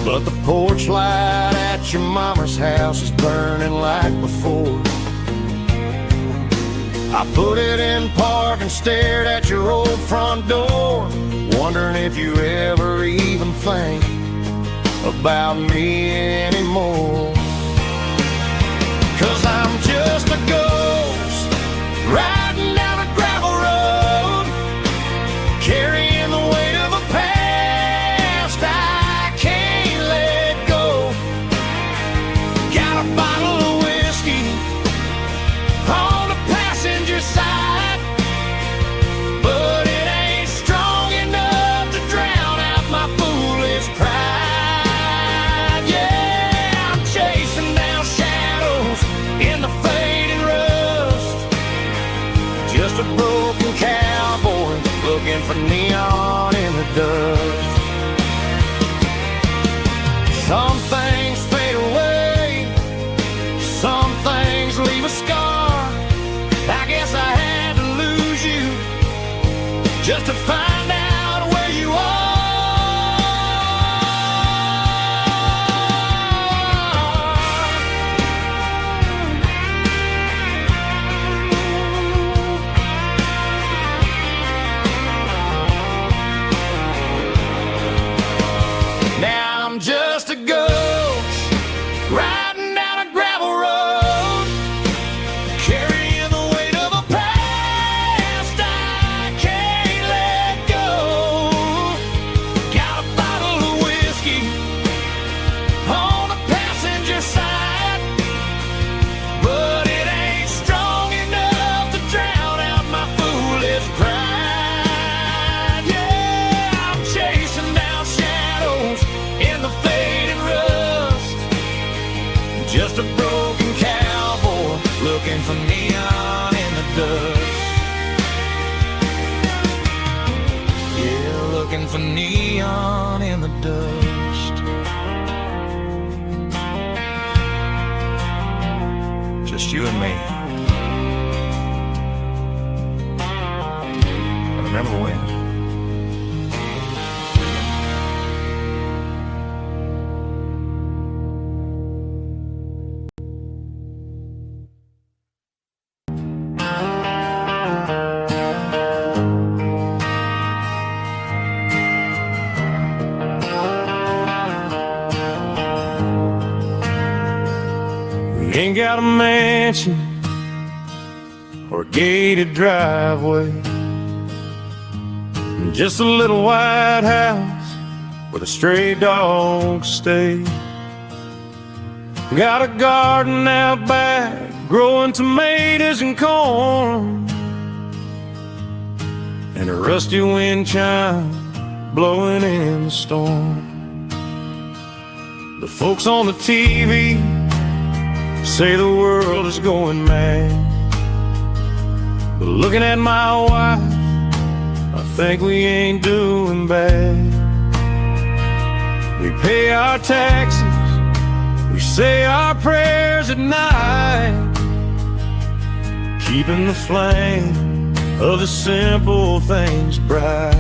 [SPEAKER 1] but the porch light at your mama's house is burning like before. I put it in park and stared at your old front door, wondering if you ever even think about me anymore. 'Cause I'm just a ghost riding down a gravel road, carrying the weight of a past I can't let go. Got a bottle of whiskey on the passenger side, but it ain't strong enough to drown out my foolish pride. Yeah, I'm chasing down shadows in the fading rust, just a broken cowboy looking for neon in the dust. Some things fade away, some things leave a scar. I guess I had to lose you just to find out where you are. Now I'm just a ghost riding down a gravel road, carrying the weight of a past I can't let go. Got a bottle of whiskey on the passenger side, but it ain't strong enough to drown out my foolish pride. Yeah, I'm chasing down shadows in the fading rust, just a broken cowboy looking for neon in the dust. Yeah, looking for neon in the dust. Just you and me. I remember when. We ain't got a mansion or a gated driveway, just a little white house where the stray dogs stay. Got a garden out back growing tomatoes and corn, and a rusty wind chime blowing in the storm. The folks on the TV say the world is going mad. But looking at my wife, I think we ain't doing bad. We pay our taxes, we say our prayers at night, keeping the flame of the simple things bright.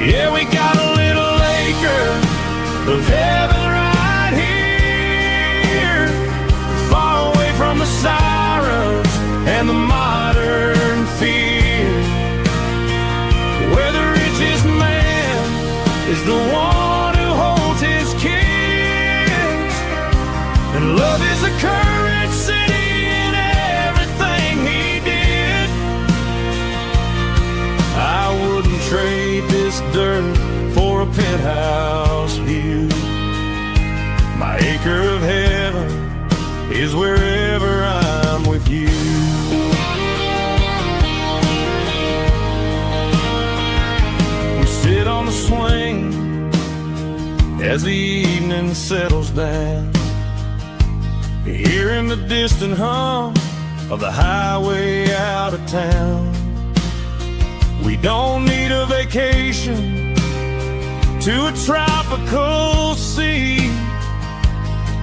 [SPEAKER 1] Yeah, we got a little acre of heaven right here, far away from the sirens and the modern fear, where the richest man is the one who holds his kids, and love is the currency in everything he did. I wouldn't trade this dirt for a penthouse view. My acre of heaven is wherever I'm with you. We sit on the swing as the evening settles down, hearing the distant hum of the highway out of town. We don't need a vacation to a tropical sea,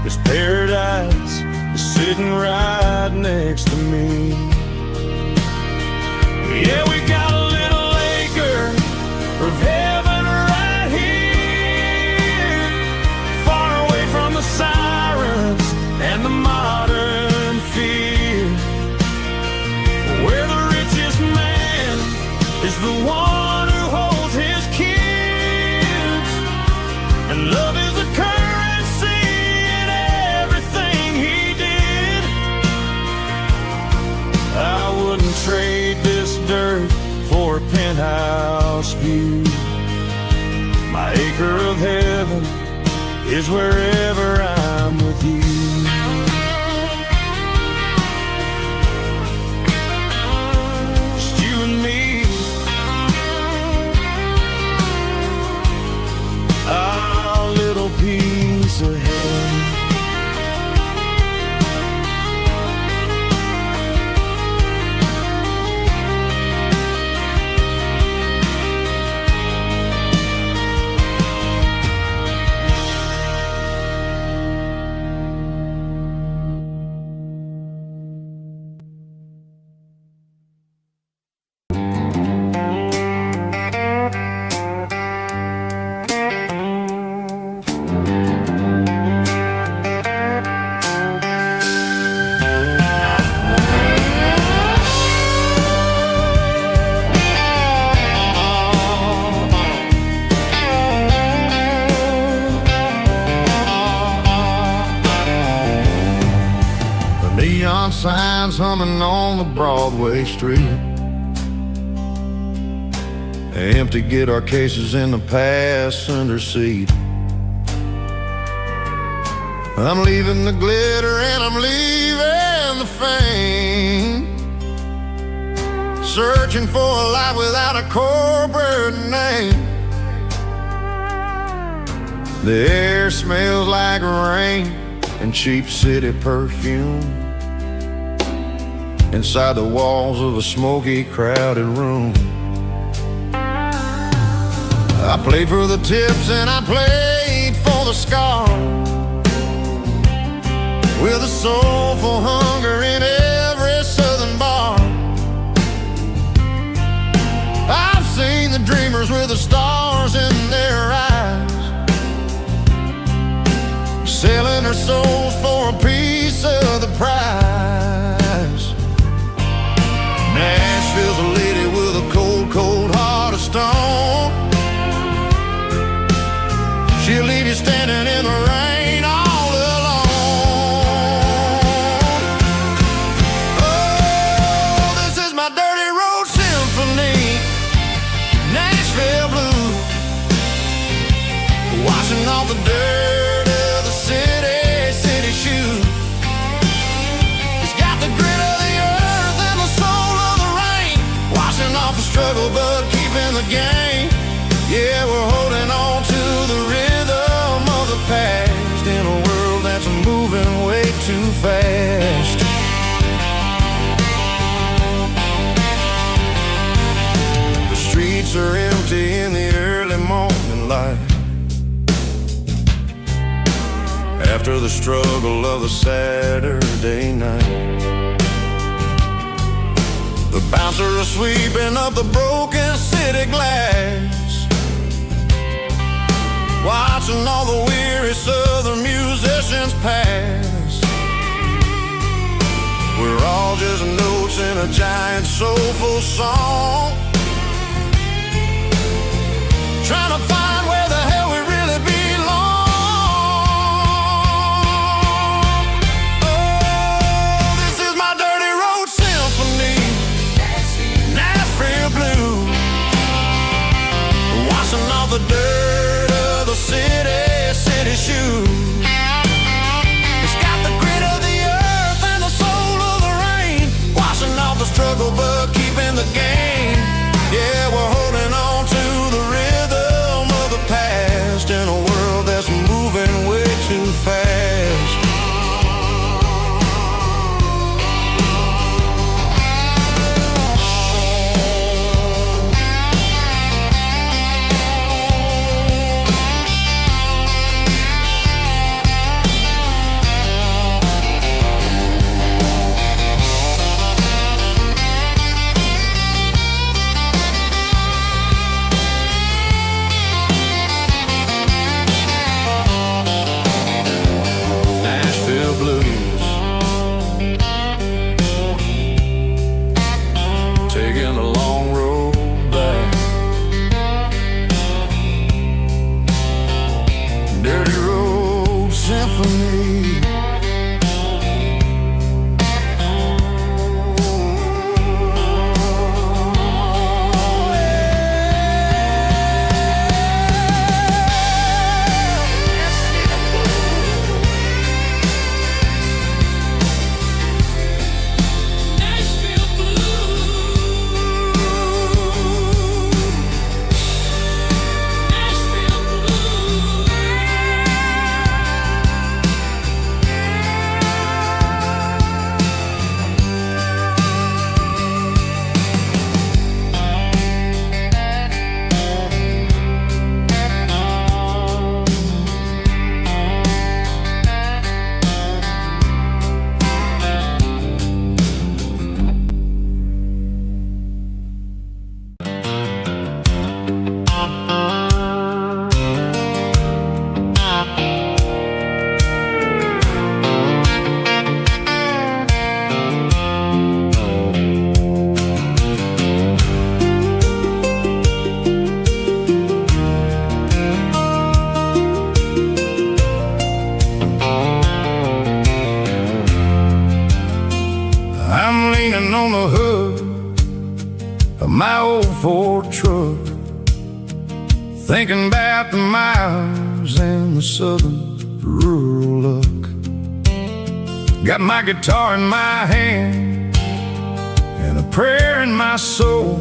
[SPEAKER 1] 'cause paradise is sitting right next to me. Yeah, we got a little acre of heaven right here, far away from the sirens and the modern fear, where the richest man is the one who holds his kids, and love is a currency in everything he did. I wouldn't trade this dirt for a penthouse view. My acre of heaven is wherever I'm with you. Just you and me, our little piece of heaven.
[SPEAKER 3] Neon signs humming on the Broadway street, empty guitar cases in the passenger seat. I'm leaving the glitter and I'm leaving the fame, searching for a life without a corporate name. The air smells like rain and cheap city perfume inside the walls of a smoky, crowded room. I played for the tips and I played for the scars, with a soulful hunger in every southern bar. I've seen the dreamers with the stars in their eyes, selling their souls for a piece of the prize. Nashville's a lady with a cold, cold heart of stone. She'll leave you standing in the rain all alone. Oh, this is my dirty road symphony, Nashville blues, washing off the dirt of the city shoes. It's got the grit of the earth and the soul of the rain, washing off the struggle but keeping the game. Yeah, we're holding on to the rhythm of the past in a world that's moving way after the struggle of the Saturday night. The bouncer is sweeping up the broken city glass, watching all the weary southern musicians pass. We're all just notes in a giant soulful song, trying to find where the hell we really belong. Oh, this is my dirty road symphony, Nashville blues, washing off the dirt of the city shoes. It's got the grit of the earth and the soul of the rain, washing off the struggle but keeping the game. Yeah, we're holding on to the rhythm of the past in a world that's moving way too fast. Taking a long road back, dirty road symphony. I'm leaning on the hood of my old Ford truck, thinking about the miles and the southern rural look. Got my guitar in my hand and a prayer in my soul,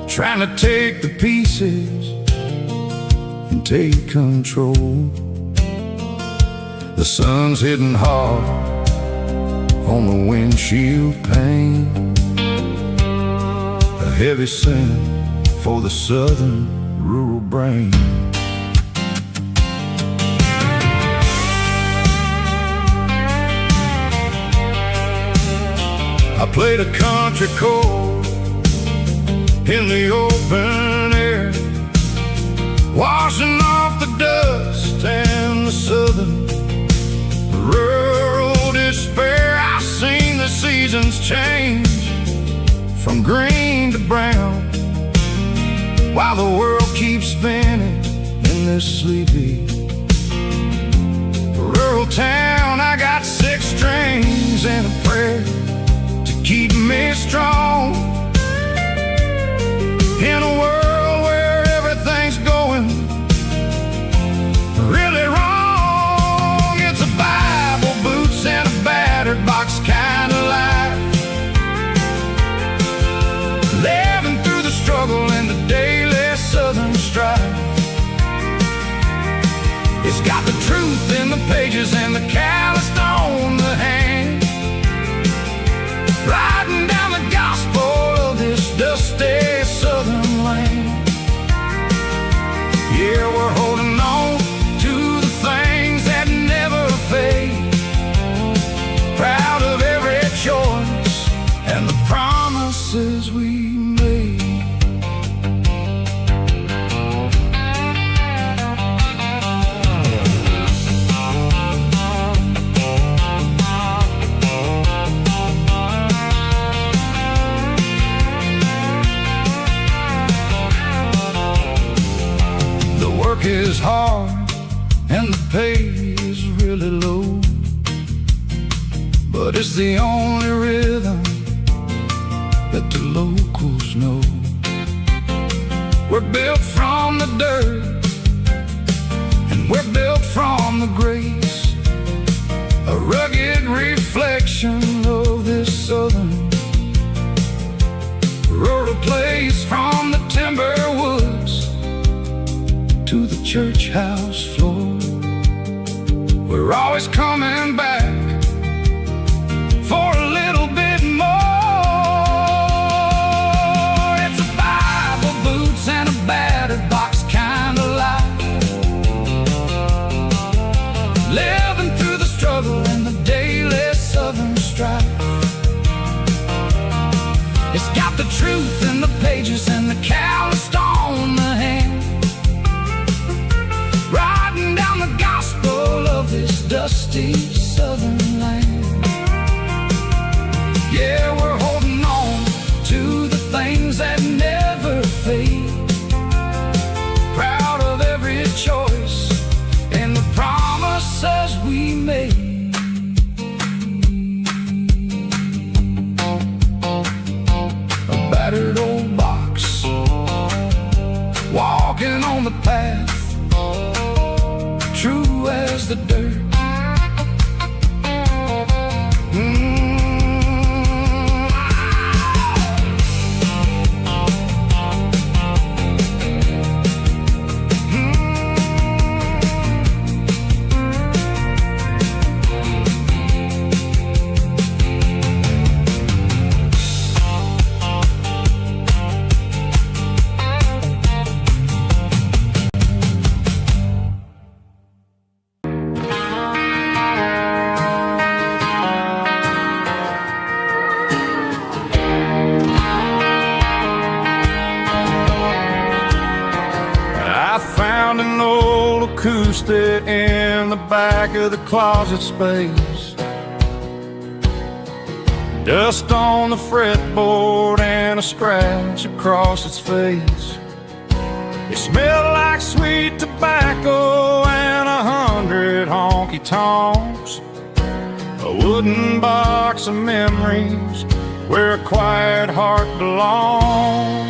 [SPEAKER 3] trying to take the pieces and take control. The sun's hitting hard on the windshield pane, a heavy scent for the southern rural brain. I played a country chord in the open air, washing off the dust and the southern rural despair. I've seen the seasons change from green to brown, while the world keeps spinning in this sleepy rural town. I got 6 strings and a prayer to keep me strong in a world where everything's going really wrong. It's a Bible, boots, and a battered box kind of life, living through the struggle and the daily southern strife. It's got the truth in the pages and the calloused on the hand, riding down the gospel of this dusty southern land. Yeah, we're holding on to the things that never promises we made. The work is hard and the pay is really low, but it's the only rhythm that the locals know. We're built from the dirt and we're built from the grace, a rugged reflection of this southern rural place. From the timber woods to the church house floor, we're always coming back for a little bit more. It's a Bible, boots, and a battered box kind of life, living through the struggle and the daily southern strife. It's got the truth in the pages and the calloused on the hand, riding down the gospel of this dusty southern land. Yeah, we're holding on to the things that never fade, proud of every choice and the promises we made. A battered old box, walking on the path, true as the dirt.
[SPEAKER 1] Acoustic in the back of the closet space, dust on the fretboard and a scratch across its face. It smelled like sweet tobacco and 100 honky-tonks, a wooden box of memories where a quiet heart belongs.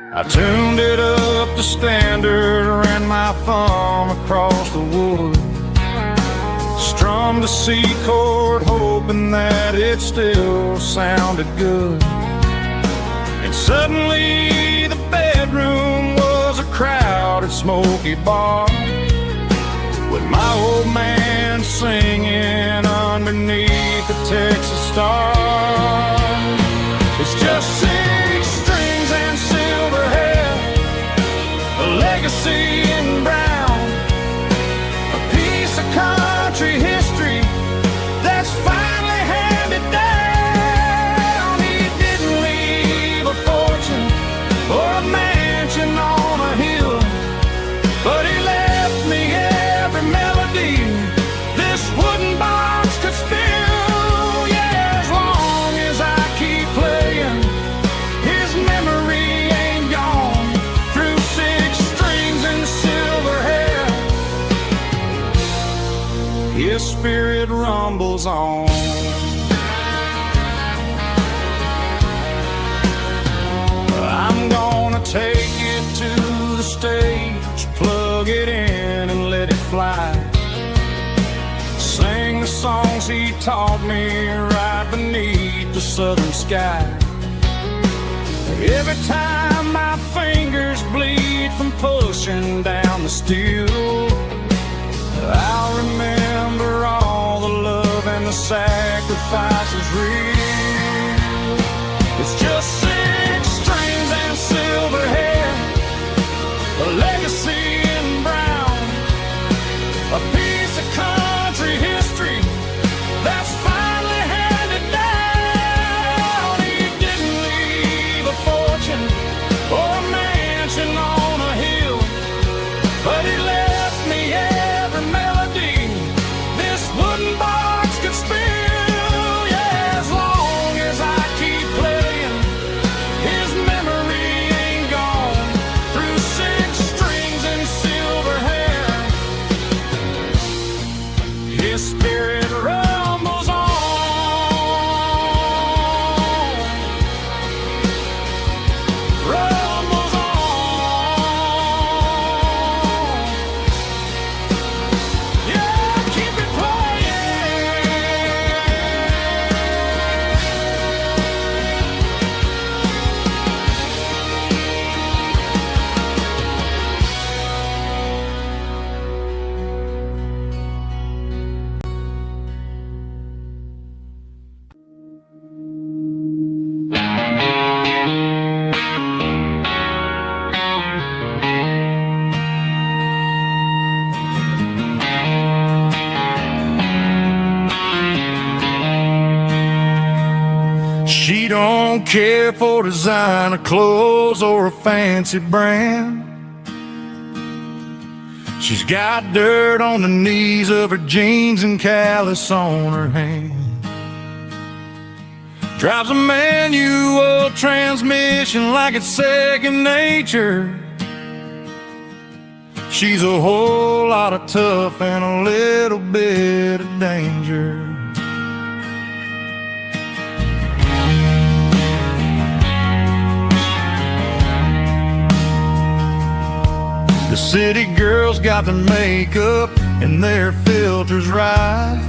[SPEAKER 1] I tuned it up to standard, ran my thumb across the wood, strummed a C chord hoping that it still sounded good. And suddenly the bedroom was a crowded smoky bar, with my old man singing underneath the Texas star. It's just 6 strings and silver hair, a legacy in brown, a piece of country history that's finally handed down. He didn't leave a fortune or a mansion on a hill, but he left me every melody this wooden box could spill. Yeah, as long as I keep playing, his memory ain't gone. Through 6 strings and silver hair, his spirit rumbles on. I'm gonna take it to the stage, plug it in and let it fly, sing the songs he taught me right beneath the southern sky. Every time my fingers bleed from pushing down the steel, I'll remember all the love and the sacrifices real. It's just 6 strings and silver hair, a legacy in brown, a piece of country history that's finally handed down. She don't care for designer clothes or a fancy brand. She's got dirt on the knees of her jeans and callus on her hand. Drives a manual transmission like it's second nature. She's a whole lot of tough and a little bit of danger. The city girls got their makeup and their filters right,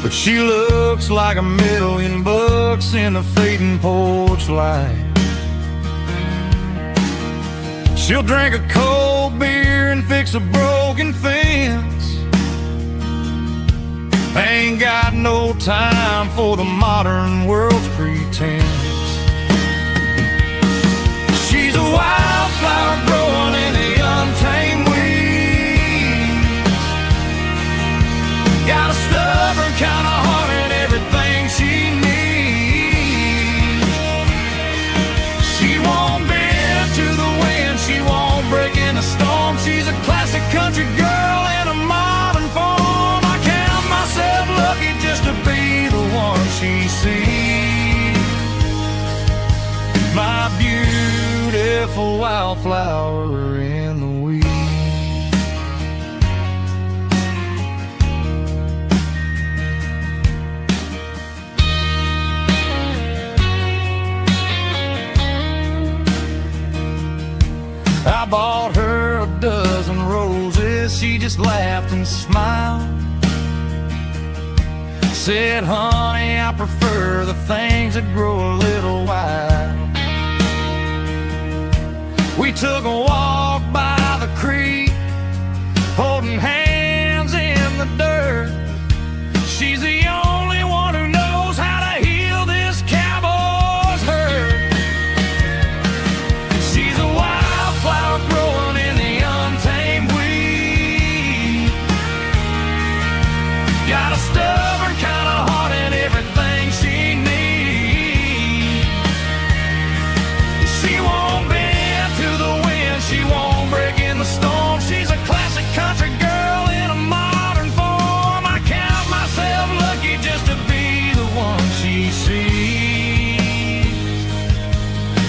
[SPEAKER 1] but she looks like $1,000,000 in a fading porch light. She'll drink a cold beer and fix a broken fence. Ain't got no time for the modern world's pretense. She's a wildflower growing in the untamed weeds. Got a stubborn kind of heart and everything she needs. She won't bend to the wind, she won't break in a storm. She's a classic country girl in a modern form. I count myself lucky just to be the one she sees. My beautiful wildflower in the weeds. I bought her a dozen roses, she just laughed and smiled. Said, honey, I prefer the things that grow a little wild. We took a walk by the creek, holding hands in the dirt. She's the only one who knows how to heal this cowboy's hurt. She's a wildflower growing in the untamed weed. Got a stubborn kind of heart and everything she needs. She won't bend to the wind, she won't break in the storm. She's a classic country girl in a modern form. I count myself lucky just to be the one she sees.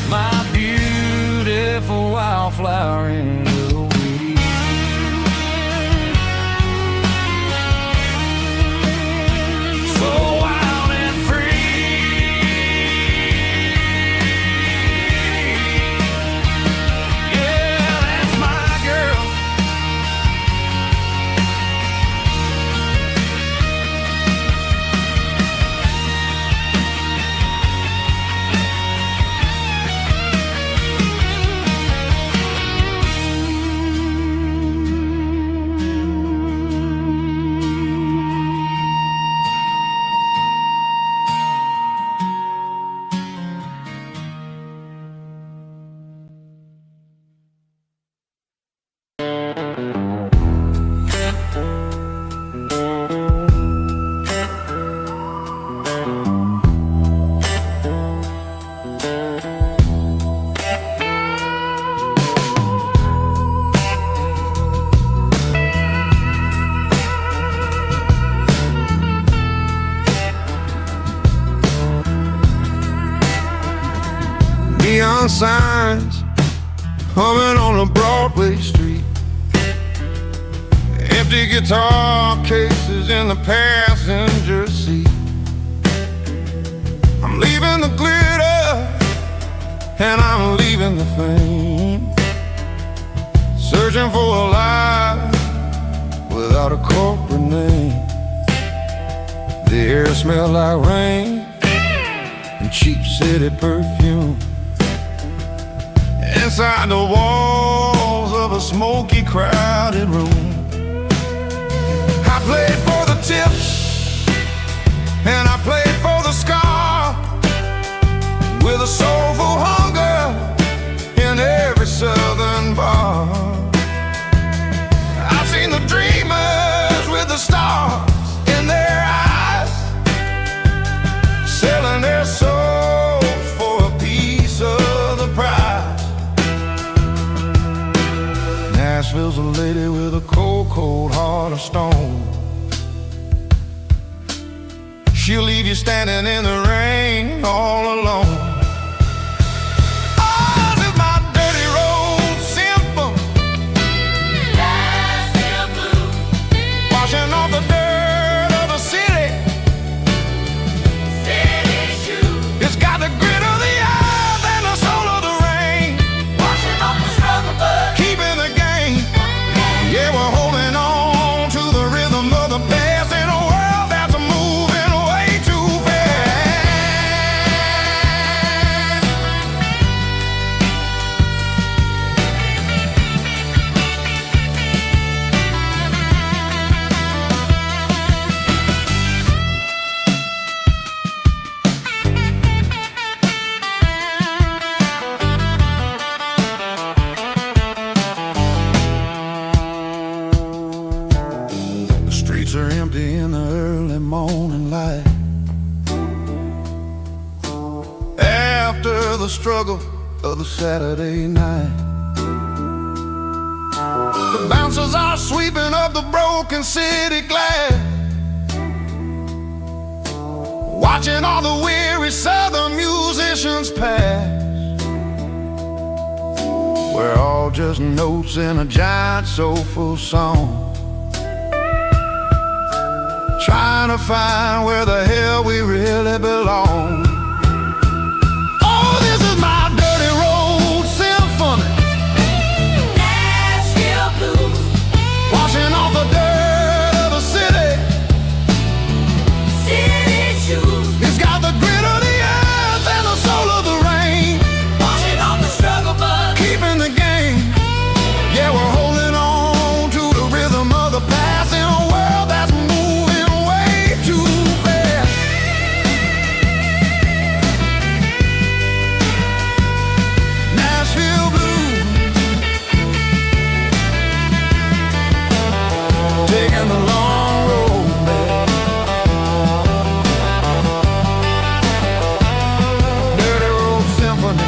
[SPEAKER 1] My beautiful wildflower in the weeds. So wild and free. Yeah, that's my girl.
[SPEAKER 3] Neon signs humming on a Broadway street. Empty guitar cases in the passenger seat. I'm leaving the glitter and I'm leaving the fame. Searching for a life without a corporate name. The air smelled like rain and cheap city perfume. Inside the walls of a smoky, crowded room, I played for the tips and I played for the scar, with a soulful hunger in every southern bar. I've seen the dreamers with the stars in their eyes, Nashville's a lady with a cold, cold heart of stone. She'll leave you standing in the rain all alone. Oh, this is my dirty road symphony. Nashville blues. Washing off the dirt of the city. City shoes. It's got the grit of the earth and the soul of the rain. Washing off the struggle, but keeping the game. Yeah, we're holding on to the rhythm of the past in a world that's moving way too fast. The streets are empty in the early morning light. After the struggle of the Saturday night, the bouncers are sweeping up the broken city glass, watching all the weary southern musicians pass. We're all just notes in a giant soulful song, trying to find where the hell we really belong. Oh, this is my dirty road symphony. Nashville blues. Washing off the dirt of the city. City shoes. It's got the grit of the earth and the soul of the rain. Washing off the struggle, but keeping the game. Yeah, we're holding on to the rhythm of the past in a world that's moving way too fast. Nashville blues, taking the long road back. Dirty road symphony.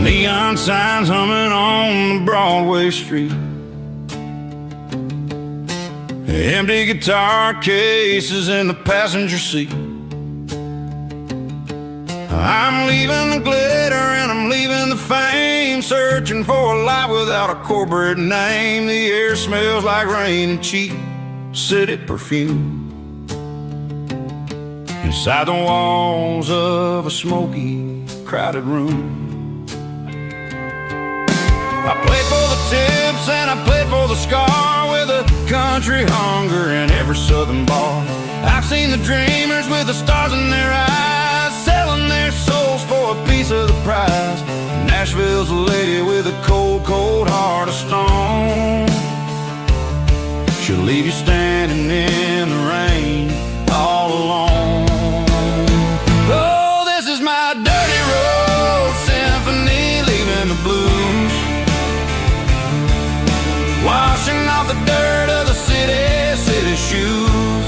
[SPEAKER 3] Neon signs humming on the Broadway street. Empty guitar cases in the passenger seat. I'm leaving the glitter and I'm leaving the fame, searching for a life without a corporate name. The air smells like rain and cheap city perfume. Inside the walls of a smoky, crowded room, I played for the tips and I played for the scar, with a country hunger in every southern bar. I've seen the dreamers with the stars in their eyes, selling their souls for a piece of the prize. Nashville's a lady with a cold, cold heart of stone. She'll leave you standing in the rain all alone. Oh, this is my dirty road symphony, leaving the blues. Washing off the dirt of the city, city shoes.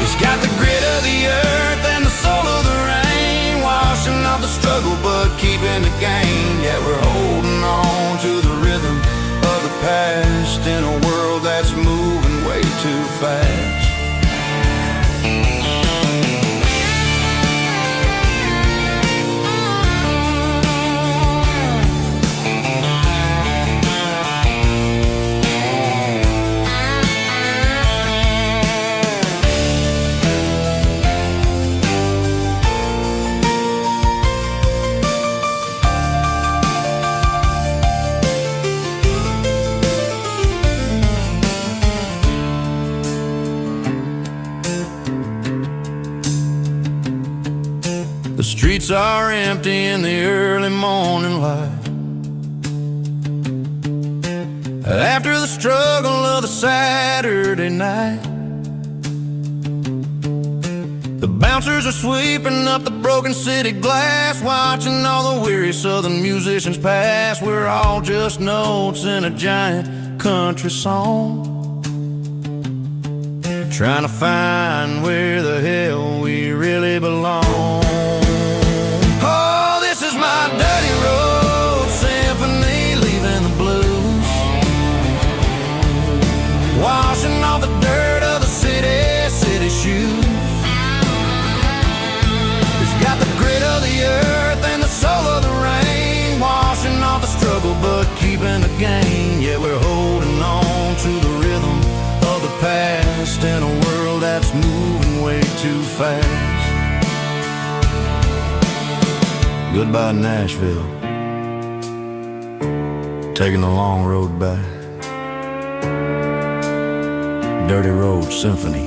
[SPEAKER 3] It's got the grit of the earth and the soul of the rain. Washing off the struggle, but keeping the game. Yeah, we're holding on to the rhythm of the past in a world that's moving way too fast. streets are empty in the early morning light. After the struggle of the Saturday night, the bouncers are sweeping up the broken city glass, watching all the weary southern musicians pass. We're all just notes in a giant country song, trying to find where the hell we really belong. Oh, this is my dirty road symphony, leaving the blues, washing off the dirt of the city shoes. It's got the grit of the earth and the soul of the rain, washing off the struggle but keeping the gain. Yeah, we're holding on to the rhythm of the past in a world that's moving way too fast. Goodbye Nashville, taking the long road back. Dirty Road Symphony.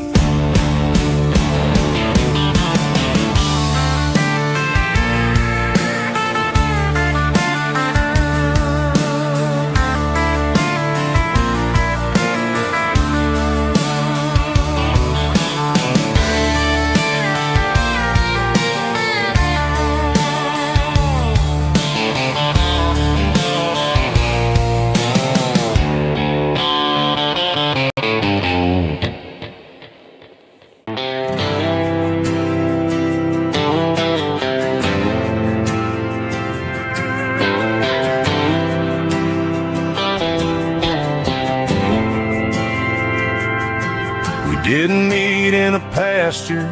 [SPEAKER 3] Didn't meet in a pasture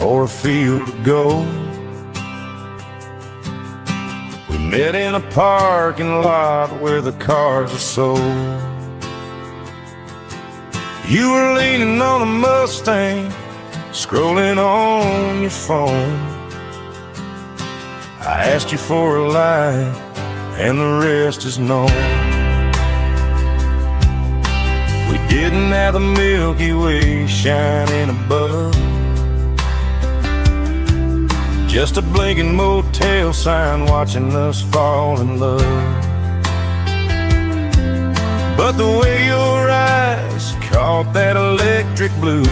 [SPEAKER 3] or a field of gold. We met in a parking lot where the cars are sold. You were leaning on a Mustang, scrolling on your phone. I asked you for a light, and the rest is known. We didn't have the Milky Way shining above, just a blinking motel sign watching us fall in love. But the way your eyes caught that electric blue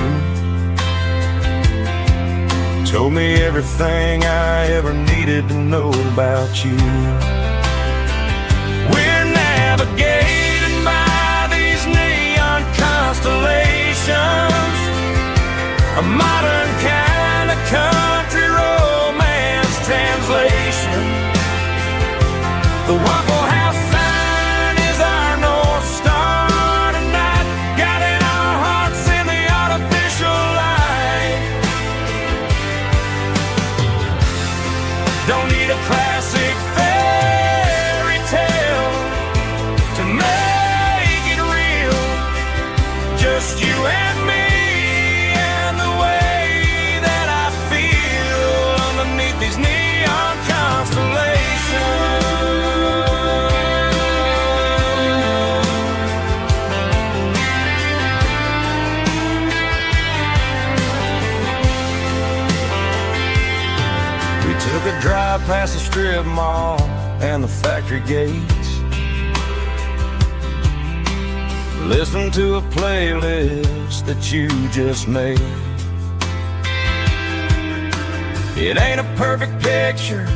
[SPEAKER 3] told me everything I ever needed to know about you. We're navigating by these neon constellations, a modern kind of country romance translation. The Waffle House sign is our North Star tonight, guiding our hearts in the artificial light. Don't need a classic fairy tale to make it real, just you and me and the way that I feel underneath these neon constellations. We took a drive past the strip mall and the factory gates, listened to a playlist that you just made. It ain't a perfect picture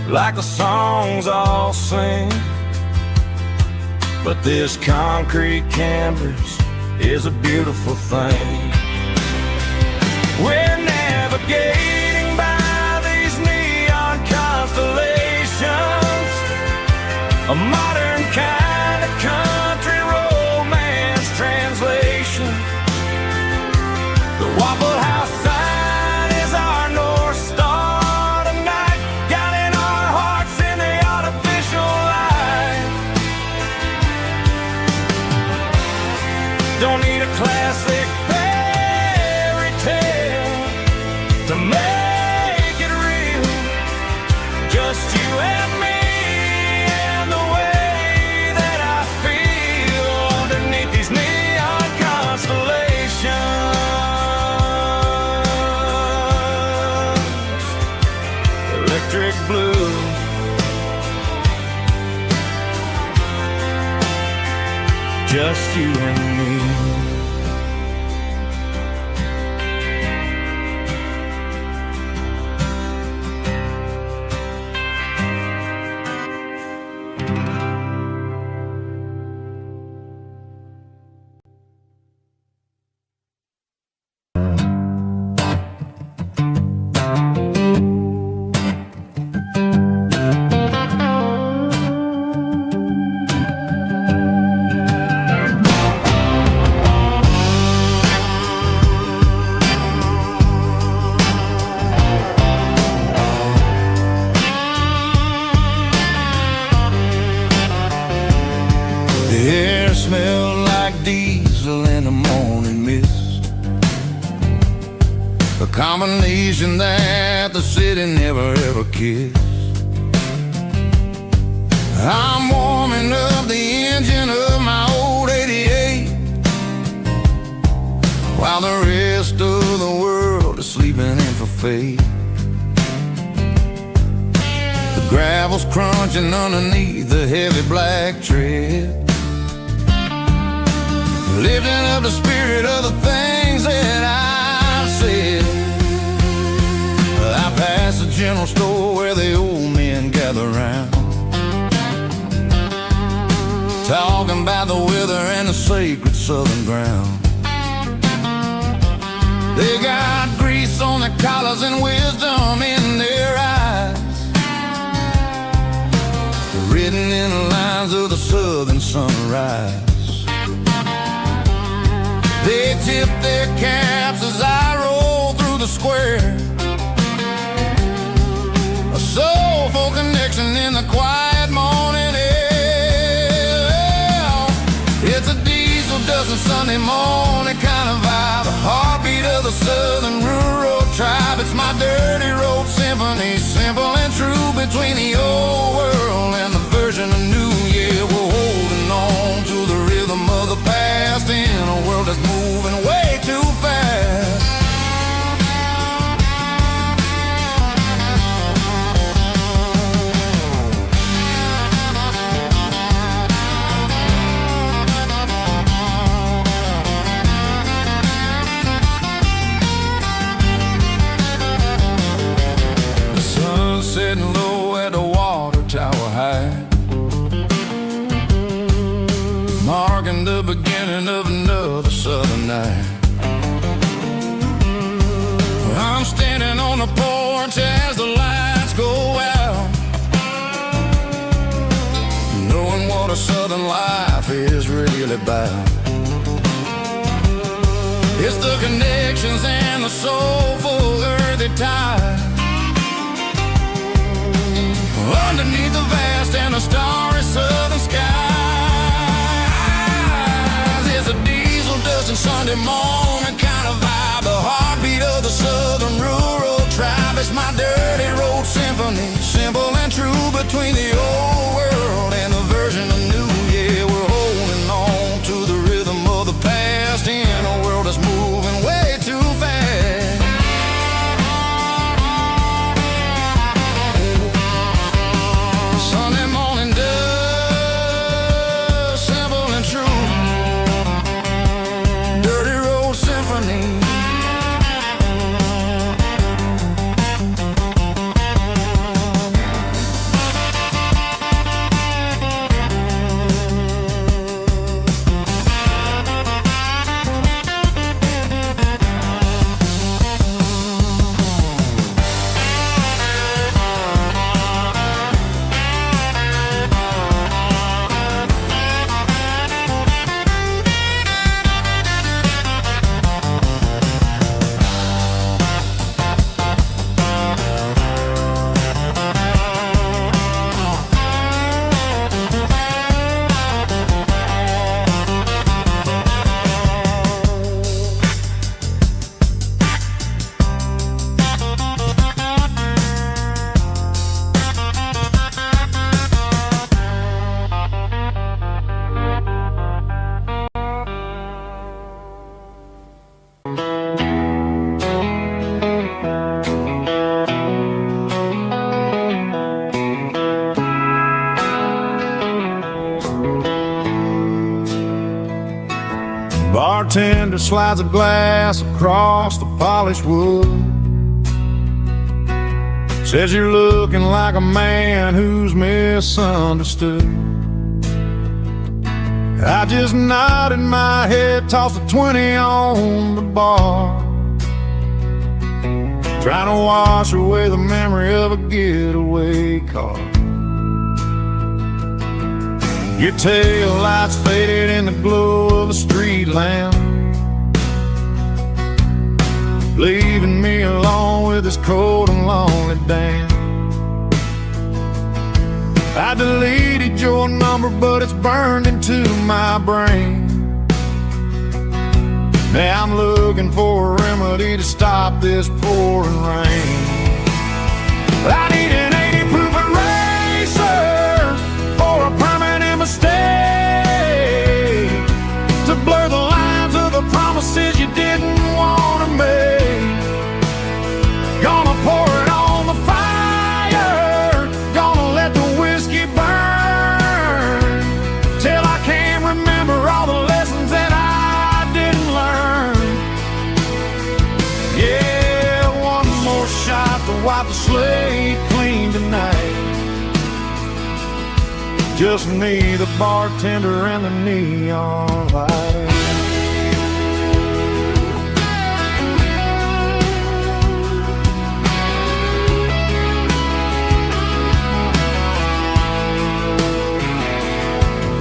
[SPEAKER 3] like the songs all sing, but this concrete canvas is a beautiful thing. We're navigating by these neon constellations, a modern kind of country romance translation. The Waffle House sign is our North Star tonight, guiding our hearts in the artificial light. Don't need a classic fairy tale to make it real, just you and me and the way that I feel underneath these neon constellations. Electric
[SPEAKER 1] just you and me.
[SPEAKER 3] The air smelled like diesel in the morning mist, a combination that the city never ever kissed. I'm warming up the engine of my old 88, while the rest of the world is sleeping in for fate. The gravel's crunching underneath the heavy black tread, lifting up the spirit of the things that I've said. I pass the general store where the old men gather round, talking about the weather and the sacred southern ground. They got grease on their collars and wisdom in their eyes, written in the lines of the southern sunrise. They tip their caps as I roll through the square, a soulful connection in the quiet morning air. It's a diesel dusting Sunday morning kind of vibe, the heartbeat of the southern rural tribe. It's my dirty road symphony, simple and true, between the old world and the version of new. Yeah, we're holding on to the rhythm of the past in a world that's moving way too fast. The sun's setting low at the water tower high, marking the beginning of another southern night. I'm standing on the porch as the lights go out, knowing what a southern life is really about. It's the connections and the soulful earthy ties, underneath the vast and the starry southern skies. It's a diesel dusting Sunday morning kind of vibe, the heartbeat of the southern rural tribe. It's my dirty road symphony, simple and true, between the old world and the version of new. Yeah, we're holding on to the rhythm of the past in a world that's moving way too fast. Sunday morning dust, simple and true, dirty road symphony. Bartender slides a glass across the polished wood. Says you're looking like a man who's misunderstood. I just nodded my head, tossed a 20 on the bar, trying to wash away the memory of a getaway car. Your tail lights faded in the glow of a street lamp, leaving me alone with this cold and lonely damn. I deleted your number, but it's burned into my brain. Now I'm looking for a remedy to stop this pouring rain. I need an 80 proof eraser for a permanent mistake, to blur the lines of the promises you didn't want to make. Gonna pour it on the fire, gonna let the whiskey burn, till I can't remember all the lessons that I didn't learn. Yeah, one more shot to wipe the slate clean tonight. Just me, the bartender, and the neon light.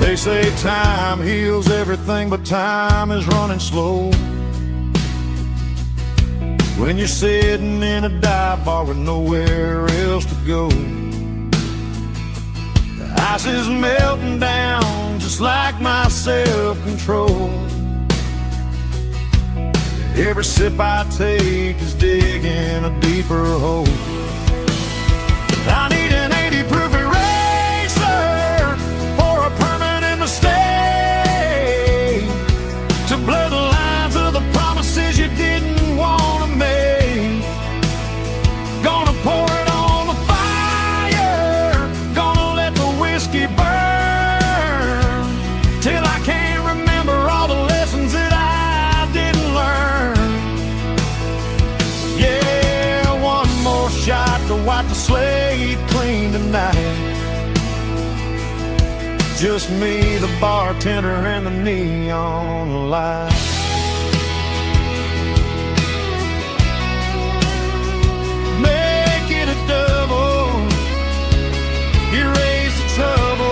[SPEAKER 3] They say time heals everything, but time is running slow when you're sitting in a dive bar with nowhere else to go. The ice is melting down just like my self-control. Every sip I take is digging a deeper hole. I need an 80 proof eraser for a permanent mistake, to blur the lines of the promises you didn't want to make. Gonna pour it on the fire, gonna let the whiskey burn, till I can't remember all the lessons that I didn't learn. Yeah, one more shot to wipe the slate clean tonight. Just me, the bartender, and the neon light. Make it a double, erase the trouble.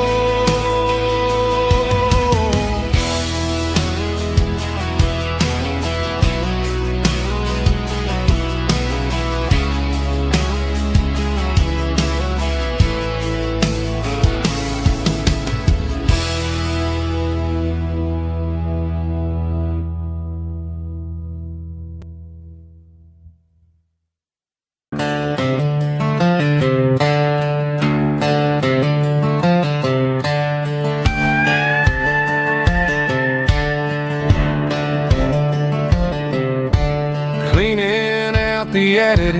[SPEAKER 3] Cleaning out the attic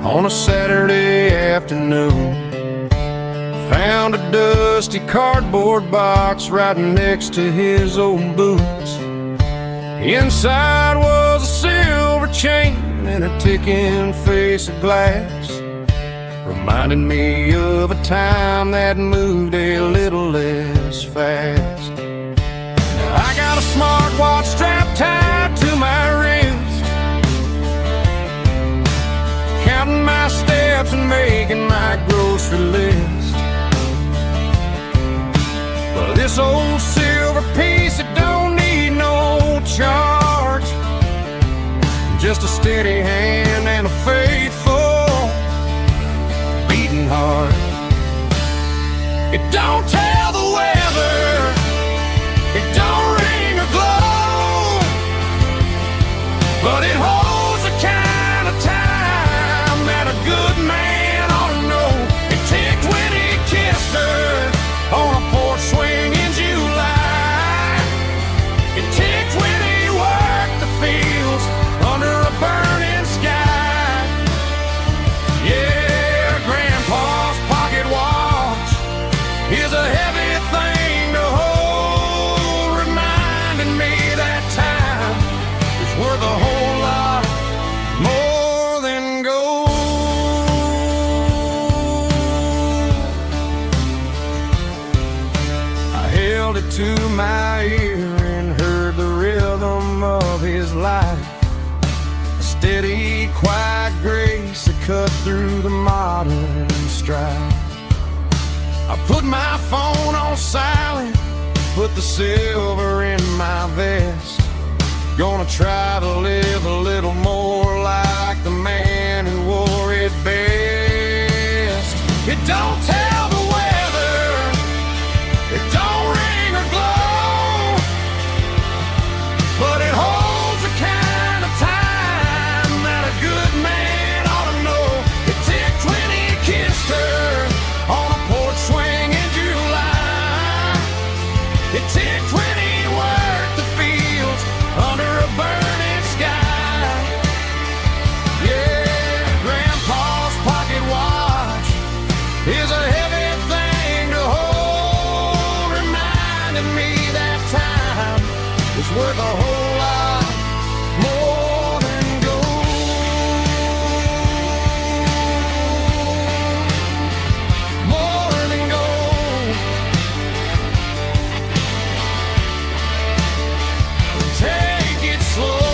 [SPEAKER 3] on a Saturday afternoon, found a dusty cardboard box right next to his old boots. Inside was a silver chain and a ticking face of glass, reminding me of a time that moved a little less fast. Now I got a smartwatch strapped tied to my wrist, counting my steps and making my grocery list. Well, this old silver piece, it don't need no charge, just a steady hand and a faithful beating heart. It don't tell the weather, it don't ring or glow, but it holds the kind of time that a good man ought to know. It ticked when he kissed her on a porch swing in July. It ticked when he worked the fields under a burning sky. Yeah, Grandpa's pocket watch is a
[SPEAKER 2] his life. A steady, quiet grace that cut through the modern strife. I put my phone on silent, put the silver in my vest. Gonna try to live a little more like the man who wore it best. It don't tell the weather, it don't ring or glow, but it holds the kind of time that a good man ought to know. It ticked when he kissed her on a porch swing in July. It ticked when he worked the fields under a burning sky. Yeah, Grandpa's pocket watch is a heavy thing to hold, reminding me that time is worth a whole lot more than gold. More than gold. Take it slow.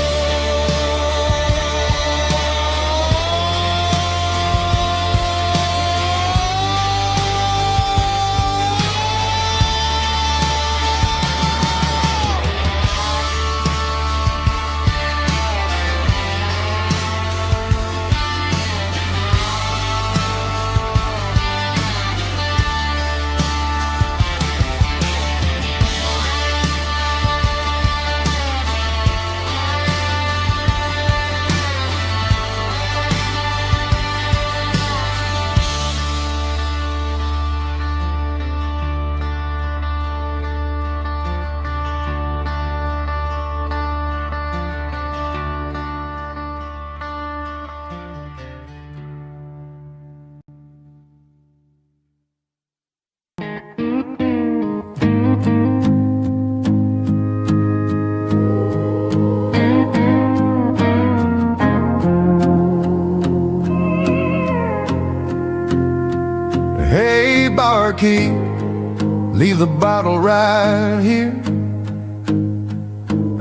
[SPEAKER 3] Hey, barkeep, leave the bottle right here.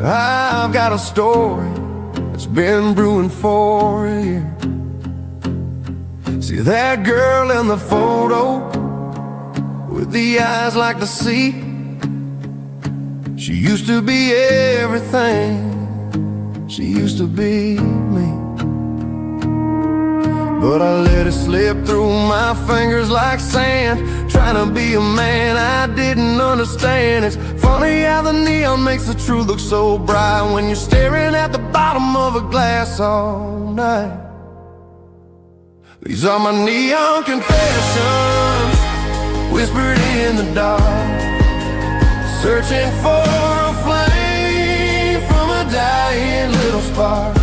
[SPEAKER 3] I've got a story that's been brewing for a year. See that girl in the photo with the eyes like the sea? She used to be everything, she used to be me. But I let it slip through my fingers like sand, trying to be a man I didn't understand. It's funny how the neon makes the truth look so bright when you're staring at the bottom of a glass all night. These are my neon confessions, whispered in the dark, searching for a flame from a dying little spark.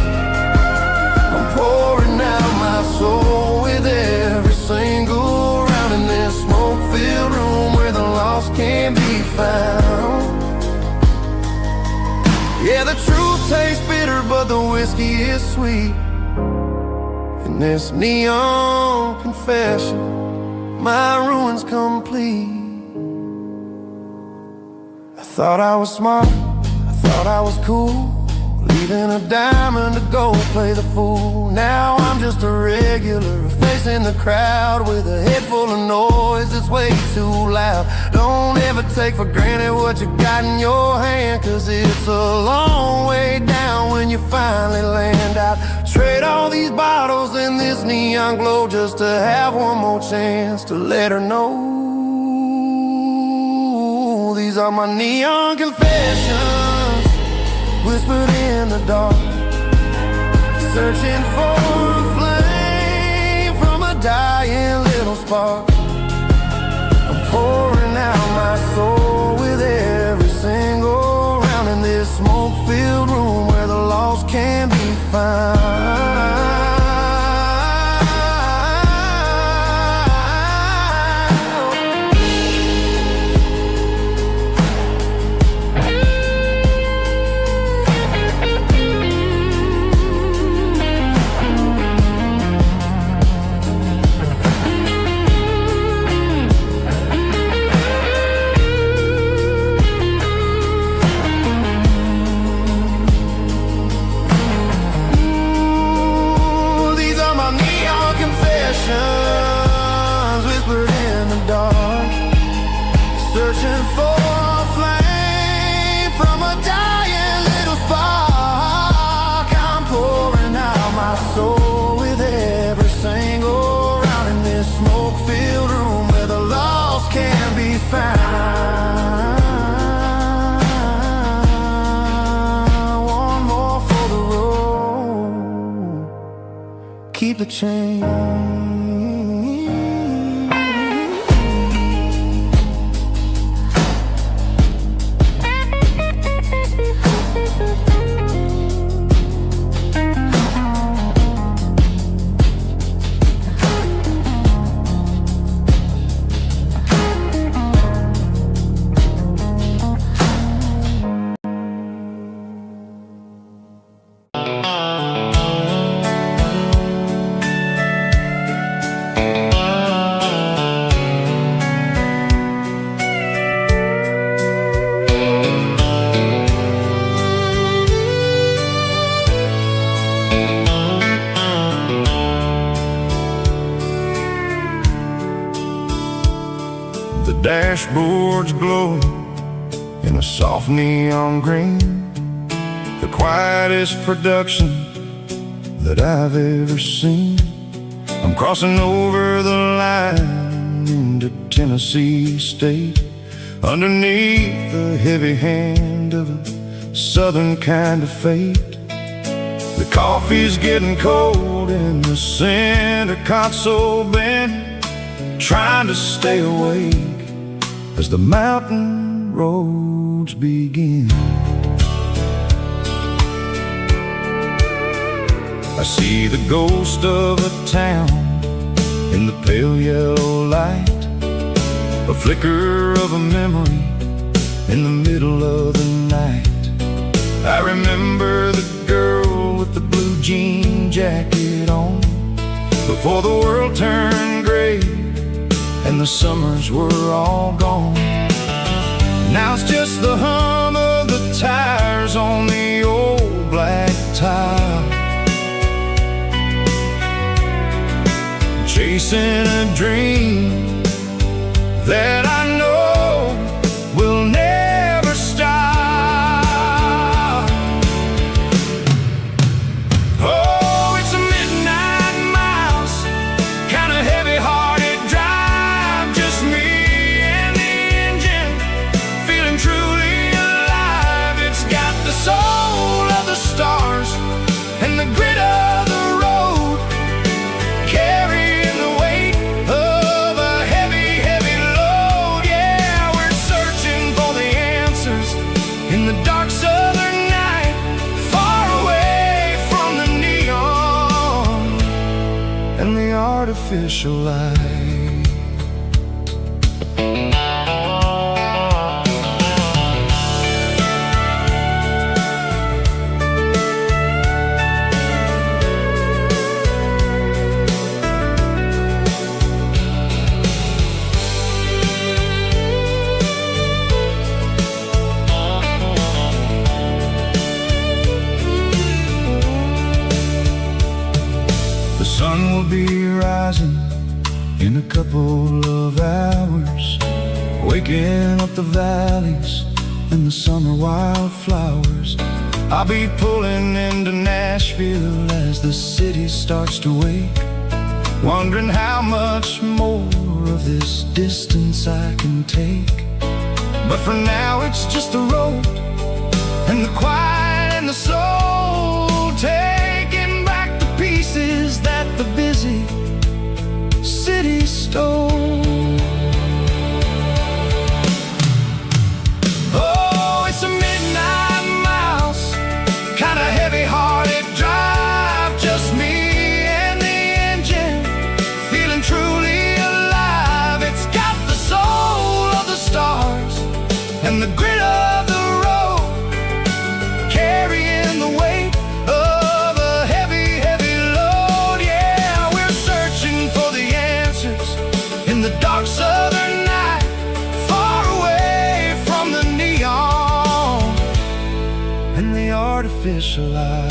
[SPEAKER 3] I'm pouring out my soul with every single round in this smoke-filled room where the lost can't be found. Yeah, the truth tastes bitter, but the whiskey is sweet. In this neon confession, my ruin's complete. I thought I was smart, I thought I was cool, leaving a diamond to go play the fool. Now I'm just a regular, facing the crowd with a head full of noise that's way too loud. Don't ever take for granted what you got in your hand, cause it's a long way down when you finally land out. Trade all these bottles and this neon glow just to have one more chance to let her know. These are my neon confessions, whispered in the dark, searching for a flame from a dying little spark. I'm pouring out my soul with every single round in this smoke-filled room where the lost can be found. keep the change.
[SPEAKER 2] Dashboards glow in a soft neon green, the quietest production that I've ever seen. I'm crossing over the line into Tennessee State, underneath the heavy hand of a southern kind of fate. The coffee's getting cold in the center console bin, trying to stay awake as the mountain roads begin. I see the ghost of a town in the pale yellow light, a flicker of a memory in the middle of the night. I remember the girl with the blue jean jacket on, before the world turned gray and the summers were all gone. Now it's just the hum of the tires on the old black tile, chasing a dream that I know will never stop. Oh, it's a midnight miles, kind of heavy-hearted drive, just me and the engine, feeling truly alive. It's got the soul of the stars and the grit of the road, carrying the weight of a heavy, heavy load. Yeah, we're searching for the answers in the dark southern night, far away from the neon and the artificial light. The sun will be rising in a couple of hours, waking up the valleys and the summer wildflowers. I'll be pulling into Nashville as the city starts to wake, wondering how much more of this distance I can take. But for now it's just the road and the quiet and the soul, taking back the pieces that the busy city stole. Oh, it's a midnight miles, kind of heavy-hearted drive, just me and the engine, feeling truly alive. It's got the soul of the stars and the grit of the road, carrying the weight of a heavy, heavy load. Yeah, we're searching for the answers in the dark southern night, far away from the neon and the artificial light.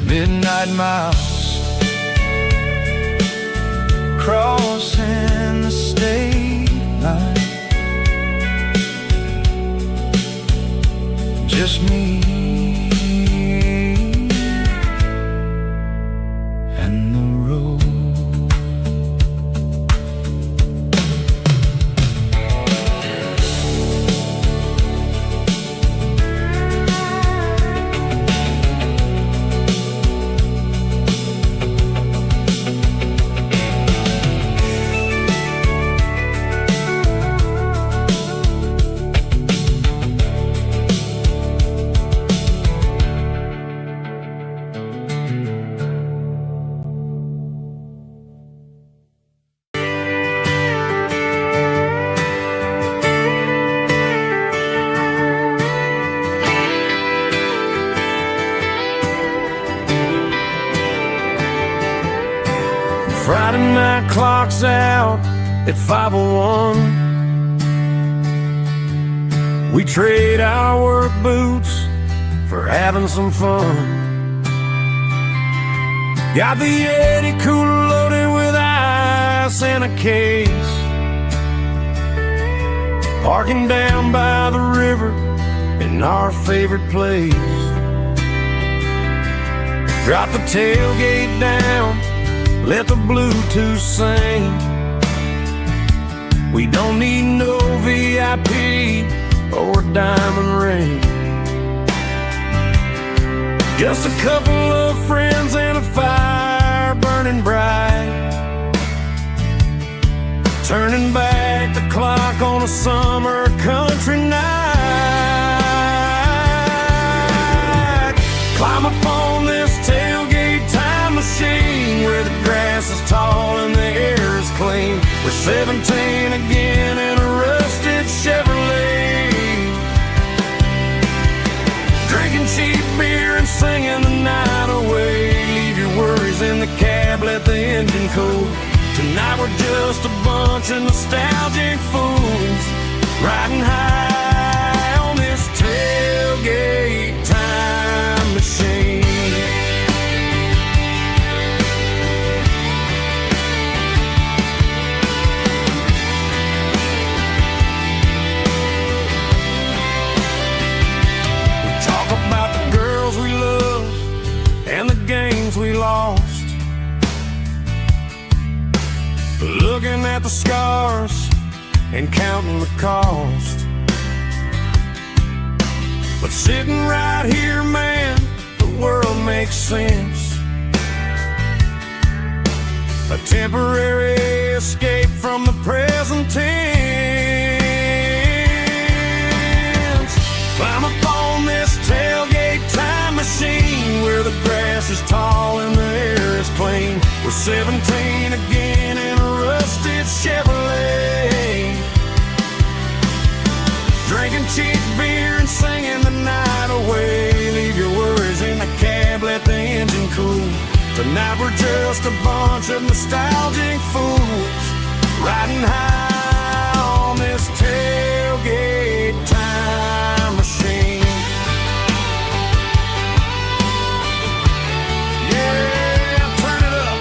[SPEAKER 2] Midnight miles, crossing the state line, just me and the road. midnight clock's out at 5:01. We trade our work boots for having some fun. Got the Yeti cooler loaded with ice and a case, parking down by the river in our favorite place. Drop the tailgate down, let the Bluetooth sing. We don't need no VIP or a diamond ring. Just a couple of friends and a fire burning bright, turning back the clock on a summer country night. Climb up on this tailgate time machine where the grass is tall and the air is clean. We're 17 again in a rusted Chevrolet, drinking cheap beer and singing the night away. Leave your worries in the cab, let the engine cool. Tonight we're just a bunch of nostalgic fools, riding high on this tailgate time machine. We talk about the girls we love and the games we lost, looking at the scars and counting the cost. But sitting right here, man, the world makes sense. A temporary escape from the present tense. Climb up on this tailgate time machine where the grass is tall and the air is clean. We're 17 again in a rusted Chevrolet, drinking cheap beer and singing the night away. Leave your worries in the cab, let the engine cool. Tonight we're just a bunch of nostalgic fools, riding high on this tailgate time machine. Yeah, turn it up.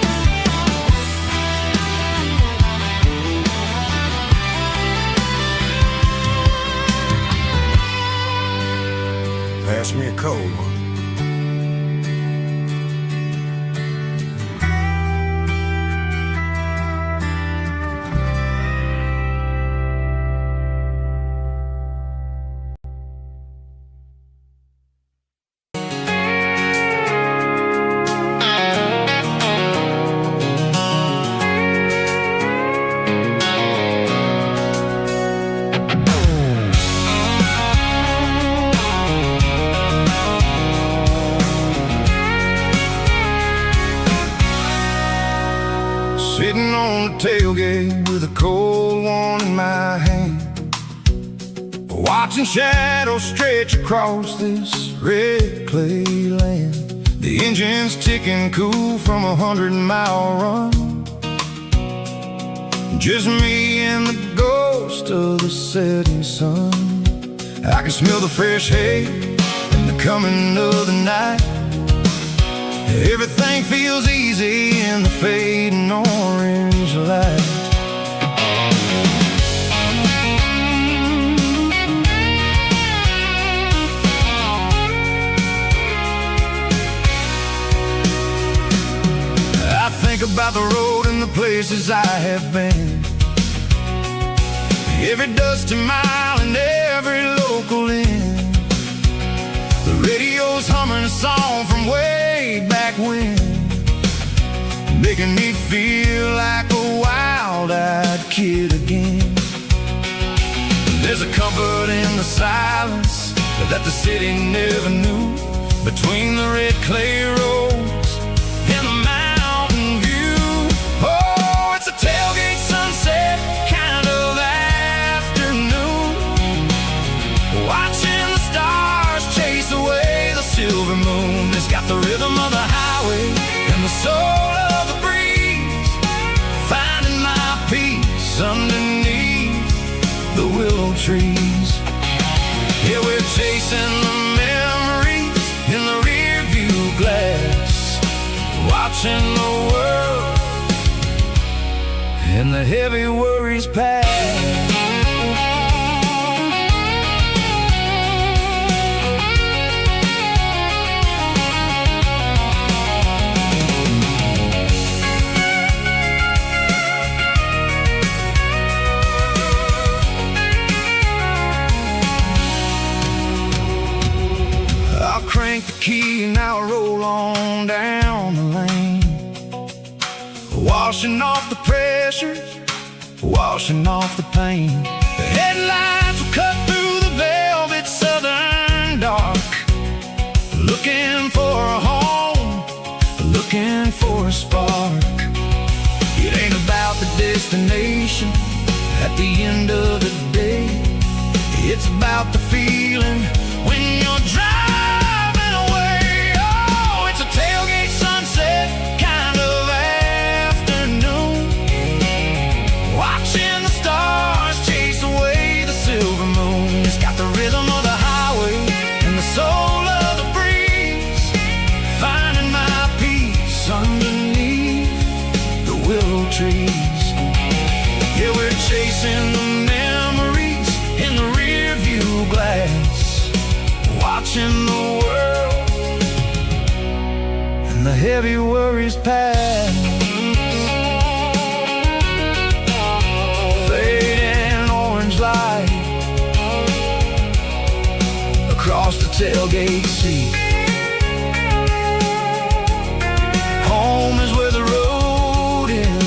[SPEAKER 2] Pass me a cold one.
[SPEAKER 3] Sitting on the tailgate with a cold one in my hand, watching shadows stretch across this red clay land. The engine's ticking cool from a 100-mile run. Just me and the ghost of the setting sun. I can smell the fresh hay and the coming of the night. Everything feels easy in the fading orange light. I think about the road and the places I have been, every dusty mile and every local inn. The radio's humming a song from way back when, making me feel like a wild-eyed kid again. There's a comfort in the silence that the city never knew, between the red clay roads and the mountain view. Oh, it's a tailgate sunset kind of afternoon, watching the stars chase away the silver moon. It's got the rhythm of the highway and the soul of the breeze. Find
[SPEAKER 1] watching the world and the heavy worries pass. Crank the key and now roll on down the lane, washing off the pressures, washing off the pain. The headlights will cut through the velvet southern dark, looking for a home, looking for a spark. It ain't about the destination at the end of the day, it's about the feeling when you're driving. Tailgate sunset kind of afternoon, watching the stars chase away the silver moon. It's got the rhythm of the highway and the soul of the breeze, finding my peace underneath the willow trees. Yeah, we're chasing the memories in the rear view glass, watching the world and the heavy worries pass. Fading orange light across the tailgate seat. Home is where the road ends.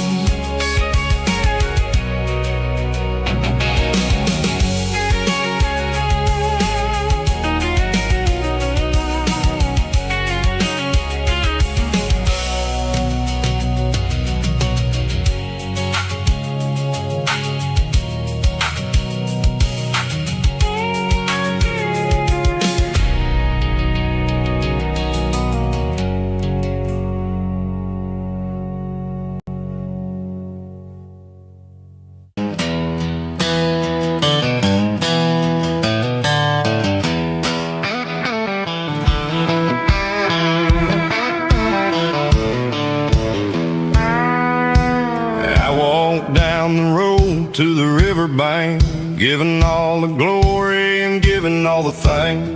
[SPEAKER 1] To the riverbank, giving all the glory and giving all the thanks.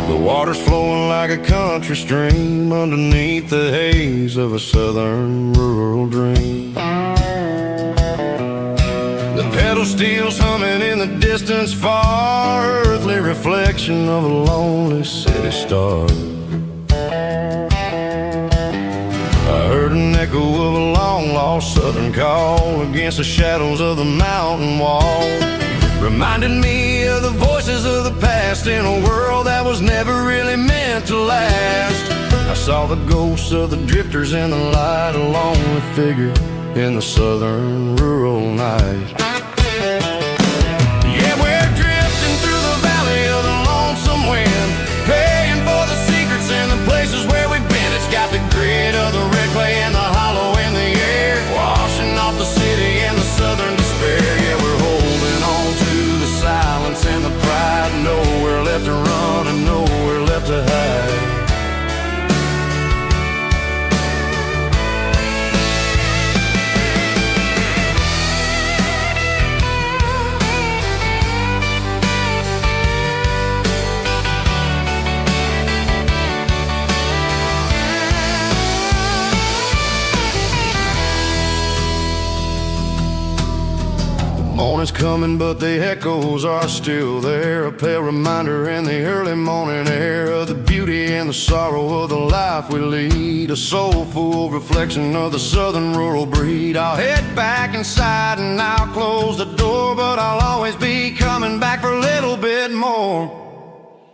[SPEAKER 1] The water's flowing like a country stream underneath the haze of a southern rural dream. The pedal steel's humming in the distance far, earthly reflection of a lonely city star. I heard an echo of a long-lost southern call against the shadows of the mountain wall, reminded me of the voices of the past in a world that was never really meant to last. I saw the ghosts of the drifters in the light, a lonely figure in the southern rural night. Yeah, we're drifting through the valley of the lonesome wind, paying for the secrets and the places where we've been. It's got the grit of the red clay and the hollow in the air, washing off the city and the southern despair. Yeah, we're holding on to the silence and the pride, nowhere left to run and nowhere left to hide. Morning's coming, but the echoes are still there, a pale reminder in the early morning air of the beauty and the sorrow of the life we lead, a soulful reflection of the southern rural breed. I'll head back inside and I'll close the door, but I'll always be coming back for a little bit more.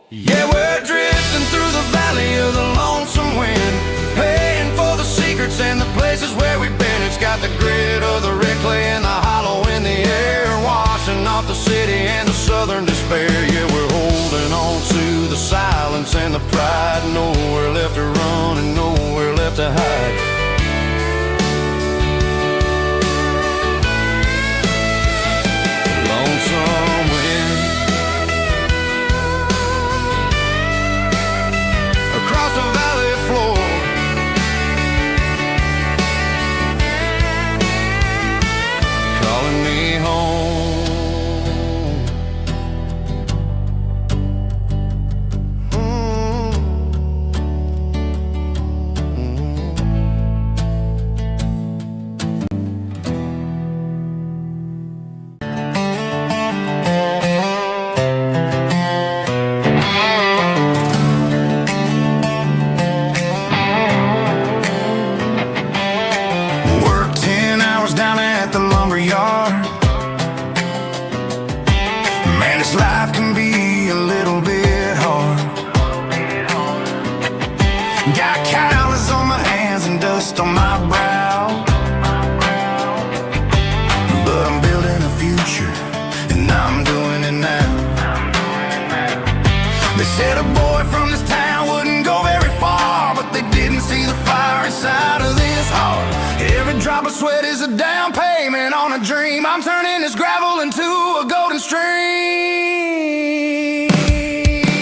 [SPEAKER 1] Yeah, we're drifting through the valley of the lonesome wind, paying for the secrets and the places where we've been. It's got the grit of the red clay and the hollow in the air, washing off the city and the southern despair. Yeah, we're holding on to the silence and the pride, nowhere left to run and nowhere left to hide. Lonesome wind across the valley
[SPEAKER 3] Man, this life can be a little bit hard. Got calluses on my hands and dust on my brow, but I'm building a future, and I'm doing it now. They said a boy from this town wouldn't go very far, but they didn't see the fire inside of this heart. Every drop of sweat is a down payment on a dream. I'm turning this gravel into a golden stream.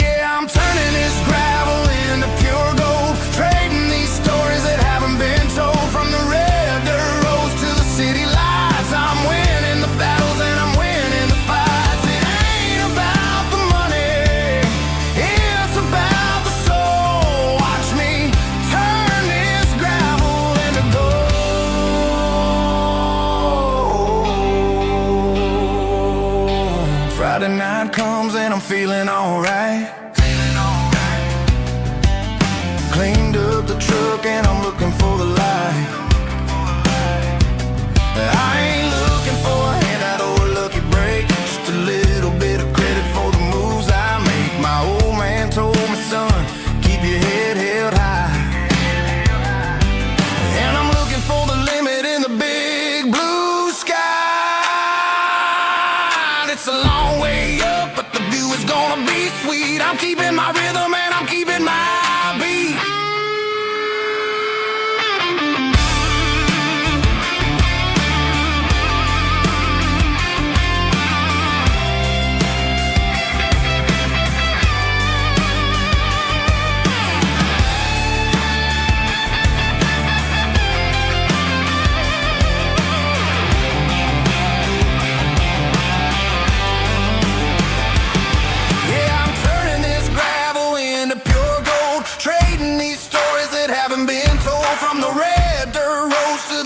[SPEAKER 3] Yeah, I'm turning this gravel into pure gold, trading these stories that haven't been told. From the red dirt roads to the city lights, I'm winning the battles and I'm winning the fights. It ain't about the money, it's about the soul. Watch me turn this gravel into gold. Friday night comes and I'm feeling alright. Cleaned up the truck and I'm looking for the light. I ain't looking for a handout or a lucky break, just a little bit of credit for the moves I make. My old man told me, son, keep your head held high. And I'm looking for the limit in the big blue sky. It's a long way up, but the view is gonna be sweet. I'm keeping my rhythm and I'm keeping my beat.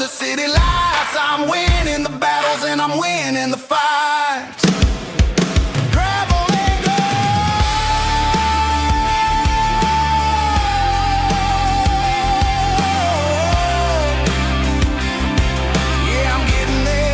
[SPEAKER 3] City lights, I'm winning the battles and I'm winning the fights. Gravel and gold. Yeah, I'm getting there.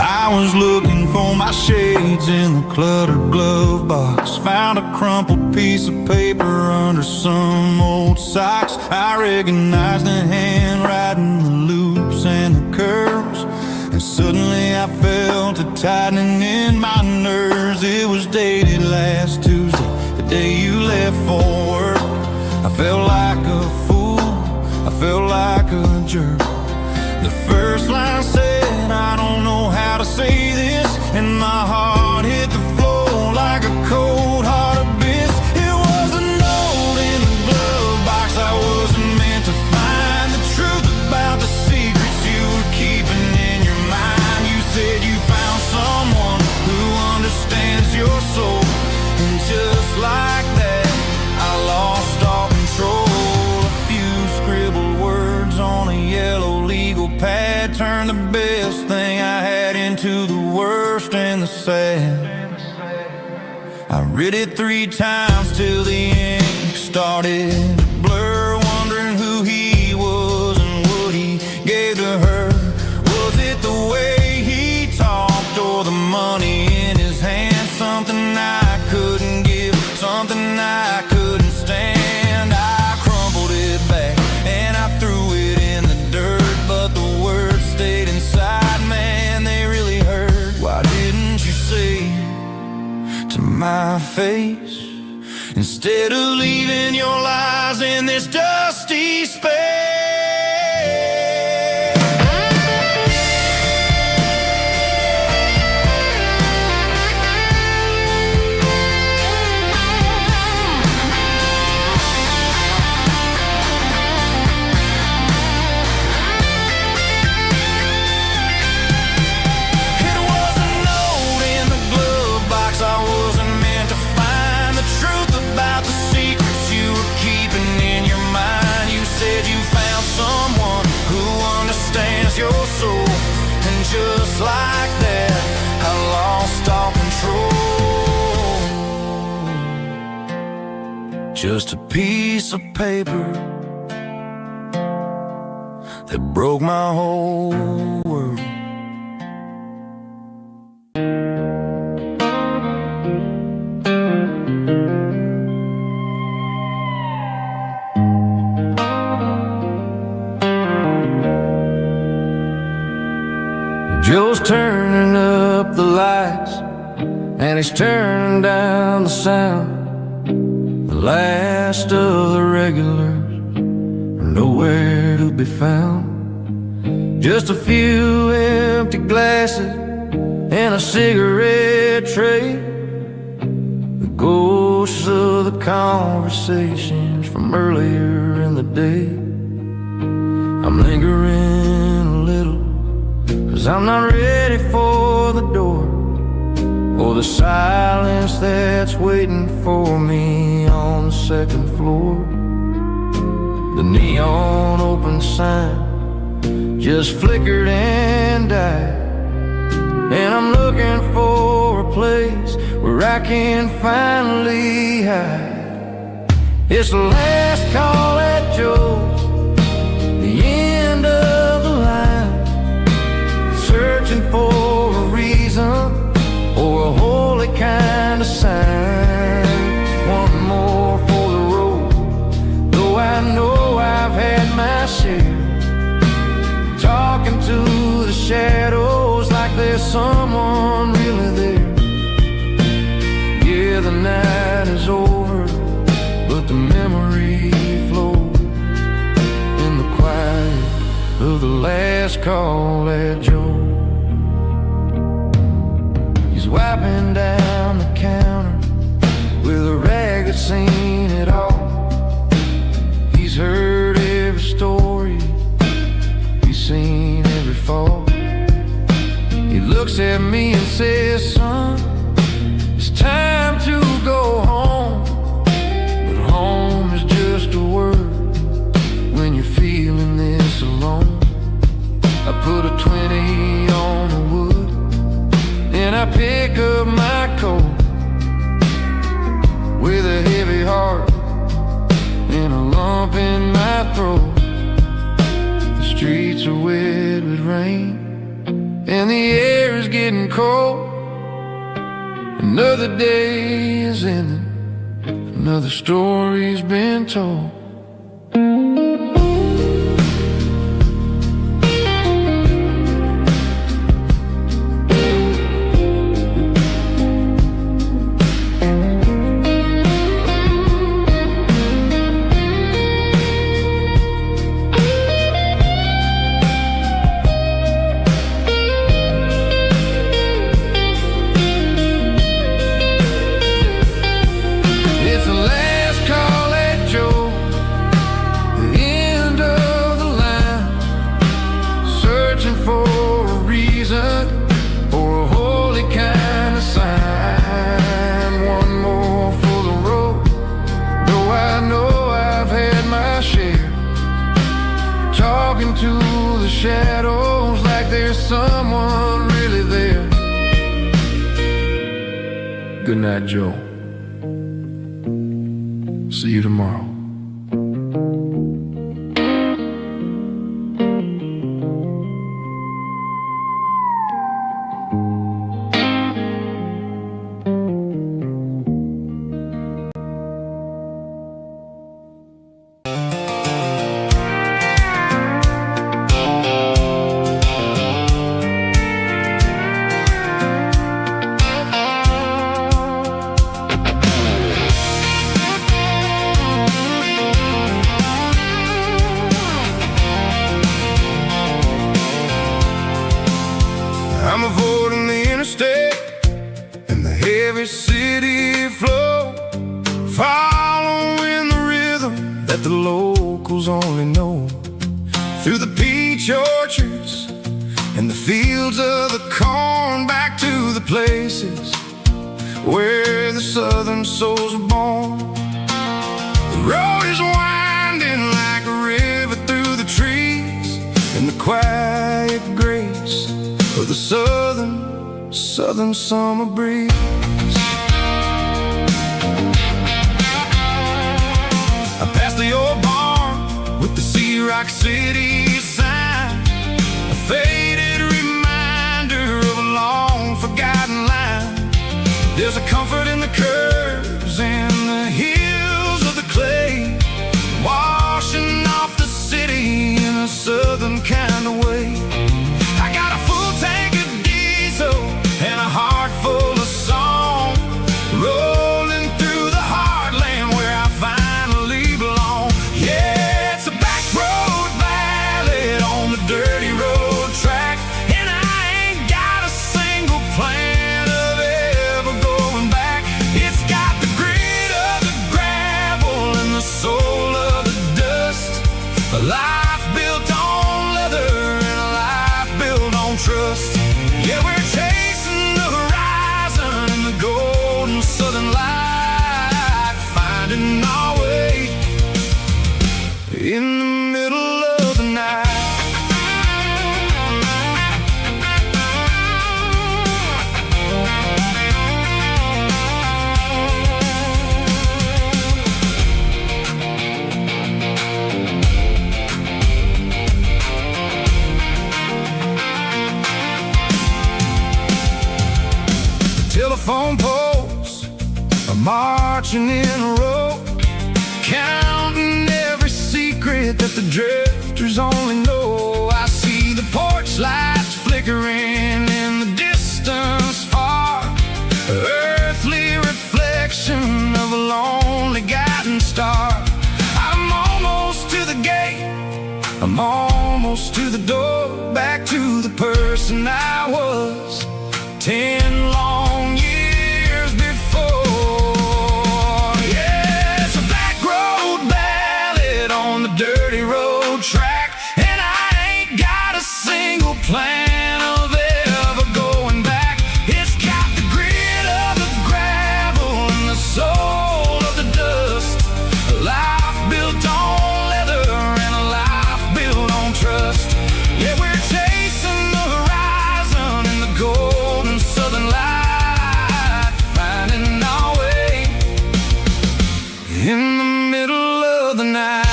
[SPEAKER 4] I was looking for my shades in the cluttered glove box. Found a crumpled piece of paper under some old socks. I recognized the handwriting, the loops and the curves, and suddenly I felt a tightening in my nerves. It was dated last Tuesday, the day you left for work. I felt like a fool, I felt like a jerk. The first line said, I don't know how to say this, and my heart hit the floor like a cold heart abyss. It was a note in the glove box. I wasn't meant to find the truth about the secrets you were keeping in your mind. You said you found someone who understands your soul, and just like that, I lost all control. A few scribbled words on a yellow legal pad turned the best thing I had into the worst and the sad. I read it 3 times till the ink started to blur, wondering who he was and what he gave to her. Was it the way he talked or the money in his hand? Something I couldn't give, something I couldn't stand. I crumpled it back and I threw it in the dirt, but the words stayed inside, man, they really hurt. Why didn't you say to my face, instead of leaving your lies in this dusty space? I wasn't meant to find the truth about the secrets you were keeping
[SPEAKER 2] just a piece of paper that broke my whole world. Joe's turning up the lights, and he's turning down the sound. The last of the regulars are nowhere to be found. Just a few empty glasses and a cigarette tray, the ghosts of the conversations from earlier in the day. I'm lingering a little, 'cause I'm not ready for the door, or the silence that's waiting for me on the second floor. The neon open sign just flickered and died, and I'm looking for a place where I can finally hide. It's the last call at Joe's, the end of the line, searching for a reason or a holy kind of sign. One more for the road, though I know I've had my share. Talking to the shadows like there's someone really there. Yeah, the night is over, but the memory flows in the quiet of the last call at Joe. He's wiping down the counter with a rag that's seen it all. He's heard every story, he's seen every fall. He looks at me and says, son, it's time to go home. But home is just a word when you're feeling this alone. I put a 20 on the wood, and I pick up my coat with a heavy heart and a lump in my throat. The streets are wet with rain, and the air is getting cold. Another day is ending, another story's been told. To the shadows like there's someone really there. Good night, Joe. See you tomorrow. I'm avoiding the interstate and the heavy city flow, following the rhythm that the locals only know. Through the peach orchards and the fields of the corn, back to the places where the southern souls were born. The road is winding like a river through the trees, and the quiet grace of the southern summer breeze.
[SPEAKER 4] Rock City sign, a faded reminder of a long forgotten line. There's a comfort in the curves and the hills of the clay, washing off the city in a southern kind of way. I got a full tank of diesel and a heart full of song, rolling through the heartland where I finally belong. Yeah, it's a back road ballad on the dirty road track, and I ain't got a single plan of ever going back. It's got the grit of the gravel and the soul of the dust, a life built on leather and a life built on trust. Yeah, we're chasing the horizon in the golden southern light, finding our way in the middle of the night. Telephone poles are marching in a row, counting every secret that the drifters only know. I see the porch lights flickering in the distance far, earthly reflection of a lonely guiding star. I'm almost to the gate, I'm almost to the door, back to the person I was 10 long years before. Yeah, it's a back road ballad on the dirty road track, and I ain't got a single plan of ever going back. It's got the grit of the gravel and the soul of the dust, a life built on leather and a life built on trust. Yeah, we're chasing the horizon in the golden southern light, finding our way in the middle of the night.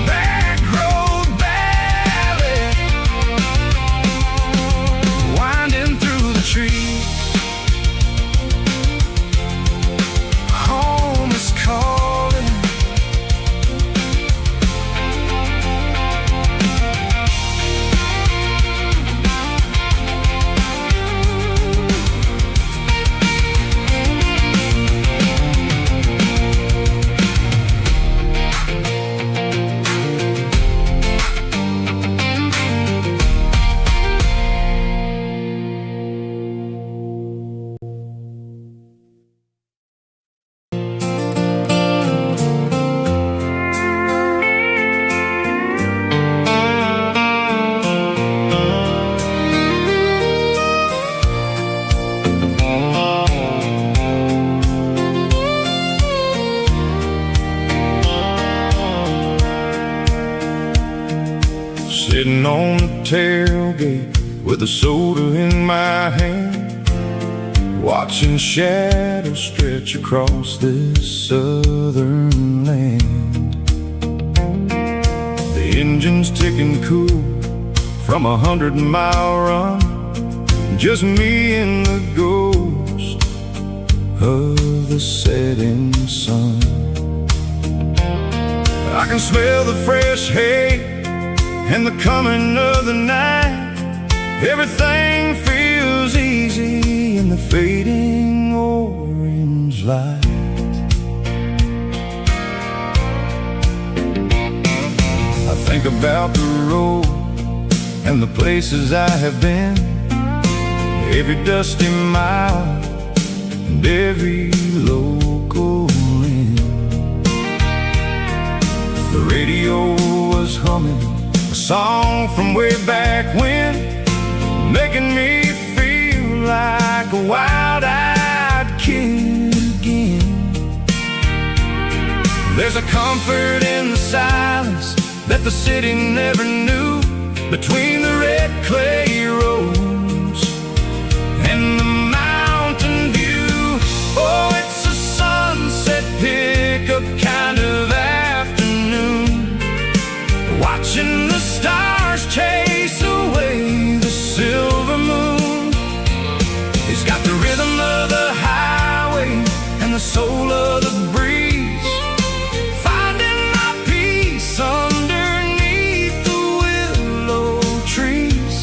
[SPEAKER 4] Back road ballad, winding through the trees. Home is calling. Sitting on the tailgate with a soda in my hand, watching shadows stretch across this southern land. The engine's ticking cool from 100-mile run, just me and the ghost of the setting sun. I can smell the fresh hay and the coming of the night. Everything feels easy in the fading orange light. I think about the road and the places I have been, every dusty mile and every local inn. The radio was humming a song from way back when, making me feel like a wild-eyed kid again. There's a comfort in the silence that the city never knew, between the red clay roads and the mountain view. Oh, it's a sunset pickup kind of
[SPEAKER 1] soul of the breeze, finding my peace underneath the willow trees.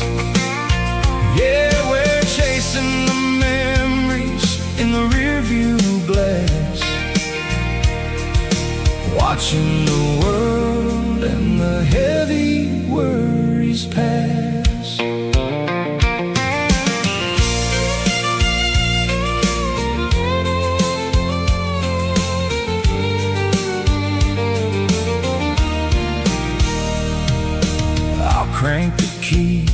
[SPEAKER 1] Yeah, we're chasing the memories in the rearview glass, watching the world and the heavy worries pass. I'll crank the key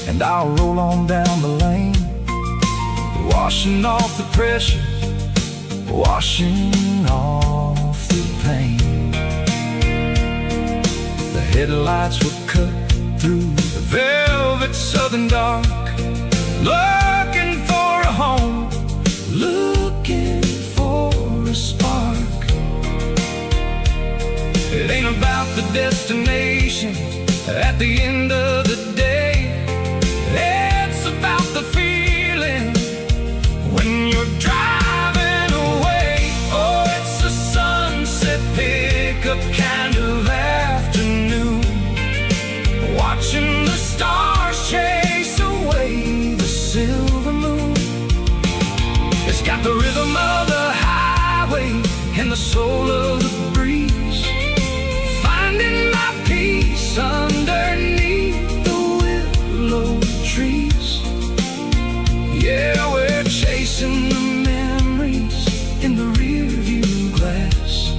[SPEAKER 1] and I'll roll on down the lane, washing off the pressure, washing off the pain. The headlights will cut through the velvet southern dark, looking for a home, looking for a spark. It ain't about the destination at the end of the day, it's about the feeling when you're driving away. Oh, it's a sunset pickup kind of afternoon, watching the stars chase away the silver moon. It's got the rhythm of the highway and the soul of the breeze, finding my peace underneath the willow trees. Yeah, we're chasing the memories in the rearview glass,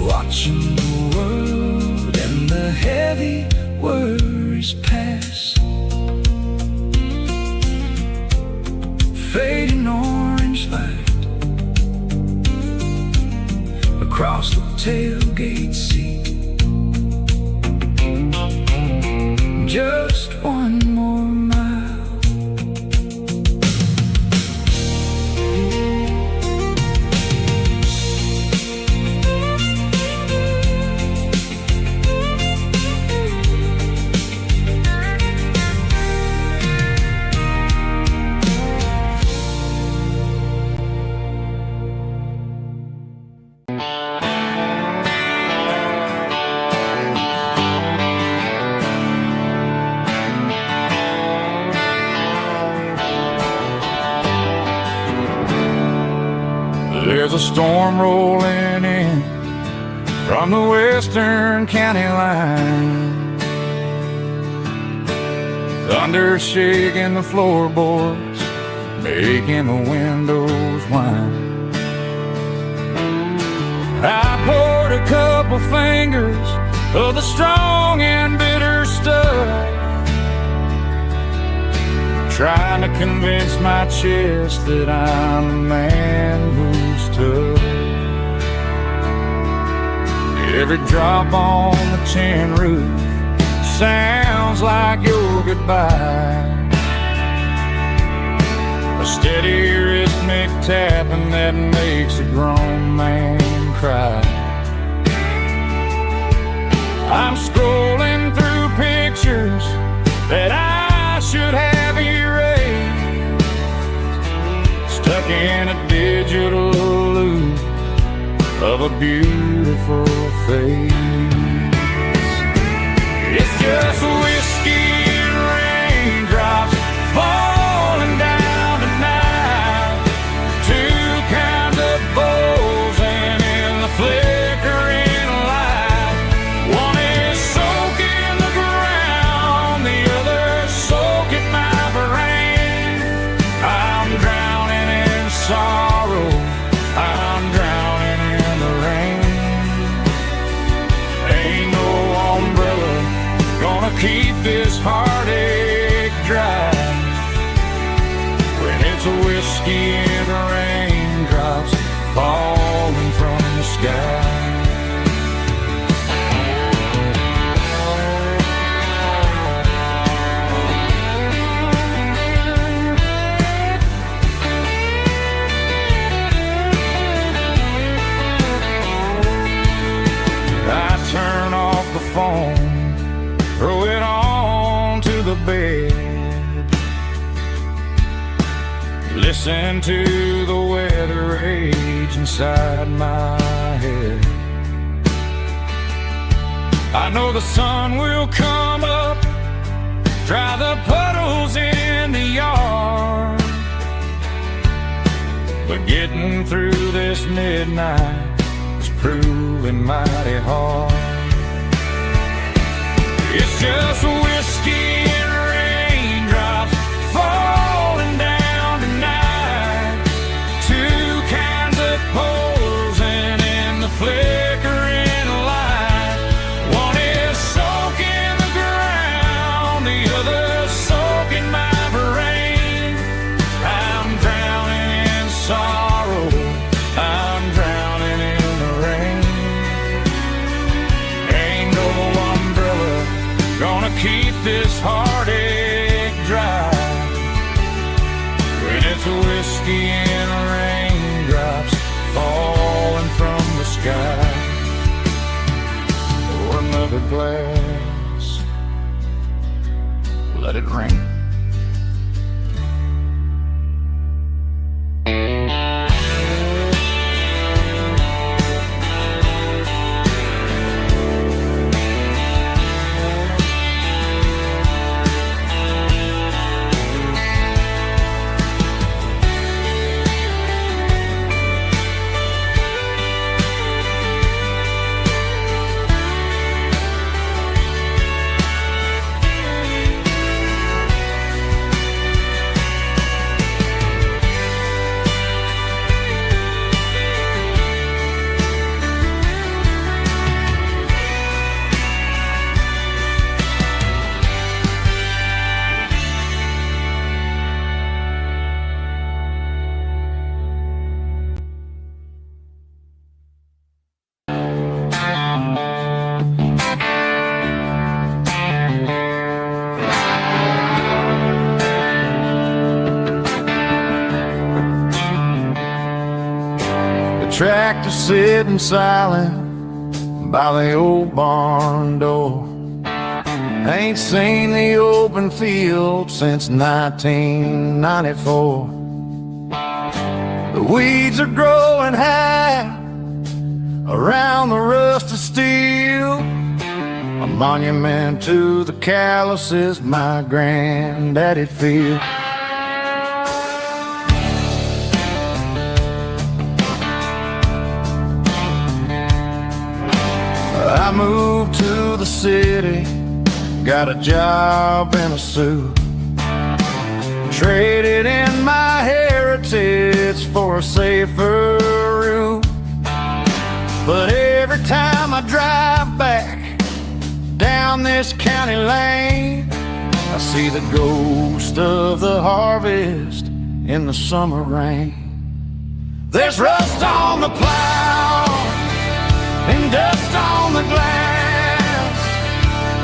[SPEAKER 1] watching the world and the heavy worries pass. Fading orange light across the tailgate seat, just one more mile. There's a storm rolling in from the western county line, thunder shaking the floorboards, making the windows whine. I poured a couple fingers of the strong and bitter stuff, trying to convince my chest that I'm a man who's tough. Every drop on the tin roof sounds like your goodbye, a steady rhythmic tapping that makes a grown man cry. I'm scrolling through pictures that I should have erased, stuck in a digital loop of a beautiful face. It's just whiskey and raindrops falling down tonight, two kinds of bowls and in the flickering light. One is soaking the ground, the other soaking my brain. I'm drowning in sorrow, I'm drowning in the rain. Ain't no umbrella gonna keep this heartache dry when it's a whiskey and raindrops falling from the sky. I turn off the phone, throw it on to the bed, listen to the weather inside my head. I know the sun will come up, dry the puddles in the yard, but getting through this midnight is proving mighty hard. It's just whiskey and raindrops falling down tonight, two kinds of posing in the flickering light. One is soaking the ground, the other soaking my brain. I'm drowning in sorrow, I'm drowning in the rain. Ain't no umbrella gonna keep this heartache dry when it's whiskey and raindrops falling from the sky. Pour another glass, let it rain.
[SPEAKER 3] Tractor sitting silent by the old barn door. Ain't seen the open field since 1994. The weeds are growing high around the rusted steel, a monument to the calluses my granddaddy feel. I moved to the city, got a job in a suit, traded in my heritage for a safer route. But every time I drive back down this county lane, I see the ghost of the harvest in the summer rain. There's rust on the plow and dust on the glass,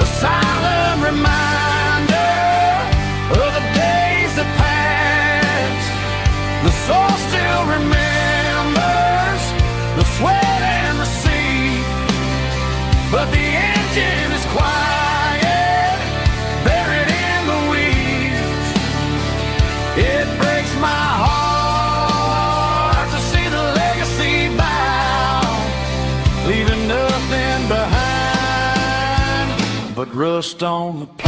[SPEAKER 3] a silent reminder of the days that passed. The soul still remembers the sweat and the sea, but the engine is quiet, buried in the weeds. It breaks my heart to see the legacy bow, leaving nothing behind but rust on the plow.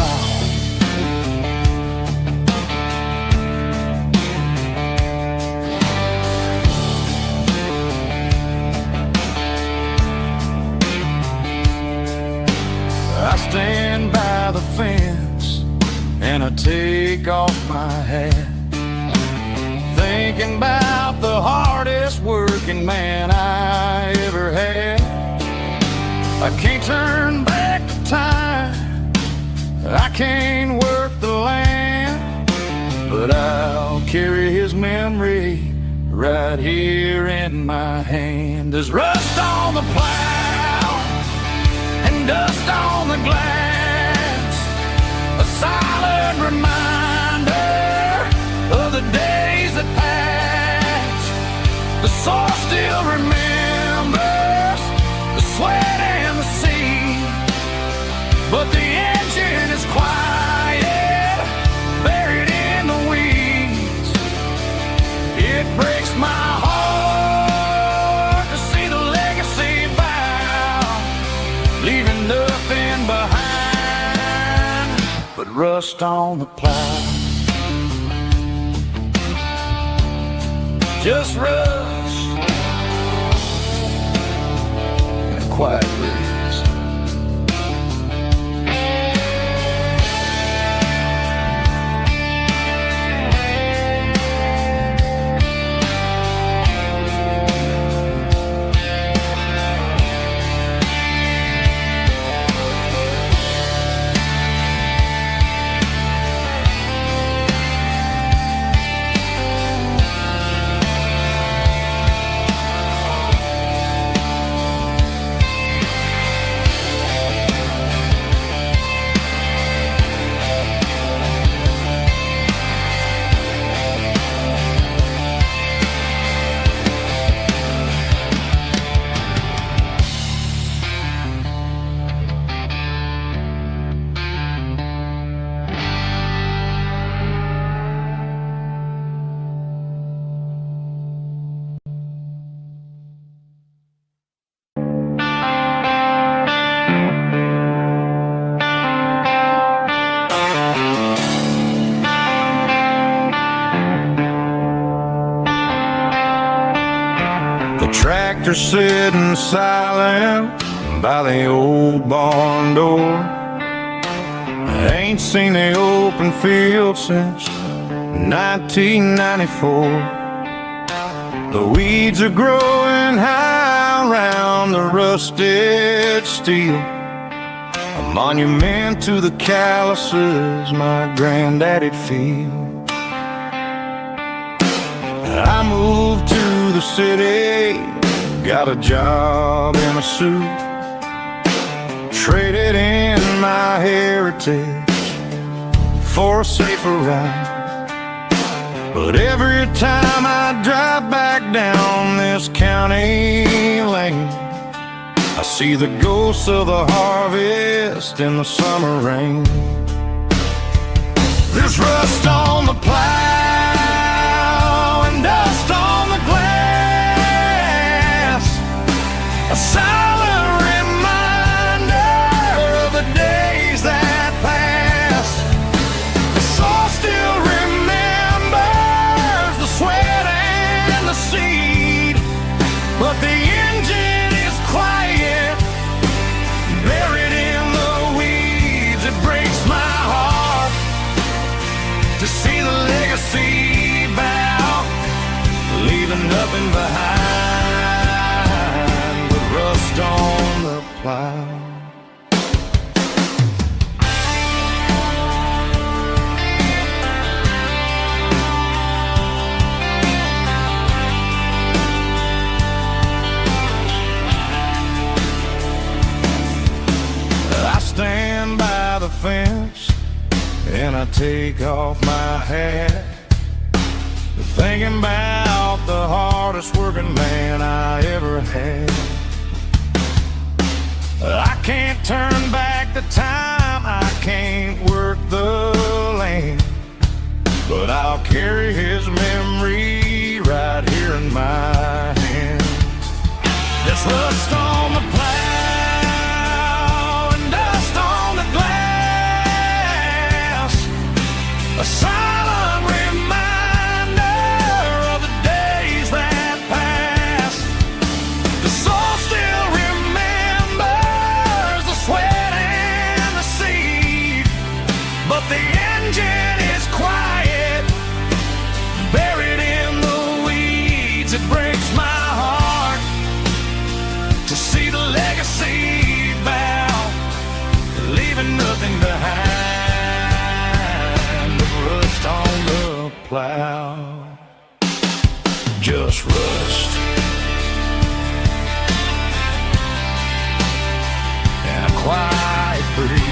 [SPEAKER 3] I stand by the fence and I take off my hat, thinking about the hardest working man I ever had. I can't turn back the time, I can't work the land, but I'll carry his memory right here in my hand. There's rust on the plow and dust on the glass, a silent reminder of the days that passed. The soul still remembers the sweat and the sea, but the engine is quiet, buried in the weeds. It breaks my heart
[SPEAKER 1] rust on the plow. Just rust and a quiet breeze.
[SPEAKER 4] Tractor sitting silent by the old barn door. Ain't seen the open field since 1994. The weeds are growing high around the rusted steel, a monument to the calluses my granddaddy'd feel. I moved to the city, got a job in a suit, traded in my heritage for a safer ride. But every time I drive back down this county lane, I see the ghosts of the harvest in the summer rain. There's rust on the plow and dust on the glass, a silent reminder of the days that passed. The soul still remembers the sweat and the seed, but the engine is quiet, buried in the weeds. It breaks my heart to see the legacy bow, leaving nothing behind but rust on the plow. I stand by the fence and I take off my hat, thinking about the hardest working man I ever had. I can't turn back the time, I can't work the land, but I'll carry his memory right here in my hand. There's rust on the plow and dust on the glass, a silent reminder of the days that passed. The soul still remembers the sweat and the seed, but the engine is quiet, buried in the weeds. It breaks my heart to see the legacy bow, leaving nothing behind but rust on the plow. Just rust and a quiet breeze.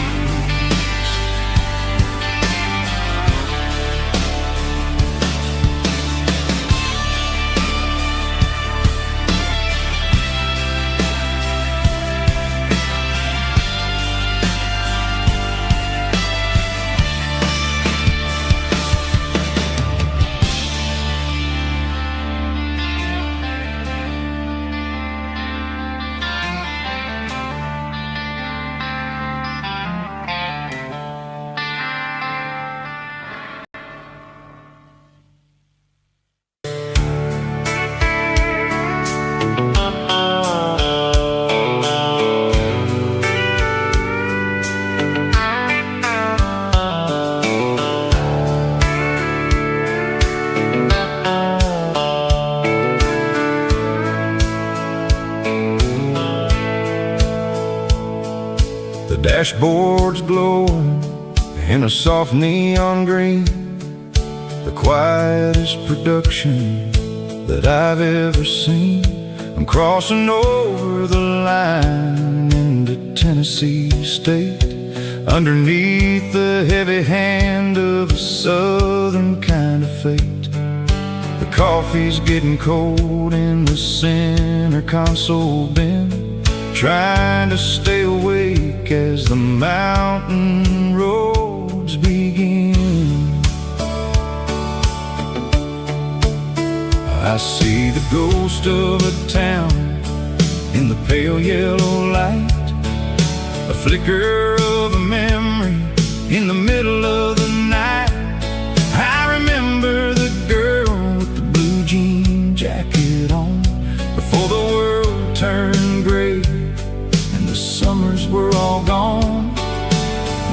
[SPEAKER 4] dashboard's glowing in a soft neon green, the quietest production that I've ever seen. I'm crossing over the line into Tennessee State, underneath the heavy hand of a southern kind of fate. The coffee's getting cold in the center console bin, trying to stay awake as the mountain roads begin. I see the ghost of a town in the pale yellow light, a flicker of a memory in the middle of the night. I remember the girl with the blue jean jacket on, before the world turned gray and the summers were all gone.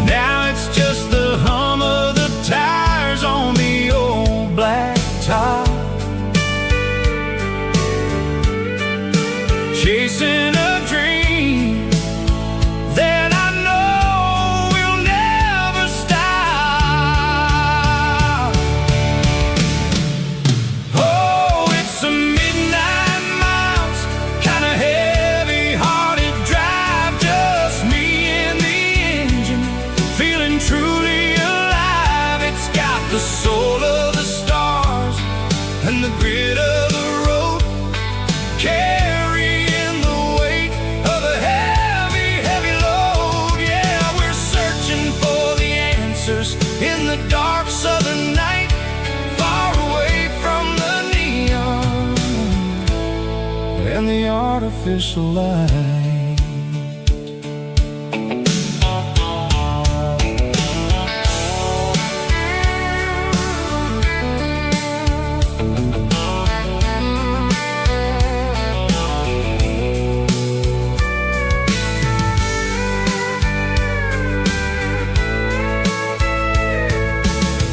[SPEAKER 4] Now it's just the hum of the tires on the old black top, chasing a dream that I know will never stop. Oh, it's a midnight miles, kinda heavy-hearted drive, just me and the engine, feeling truly alive. It's got the soul of the stars and the grit of the road, carrying the weight of a heavy, heavy load. Yeah, we're searching for the answers in the dark southern night, far away from the neon and the artificial light.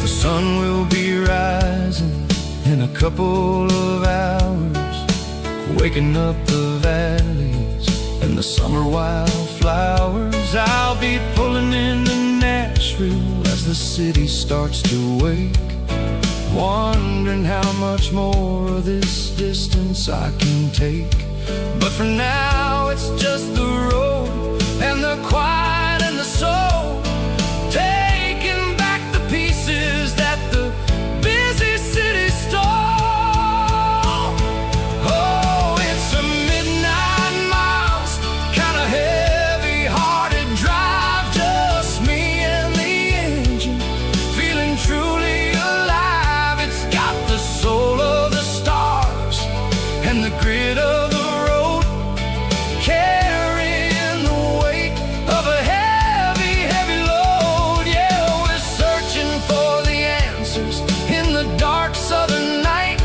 [SPEAKER 4] The sun will be rising in a couple of hours, waking up the valleys and the summer wildflowers. I'll be pulling into Nashville as the city starts to wake, wondering how much more of this distance I can take. But for now it's just the road and the quiet and the soul, taking back the pieces that the busy city stole. Oh, it's a midnight miles, kinda heavy-hearted drive, just me and the engine, feeling truly alive. It's got the soul of the stars and the grit of the road, carrying the weight of a heavy, heavy load. Yeah, we're searching for the answers in the dark southern night,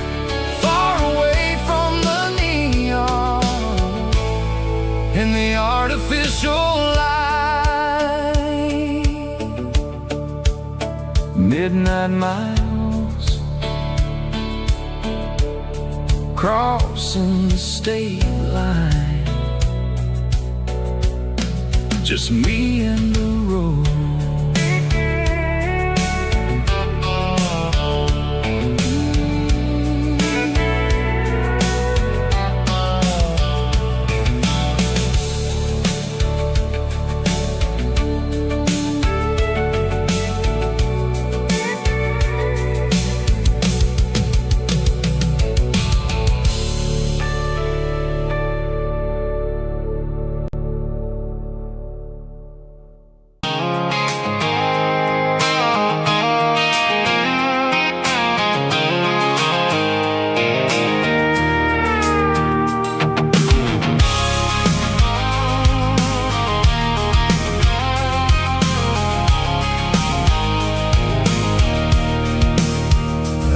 [SPEAKER 4] far away from the neon and the artificial light. Midnight miles, crossing the state line, just me and the road.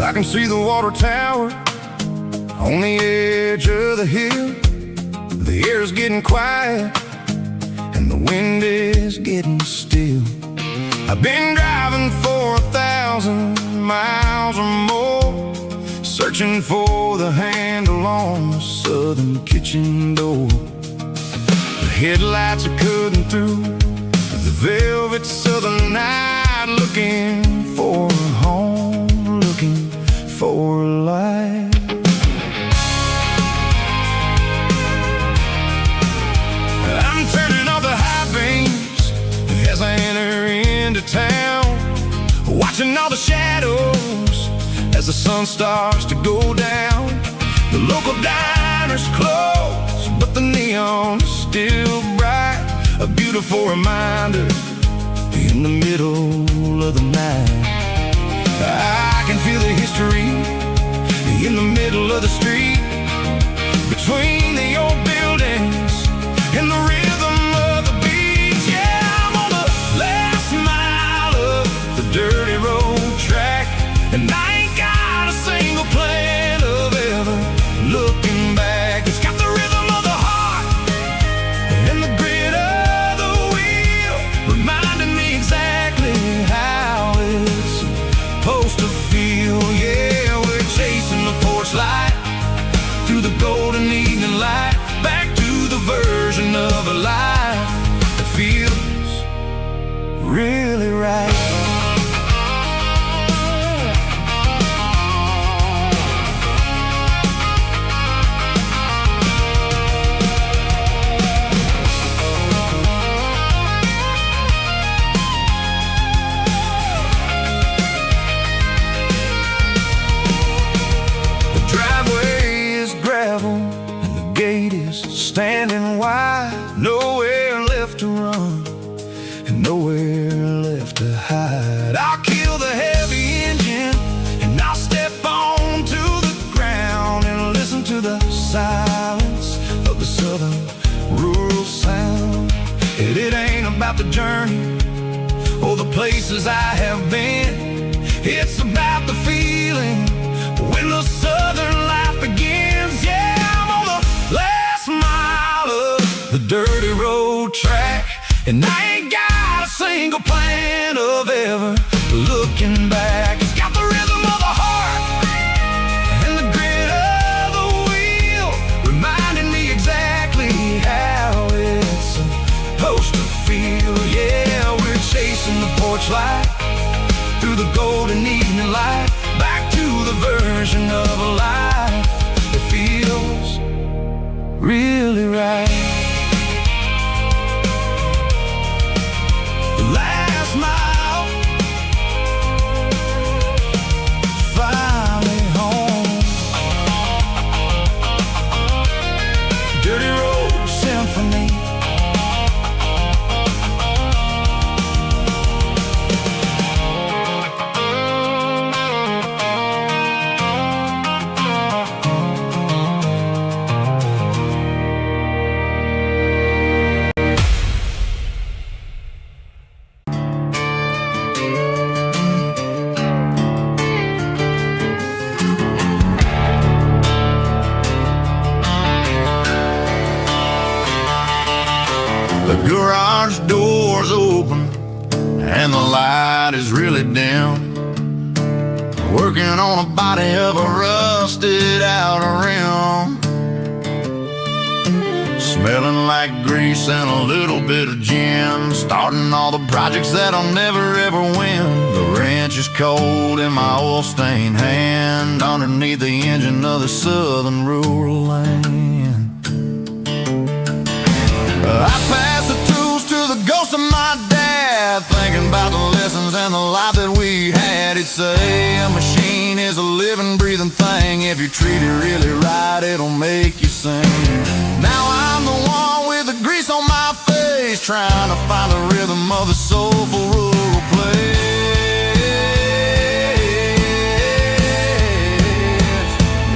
[SPEAKER 4] I can see the water tower on the edge of the hill. The air's getting quiet and the wind is getting still. I've been driving for 1,000 miles or more, searching for the handle on the southern kitchen door. The headlights are cutting through the velvet southern night, looking for a home, looking for a life. I'm turning off the high beams as I enter into town, watching all the shadows as the sun starts to go down. The local diner's closed, but the neon's still bright, a beautiful reminder in the middle of the night. I can feel the history in the middle of the street, between the old buildings and the rhythm of the beats. Yeah, I'm on the last mile of the dirty road track, and I ain't got a single plan of ever looking back. It's got the rhythm of the heart and the grit of the wheel, reminding me exactly how it's supposed to feel. Yeah, we're chasing the porch light through the golden evening light, back to the version of a life that feels really right. Standing wide, nowhere left to run and nowhere left to hide. I'll kill the heavy engine and I'll step onto the ground and listen to the silence of the southern rural sound. It ain't about the journey or the places I have been, it's about the feeling when the southern life begins. Yeah, I'm on the last mile of the dirty road track, and I ain't got a single plan of ever looking back. It's got the rhythm of the heart and the grit of the wheel, reminding me exactly how it's supposed to feel. Yeah, we're chasing the porch light through the golden evening light, back to the version of a life that feels really right. The last mile, finally home. Dirty Road Symphony. The garage door's open and the light is really dim, working on a body of a rusted out rim, smelling like grease and a little bit of gin, starting all the projects that I'll never ever win. The wrench is cold in my oil-stained hand, underneath the engine of the southern rural land. I pass the tools to the ghost of my dad, thinking about the lessons and the life that we had. He'd say a machine is a living, breathing thing. If you treat it really right, it'll make you sing. Now I'm the one with the grease on my face, trying to find the rhythm of the soulful rural place.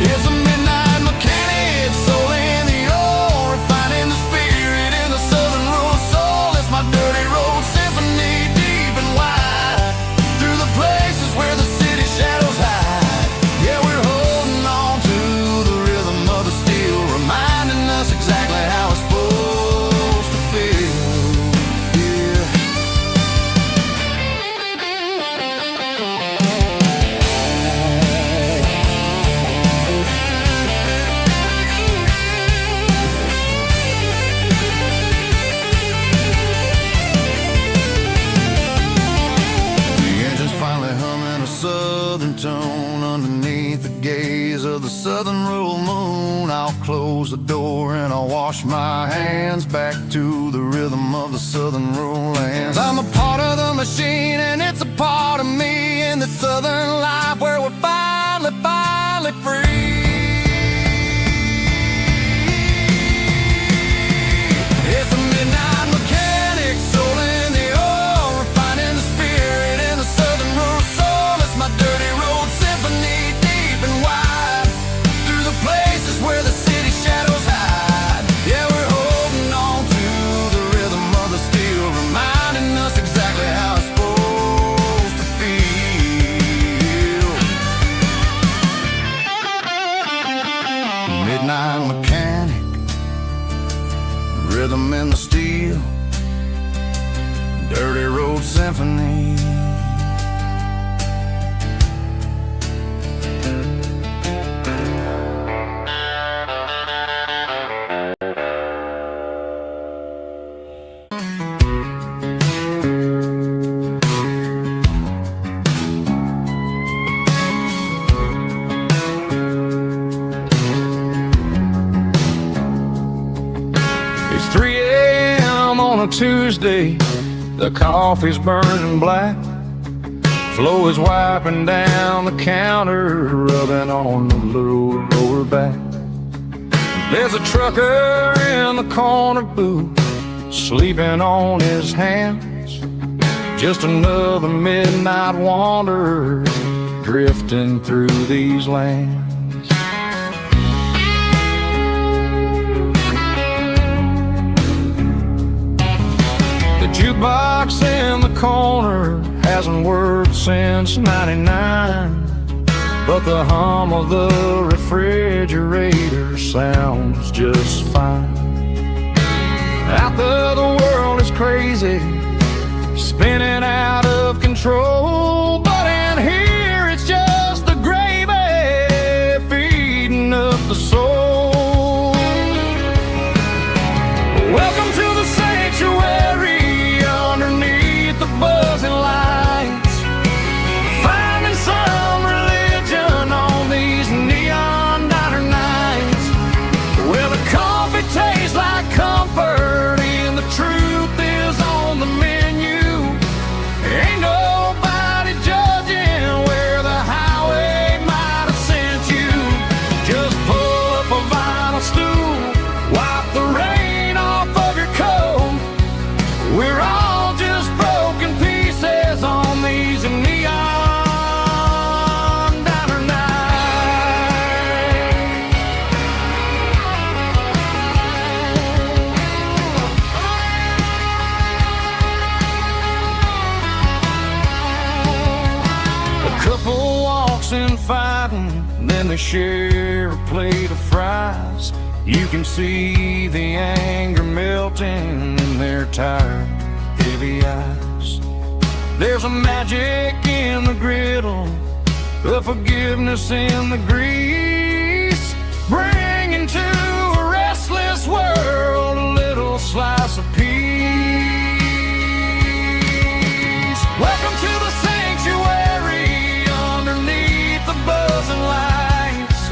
[SPEAKER 4] It's a midnight mechanic, soul in the oil, refining the spirit in the southern rural soul. It's my dirty road symphony, deep and wide, through the places where the city shadows hide. Yeah, we're holding on to the rhythm of the steel, reminding us exactly how it's supposed to feel. Yeah. close the door and I wash my hands back to the rhythm of the southern rural lands.
[SPEAKER 3] I'm a part of the machine and it's a part of me in the southern life where we're finally free. It's a midnight mechanic, soul in the oil, refining the spirit in the southern rural soul. It's my dirty road symphony, deep and wide, through the places where the city shadows hide. Yeah, we're holding on to the rhythm of the steel, reminding us exactly how it's supposed to feel. Midnight mechanic, rhythm in the steel, dirty road symphony.
[SPEAKER 1] It's 3 a.m. on a Tuesday. The coffee's burning black. Flo is wiping down the counter, rubbing on the little lower back. There's a trucker in the corner booth, sleeping on his hands. Just another midnight wanderer, drifting through these lands. The jukebox in the corner hasn't worked since '99, but the hum of the refrigerator sounds just fine. Out there the world is crazy, spinning out of control, but in here it's just the gravy feeding up the soul. Welcome to the sanctuary underneath the buzzing lights, finding some religion on these neon diner nights, where the coffee tastes like comfort and the truth is on the menu. Ain't nobody judging where the highway might have sent you. Just pull up a vinyl stool, wipe the rain off of your coat. We're all just broken pieces on these neon diner nights. A couple walks in fighting, then they share a plate of fries. You can see the anger melting in their tired, heavy eyes. There's a magic in the griddle, a forgiveness in the grease, bringing to a restless world a little slice of peace. Welcome to the sanctuary underneath the buzzing lights,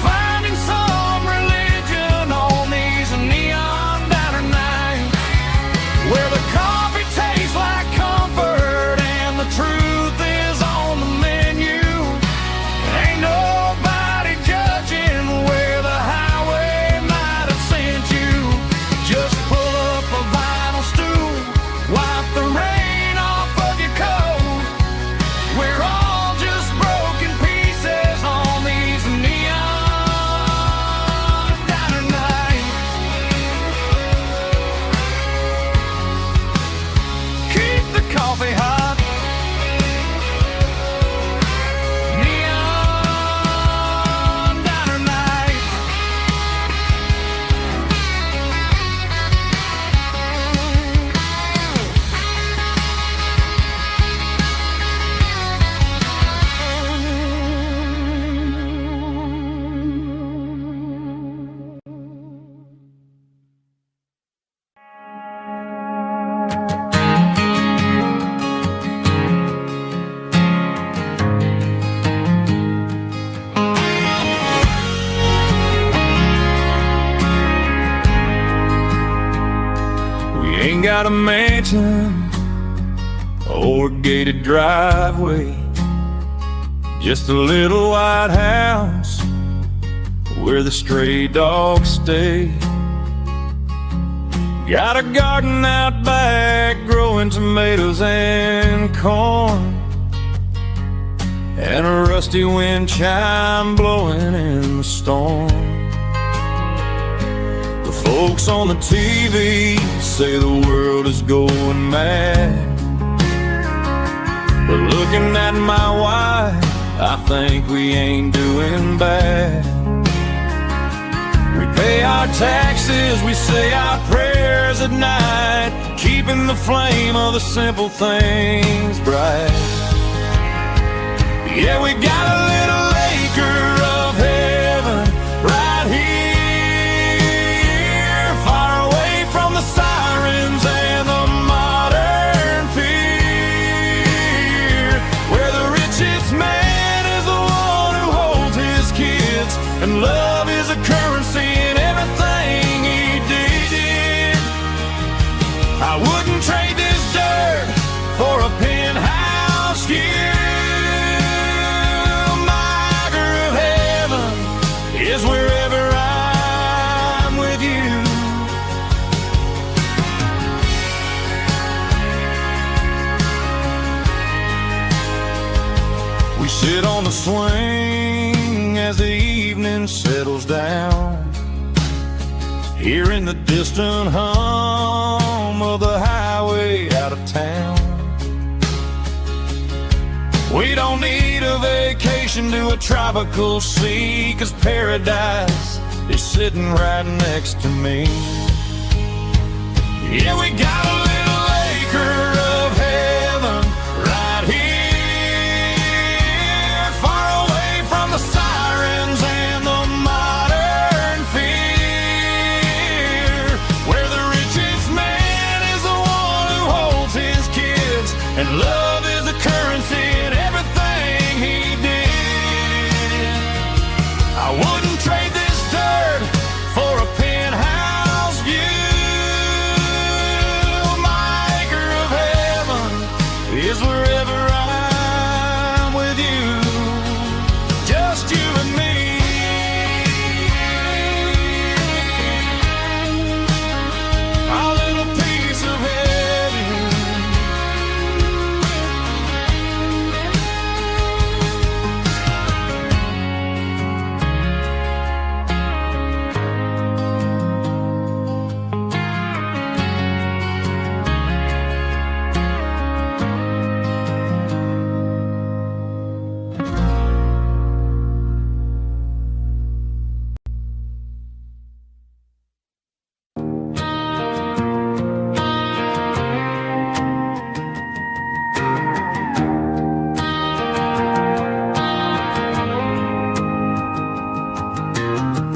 [SPEAKER 1] finding some religion on these neon diner nights, where the coffee tastes like comfort and the truth is on the menu. Ain't nobody judging where the highway
[SPEAKER 2] ain't got a mansion or a gated driveway, just a little white house where the stray dogs stay. Got a garden out back growing tomatoes and corn, and a rusty wind chime blowing in the storm. The folks on the TV say the world is going mad, but looking at my wife, I think we ain't doing bad. We pay our taxes, we say our prayers at night, keeping the flame of the simple things bright. Yeah, we got a little acre of heaven right here, far away from the sirens and the modern fear, where the richest man is the one who holds his kids, and love is a currency in everything he did. I wouldn't trade this dirt for a penthouse here. Is wherever I'm with you. We sit on the swing as the evening settles down, hearing the distant hum of the highway out of town. We don't need a vacation to a tropical sea, 'cause paradise is sitting right next to me. Yeah, we got a little acre of heaven right here, far away from the sirens and the modern fear, where the richest man is the one who holds his kids, and love is a currency in everything he did. I wouldn't trade this dirt for a penthouse view. My acre of heaven is wherever I'm with you, just you and me. Our little piece of heaven.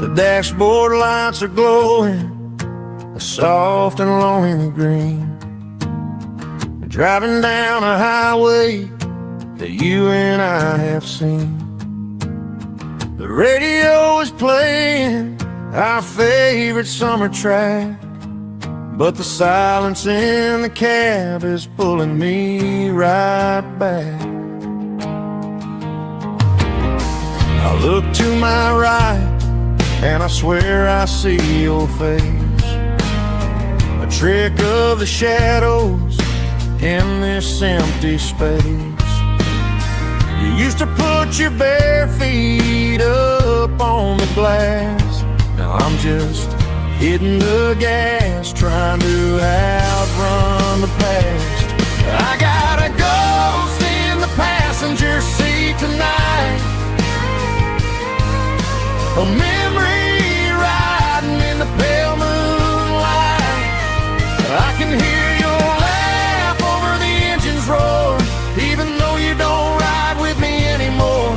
[SPEAKER 2] The dashboard lights are glowing, a soft and lonely green. Driving down a highway that you and I have seen. The radio is playing our favorite summer track, but the silence in the cab is pulling me right back. I look to my right and I swear I see your face, a trick of the shadows in this empty space. You used to put your bare feet up on the glass. Now I'm just hitting the gas, trying to outrun the past. I got a ghost in the passenger seat tonight, a memory riding in the pale moonlight. I can hear your laugh over the engine's roar, even though you don't ride with me anymore.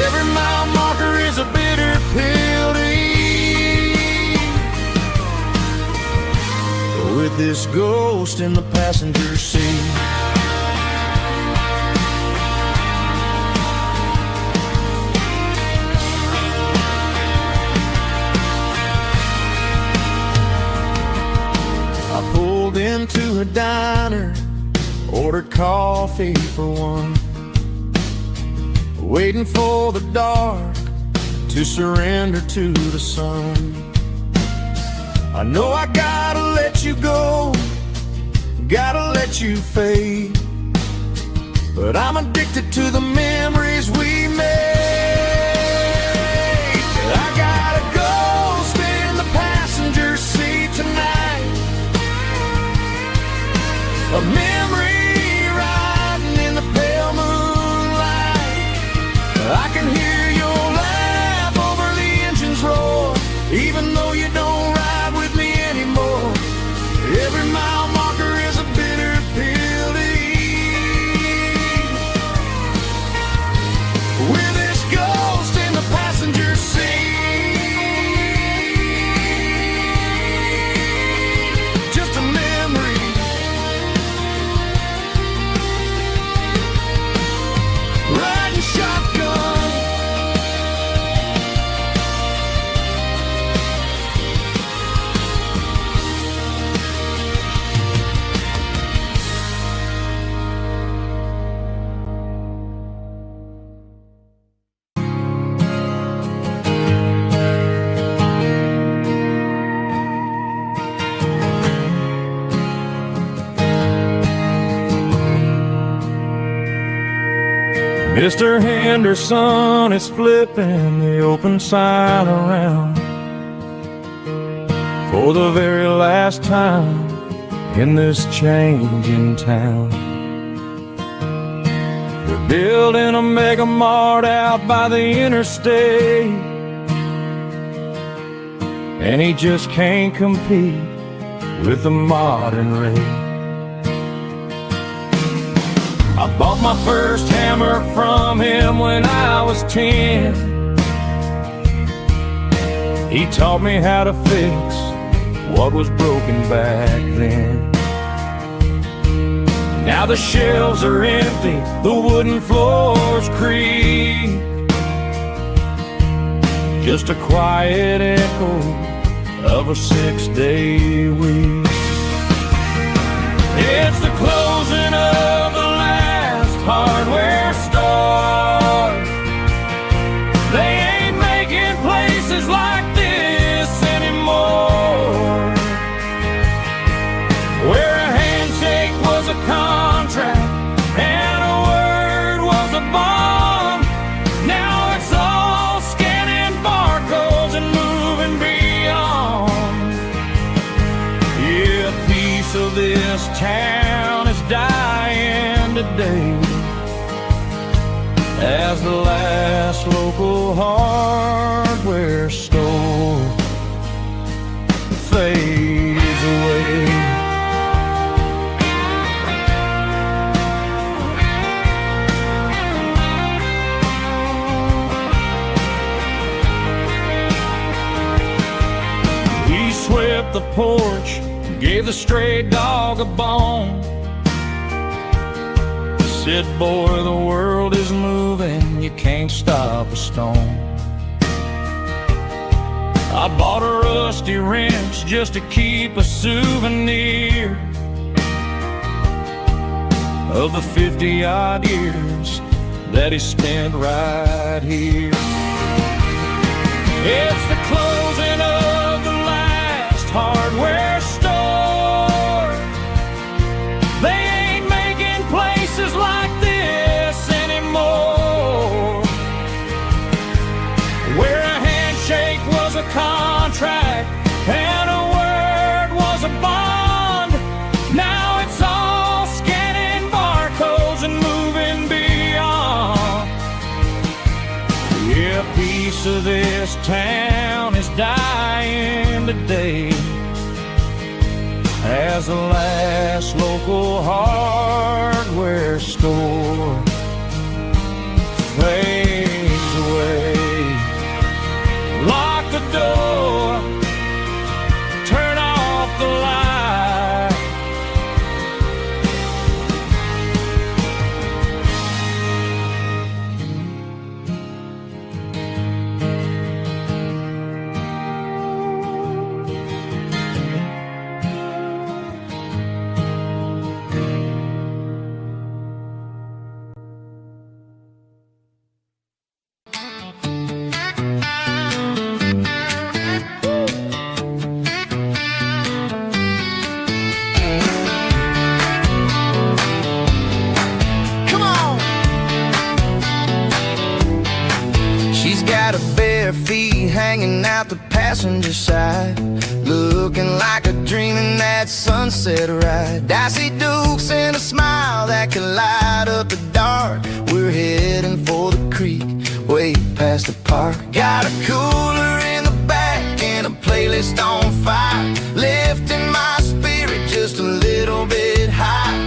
[SPEAKER 2] Every mile marker is a bitter pill to eat, with this ghost in the passenger seat.
[SPEAKER 1] into a diner, ordered coffee for one, waiting for the dark to surrender to the sun. I know I gotta let you go, gotta let you fade, but I'm addicted to the memories we made. I gotta go, stay in the passenger seat tonight, a memory riding in the pale moonlight. I can hear your laugh over the engine's roar, even though you don't ride with me anymore. Every mile marker is a bitter pill to eat. We're this ghost in the passenger seat, just a memory, riding shotgun. Mr. Henderson is flipping the open sign around for the very last time in this changing town. They're building a mega mart out by the interstate, and he just can't compete with the modern rate. I bought my first hammer from him when I was 10. He taught me how to fix what was broken back then. Now the shelves are empty, the wooden floors creak, just a quiet echo of a 6-day week. It's the closing of the hardware store. They ain't making places like this anymore, where a handshake was a contract and a word was a bond. Now it's all scanning barcodes and moving beyond. Yeah, a piece of this town is dying today as the last local hardware store fades away. He swept the porch, gave the stray dog a bone, said, boy, the world is moving, you can't stop a stone. I bought a rusty wrench just to keep a souvenir of the 50-odd years that he spent right here. It's the closing of the last hardware store. They ain't making places like this anymore, where a handshake was a contract and a word was a bond. Now it's all scanning barcodes and moving beyond. Yeah, a piece of this town is dying today as the last local hardware store fades away. Lock the door, turn off the light.
[SPEAKER 5] passenger side, looking like a dream in that sunset ride. I see Dukes and a smile that can light up the dark. We're heading for the creek, way past the park. Got a cooler in the back and a playlist on fire, lifting my spirit just a little bit high.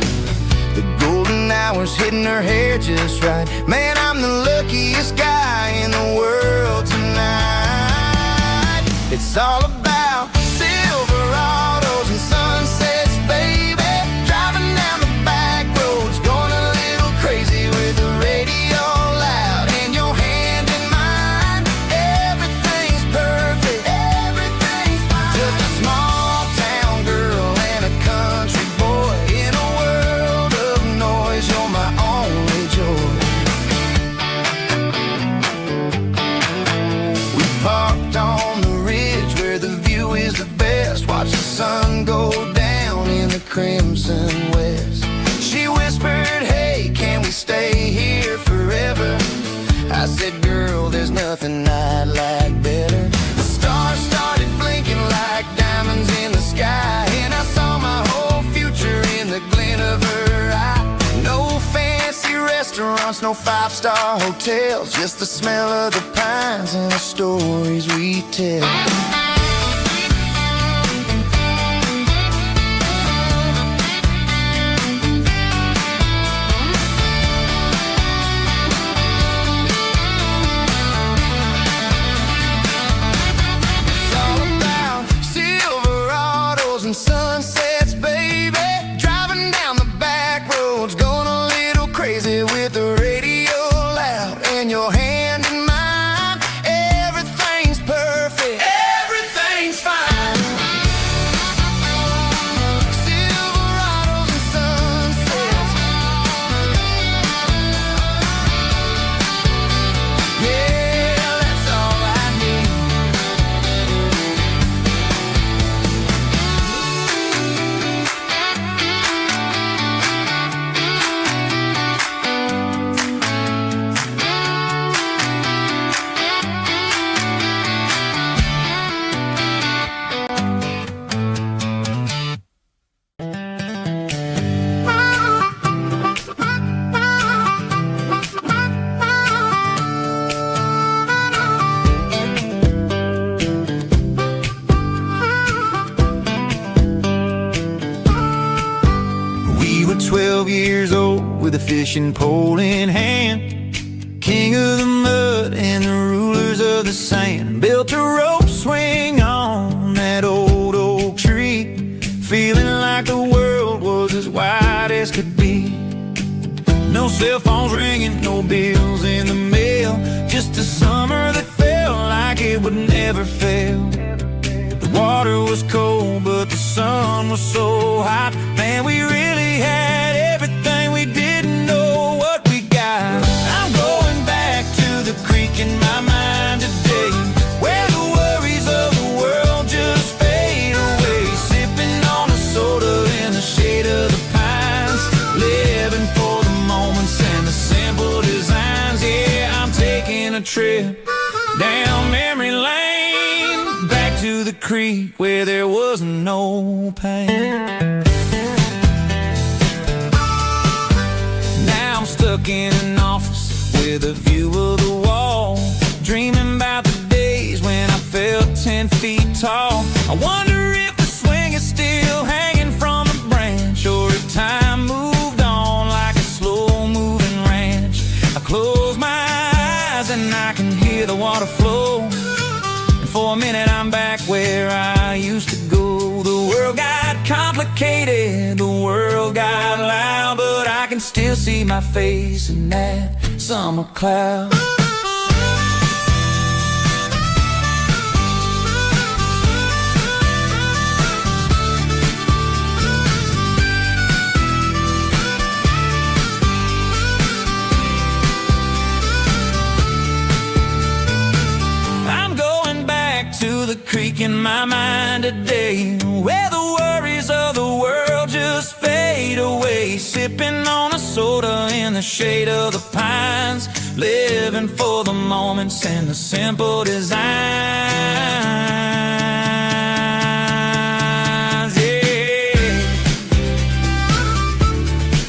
[SPEAKER 5] The golden hours hitting her hair just right. Man, I'm the luckiest guy in the world tonight. It's all about Silverados and sunsets, baby. Driving down the back roads, going a little crazy with the radio loud and your hand in mine. Everything's perfect, everything's fine. Just a small town girl and a country boy in a world of noise. You're my only joy. We parked on the ridge where the view is the best. Watch the sun go down in the crimson west. She whispered, hey, can we stay here forever? I said, girl, there's nothing I'd like better. The stars started blinking like diamonds in the sky, and I saw my whole future in the glint of her eye. No fancy restaurants, no five-star hotels, just the smell of the pines and the stories we tell. It's all about Silverados and sunsets, baby. Driving down the back roads, going a little crazy with the radio loud and your hand in mine. Everything's perfect, everything's fine. Silverados and sunsets, yeah, that's all I need. We were 12 years old with a fishing pole in hand, king of the mud and the rulers of the sand. Built a rope swing on that old oak tree, feeling like the world was as wide as could be. No cell phones ringing, no bills in the mail, just a summer that felt like it would never fail. The water was cold, but the sun was so hot. Man, we really had everything, we didn't know what we got. I'm going back to the creek in my mind today, where the worries of the world just fade away. Sipping on a soda in the shade of the pines, living for the moments and the simple designs. Yeah, I'm taking a trip down memory lane, back to the creek where there was no pain. Now I'm stuck in an office with a view of the wall, dreaming about the days when I felt 10 feet tall. I wonder if the swing is still hanging from a branch, or if time moved on like a slow-moving ranch. I close my eyes and I can hear the water flow, and for a minute I'm back where I used to go. The world got complicated, the world got loud, but I can still see my face in that summer cloud. I'm going back to the creek in my mind today, where the worries of the world just fade away. Sipping on a soda in the shade of the pines, living for the moments and the simple designs. Yeah,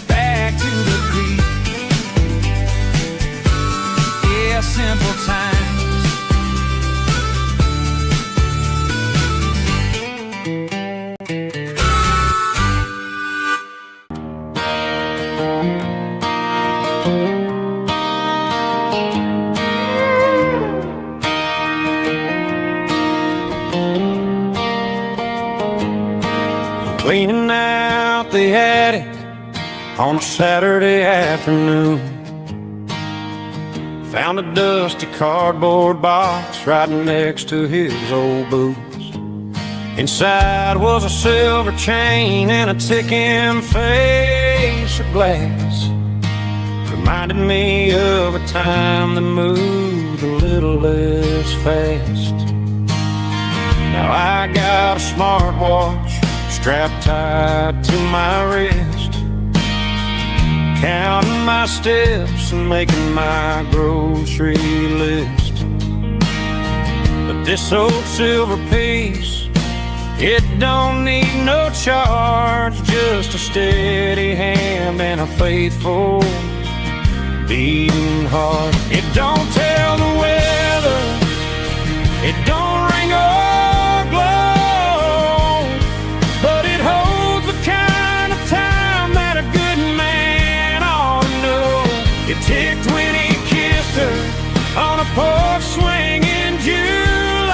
[SPEAKER 5] back to the creek. Yeah, simple times.
[SPEAKER 2] Cleaning out the attic on a Saturday afternoon. Found a dusty cardboard box right next to his old boots. Inside was a silver chain and a ticking face of glass. Reminded me of a time that moved a little less fast. Now I got a smartwatch strapped tight to my wrist, counting my steps and making my grocery list. But this old silver piece, it don't need no charge, just a steady hand and a faithful beating heart. It don't tell the weather, it don't ring or glow, but it holds the kind of time that a good man ought to know. It ticked when he kissed her on a porch swing in July.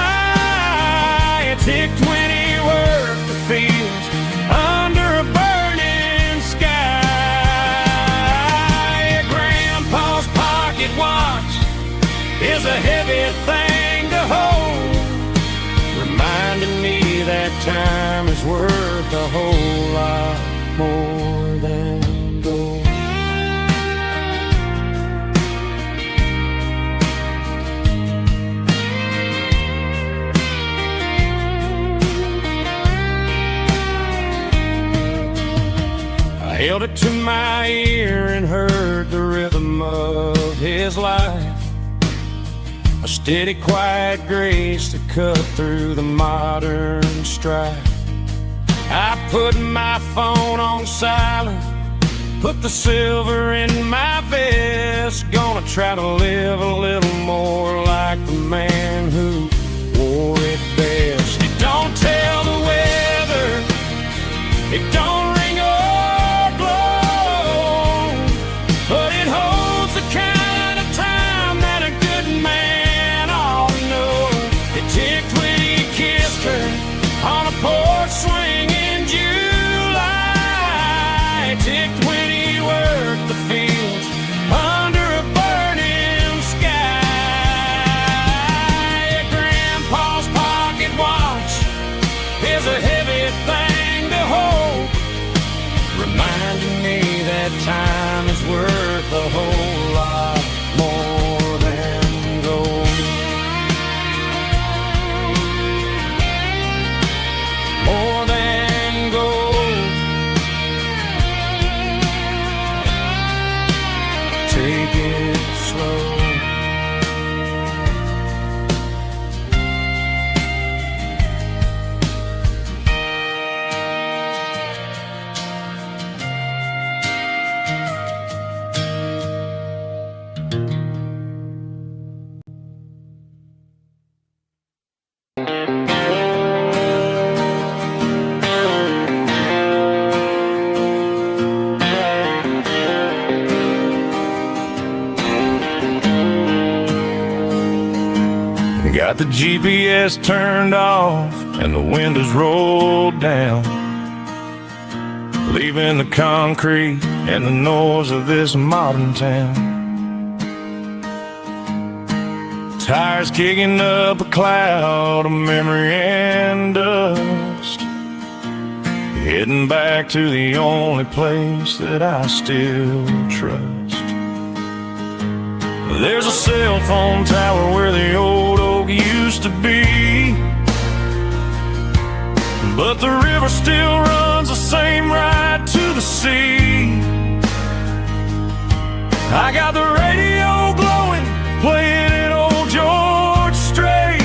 [SPEAKER 2] It ticked when he worked the fields under a burning sky. Grandpa's pocket watch is a heavy thing to hold, reminding me that time is worth a whole lot more than gold. I held it to my ear and heard the rhythm of his life, a steady, quiet grace to cut through the modern strife. I put my phone on silent, put the silver in my vest. Gonna try to live a little more like the man who wore it best. It don't tell the weather, it don't ring or glow, but it holds the kind of time that a good man ought to know. It ticked when he kissed her on a porch swing in July. It ticked when he worked the fields under a burning sky. Grandpa's pocket watch is a heavy thing to hold, reminding me that time is worth a whole lot more than gold. More than gold. Take it slow. Got the GPS turned off and the windows rolled down, leaving the concrete and the noise of this modern town. Tires kicking up a cloud of memory and dust, heading back to the only place that I still trust. There's a cell phone tower where the old oak used to be, but the river still runs the same right to the sea. I got the radio glowing
[SPEAKER 1] playing it old George Strait,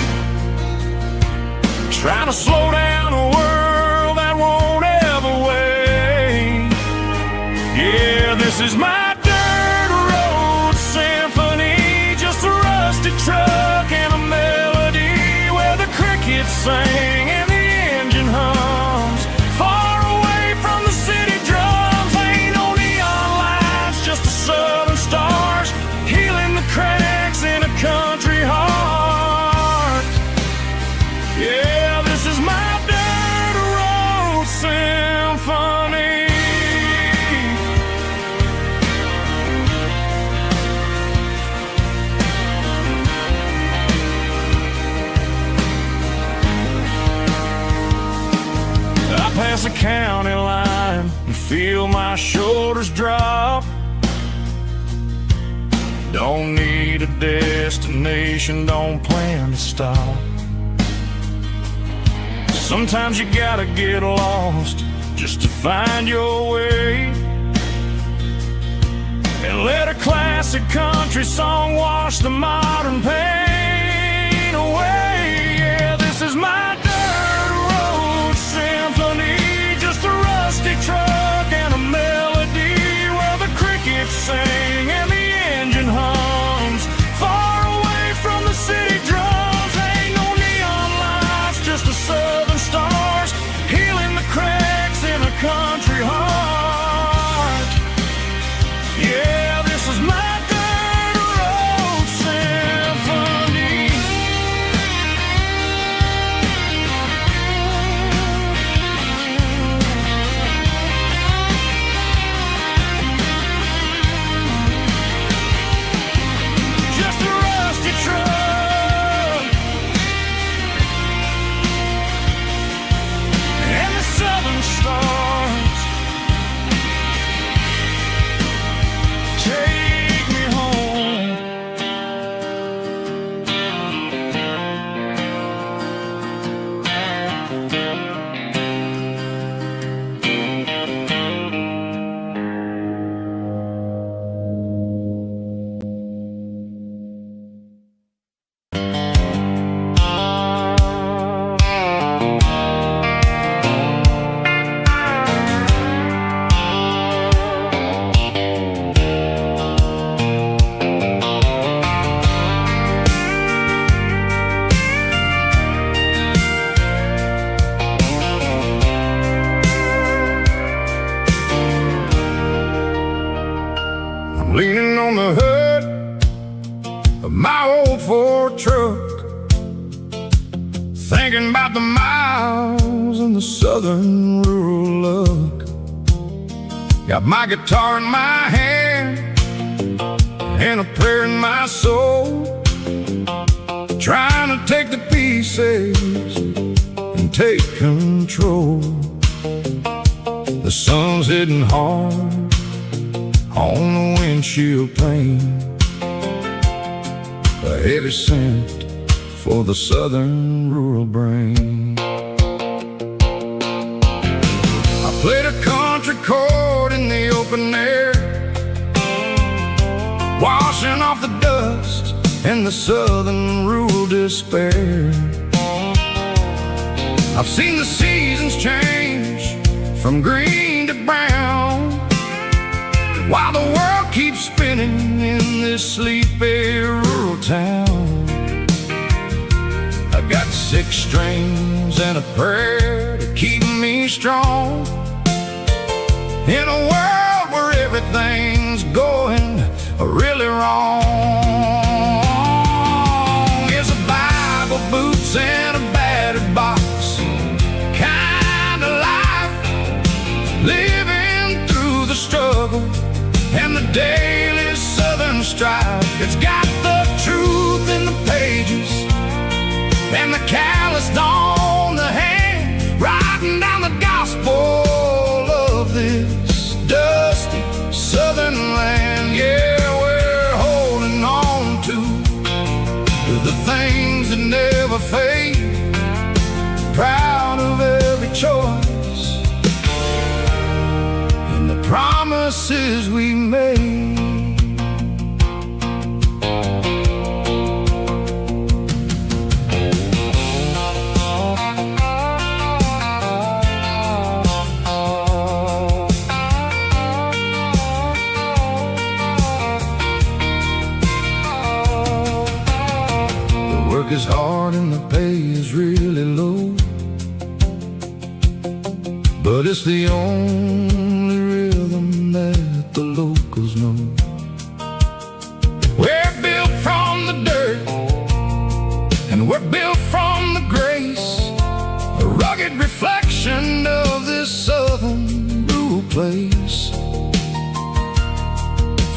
[SPEAKER 1] trying to slow down a world that won't ever wait. Yeah, this is my dirt road symphony, just a rusty truck and a melody where the crickets sing and the engine hums. Far away from the city drums, ain't no neon lights, just the southern stars healing the cracks in a country heart. Yeah, this is my dirt road symphony. I pass the county line and feel my shoulders drop. Don't need a destination, don't plan to stop. Sometimes you gotta get lost just to find your way, and let a classic country song wash the modern pain away. Yeah, this is my dirt road symphony, just a rusty truck and a melody where the crickets sing and the engine hums. Far away from the city drums, ain't no neon lights, just the southern stars healing the cracks in a country heart. Yeah, this is my dirt road symphony. Just a rusty truck and the southern stars take me home. I'm leaning on the hood of my old Ford truck, thinking about the miles and the southern rural look. Got my guitar in my hand and a prayer in my soul, trying to take the pieces and take control. The sun's hitting hard on the windshield pane, a heavy scent for the southern rural brain. I played a country chord in the open air, washing off the dust and the southern rural despair. I've seen the seasons change from green to brown, while the world keeps spinning in this sleepy rural town. I've got 6 strings and a prayer to keep me strong, in a world where everything's going really wrong. It's a Bible, boots, and a battered box kind of life, living through the struggle and the daily southern strife. It's got the truth in the pages and the calloused on the hand, writing down the gospel of this dusty southern land. Yeah, we're holding on to the things that never fade, proud of every choice and the promises we made.
[SPEAKER 3] but it's the only rhythm that the locals know.
[SPEAKER 1] We're built from the dirt, and we're built from the grace, a rugged reflection of this southern rural place.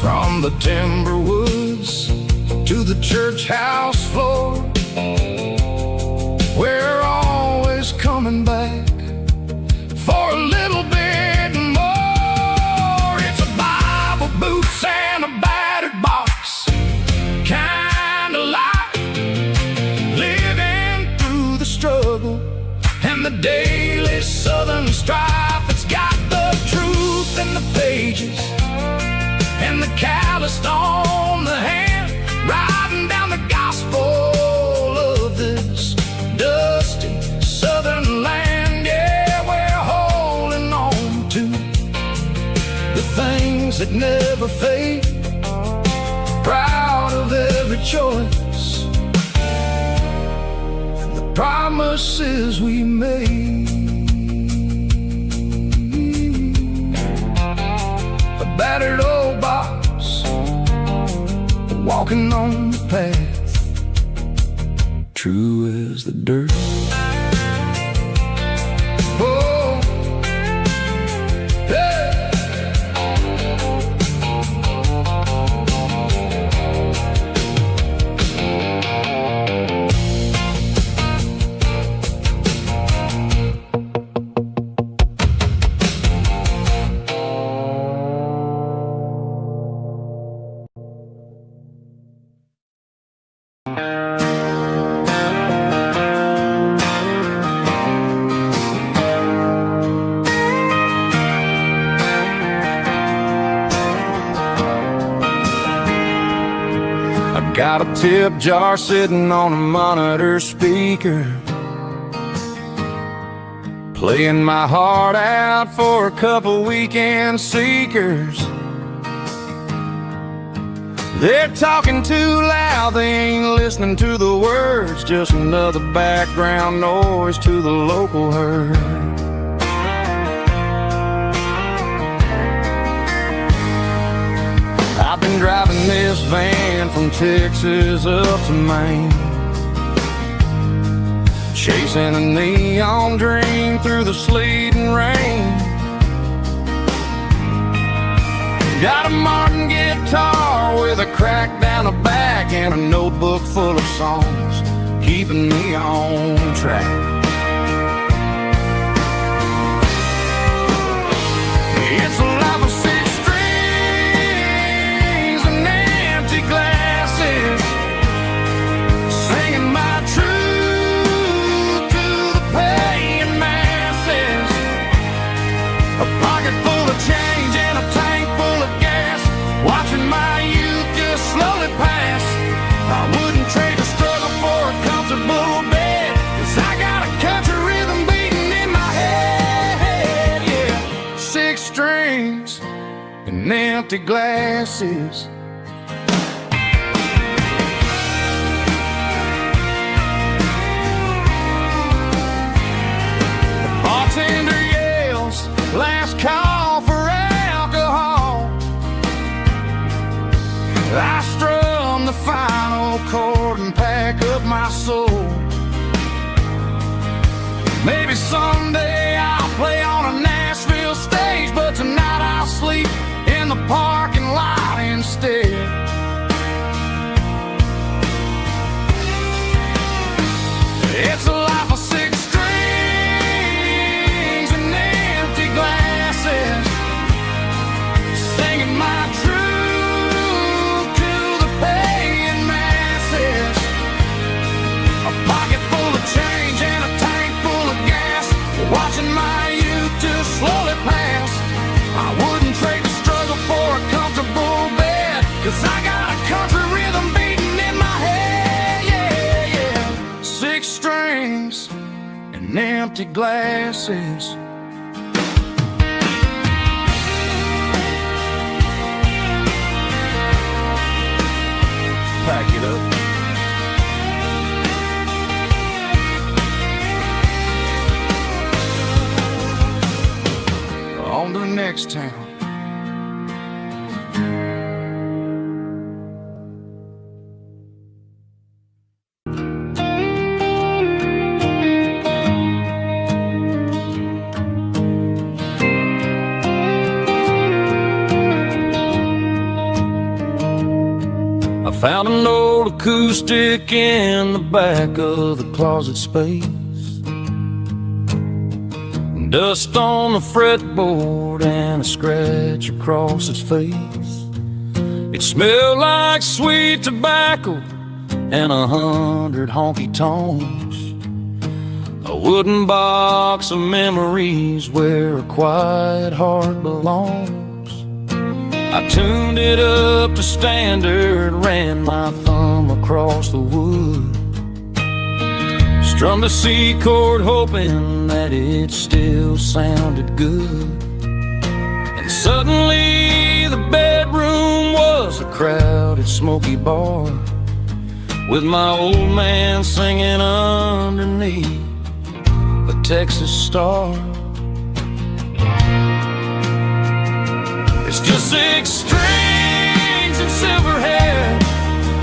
[SPEAKER 1] From the timber woods to the church house floor, we're always coming back for a little bit more. It's a Bible, boots, and a battered box kind of life, living through the struggle and the daily southern strife. It's got the truth in the pages and the calloused on the hand, riding down the gospel of this dusty southern land. Yeah, we're holding on to the things that never fade, proud of every choice and the promises we made. A battered old box, walking on the path, true as the dirt. Oh, yeah.
[SPEAKER 2] Got a tip jar sitting on a monitor speaker, playing my heart out for a couple weekend seekers. They're talking too loud, they ain't listening to the words, just another background noise to the local herd. I've been driving this van from Texas up to Maine, chasing a neon dream through the sleet and rain. Got a Martin guitar with a crack down the back and a notebook full of songs, keeping me on track. It's a life of six strings and empty glasses, singing my truth to the paying masses. A pocket full of change and a tank full of gas, watching my youth just slowly pass. I wouldn't trade the struggle for a comfortable bed, 'cause I got a country rhythm beating in my head. Yeah, six strings and empty glasses. The bartender yells, last call for alcohol. I strum the final chord and pack up my soul. Maybe someday I'll play on a Nashville stage, but tonight I'll sleep in the parking lot instead. It's a life of six strings and empty glasses, singing my truth to the paying masses. A pocket full of change and a tank full of gas, watching my youth just slowly pass. I wouldn't trade the struggle for a comfortable bed, 'cause I got a country rhythm beating in my head. Yeah, yeah. Six strings and empty glasses. Pack it up.
[SPEAKER 3] next town.
[SPEAKER 1] I found an old acoustic in the back of the closet space. Dust on the fretboard and a scratch across its face. It smelled like sweet tobacco and 100 honky tonks. A wooden box of memories where a quiet heart belongs. I tuned it up to standard, ran my thumb across the wood. Strummed a C chord hoping that it still sounded good. And suddenly the bedroom was a crowded smoky bar, with my old man singing underneath a Texas star. It's just 6 strings and silver hair,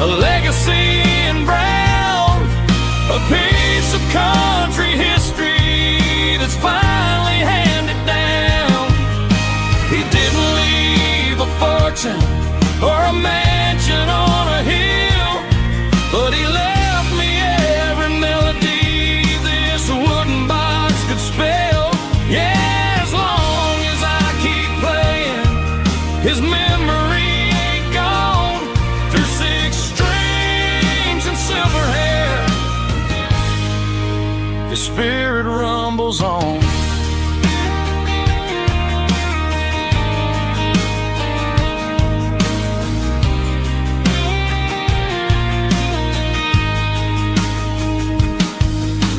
[SPEAKER 1] a legacy in brown, a piece of country history that's finally handed down. He didn't leave a fortune or a mansion on a hill, but he left me every melody this wooden box could spell. Yeah, as long as I keep playing, his memory ain't gone. Through 6 strings and silver hair, his spirit rumbles on.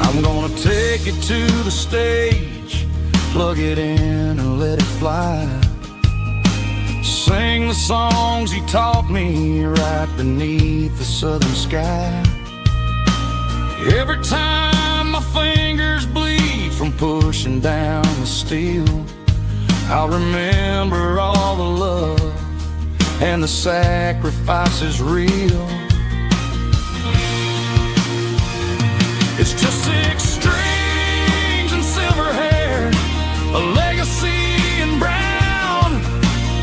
[SPEAKER 1] I'm gonna take it to the stage, plug it in and let it fly. Sing the songs he taught me right beneath the southern sky. Every time my fingers bleed from pushing down the steel, I'll remember all the love and the sacrifices real. It's just 6 strings and silver hair, a legacy in brown,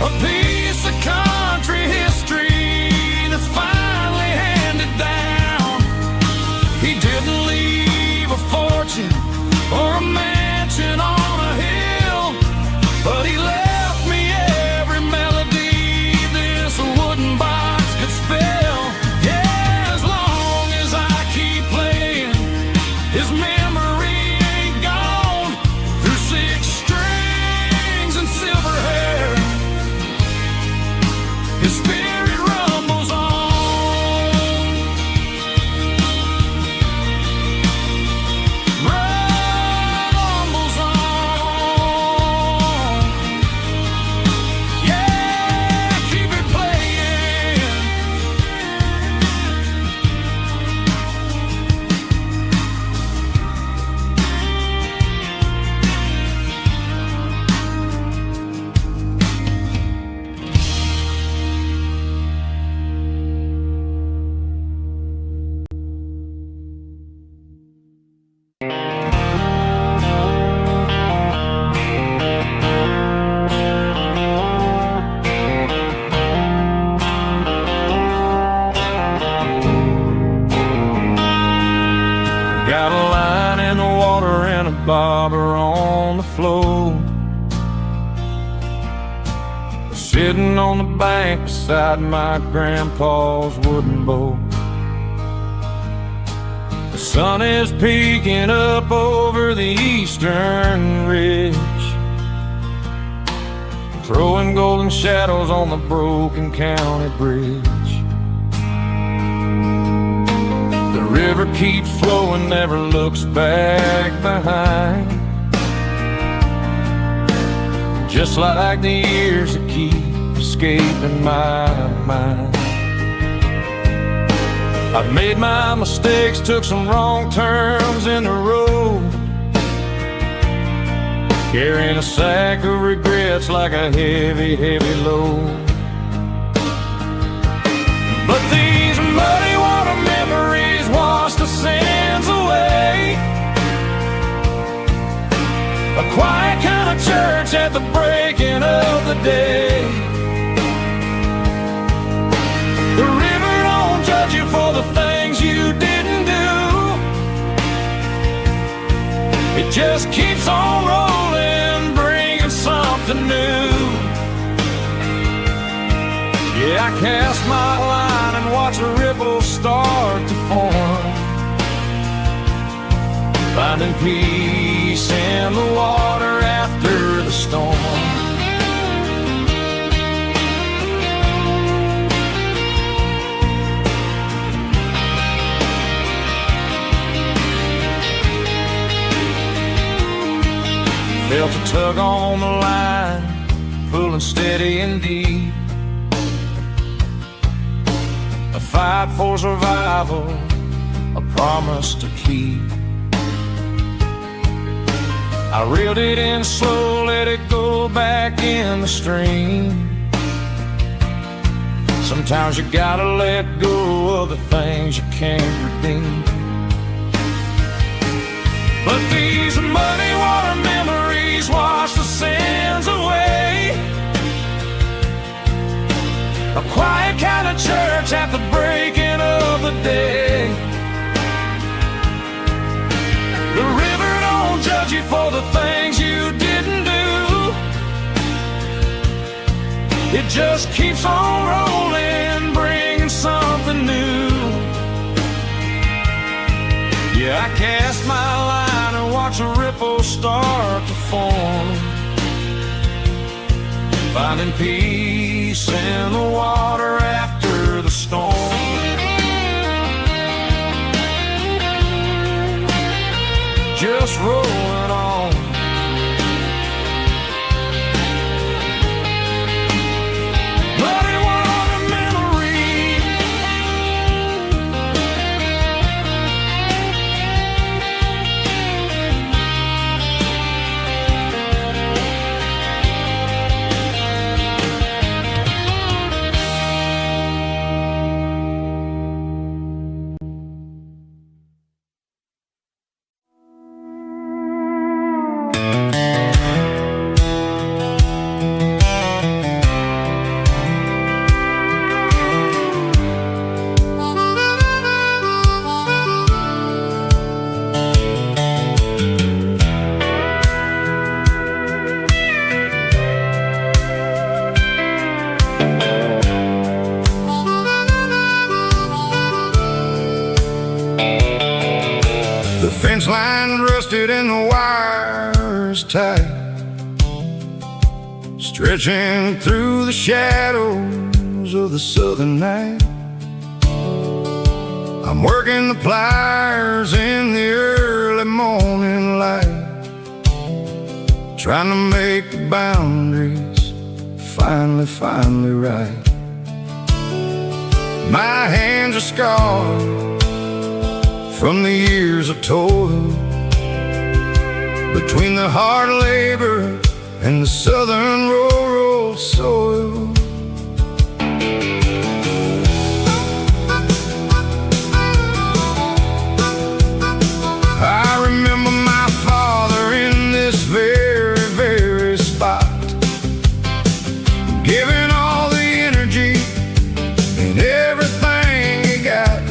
[SPEAKER 1] a piece of country history that's finally handed down. He didn't leave a fortune or a mansion on a hill, but he left me every melody this wooden box could spell. Yeah, as long as I keep playing, his memory ain't gone. Through 6 strings and silver hair, his spirit rumbles on. Rumbles on. Yeah, keep it playing. Got a line in the water and a bobber on the floor, sitting on the bank beside my grandpa's wooden boat. The sun is peeking up over the eastern ridge, throwing golden shadows on the broken county bridge. The river keeps flowing, never looks back behind, just like the years that keep escaping my mind. I've made my mistakes, took some wrong turns in the road. carrying a sack of regrets like a heavy, heavy load. But these muddy water memories wash the sins away. A quiet kind of church at the breaking of the day. The river don't judge you for the things you didn't do. It just keeps on rolling, bringing something new. Yeah, I cast my line and watch a ripple start to form, finding peace in the water after the storm. Felt a tug on the line, pulling steady and deep. A fight for survival, a promise to keep. I reeled it in slow, let it go back in the stream. Sometimes you gotta let go of the things you can't redeem. But these muddy water memories wash the sins away. A quiet kind of church at the breaking of the day. The river don't judge you for the things you didn't do. It just keeps on rolling, bringing something new. Yeah, I cast my line and watch a ripple start to form, finding peace in the water after the storm. Just rolling on. Muddy water memory.
[SPEAKER 3] Fence line rusted and the wires tight, stretching through the shadows of the southern night. I'm working the pliers in the early morning light, trying to make the boundaries finally right. My hands are scarred from the years of toil, between the hard labor and the southern rural soil. I remember my father in this very spot, giving all the energy and everything he got.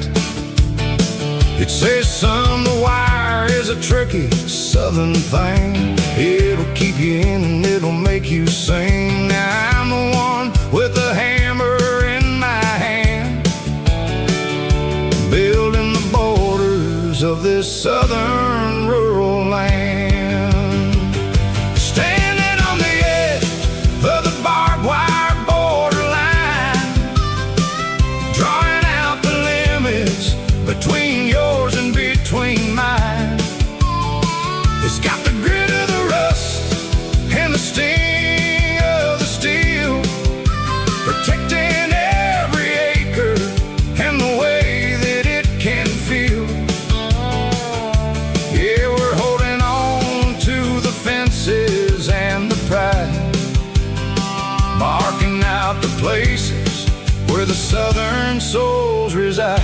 [SPEAKER 3] It says, son, the wire is a tricky southern thing. It'll keep you in and it'll make you sing. Now I'm the one with the hammer in my hand, building the borders of this southern rural land. Standing on the edge of the barbed wire borderline, drawing out the limits between yours and between mine. It's got the grit of the rust and the sting of the steel, protecting every acre and the way that it can feel.
[SPEAKER 5] the southern souls reside.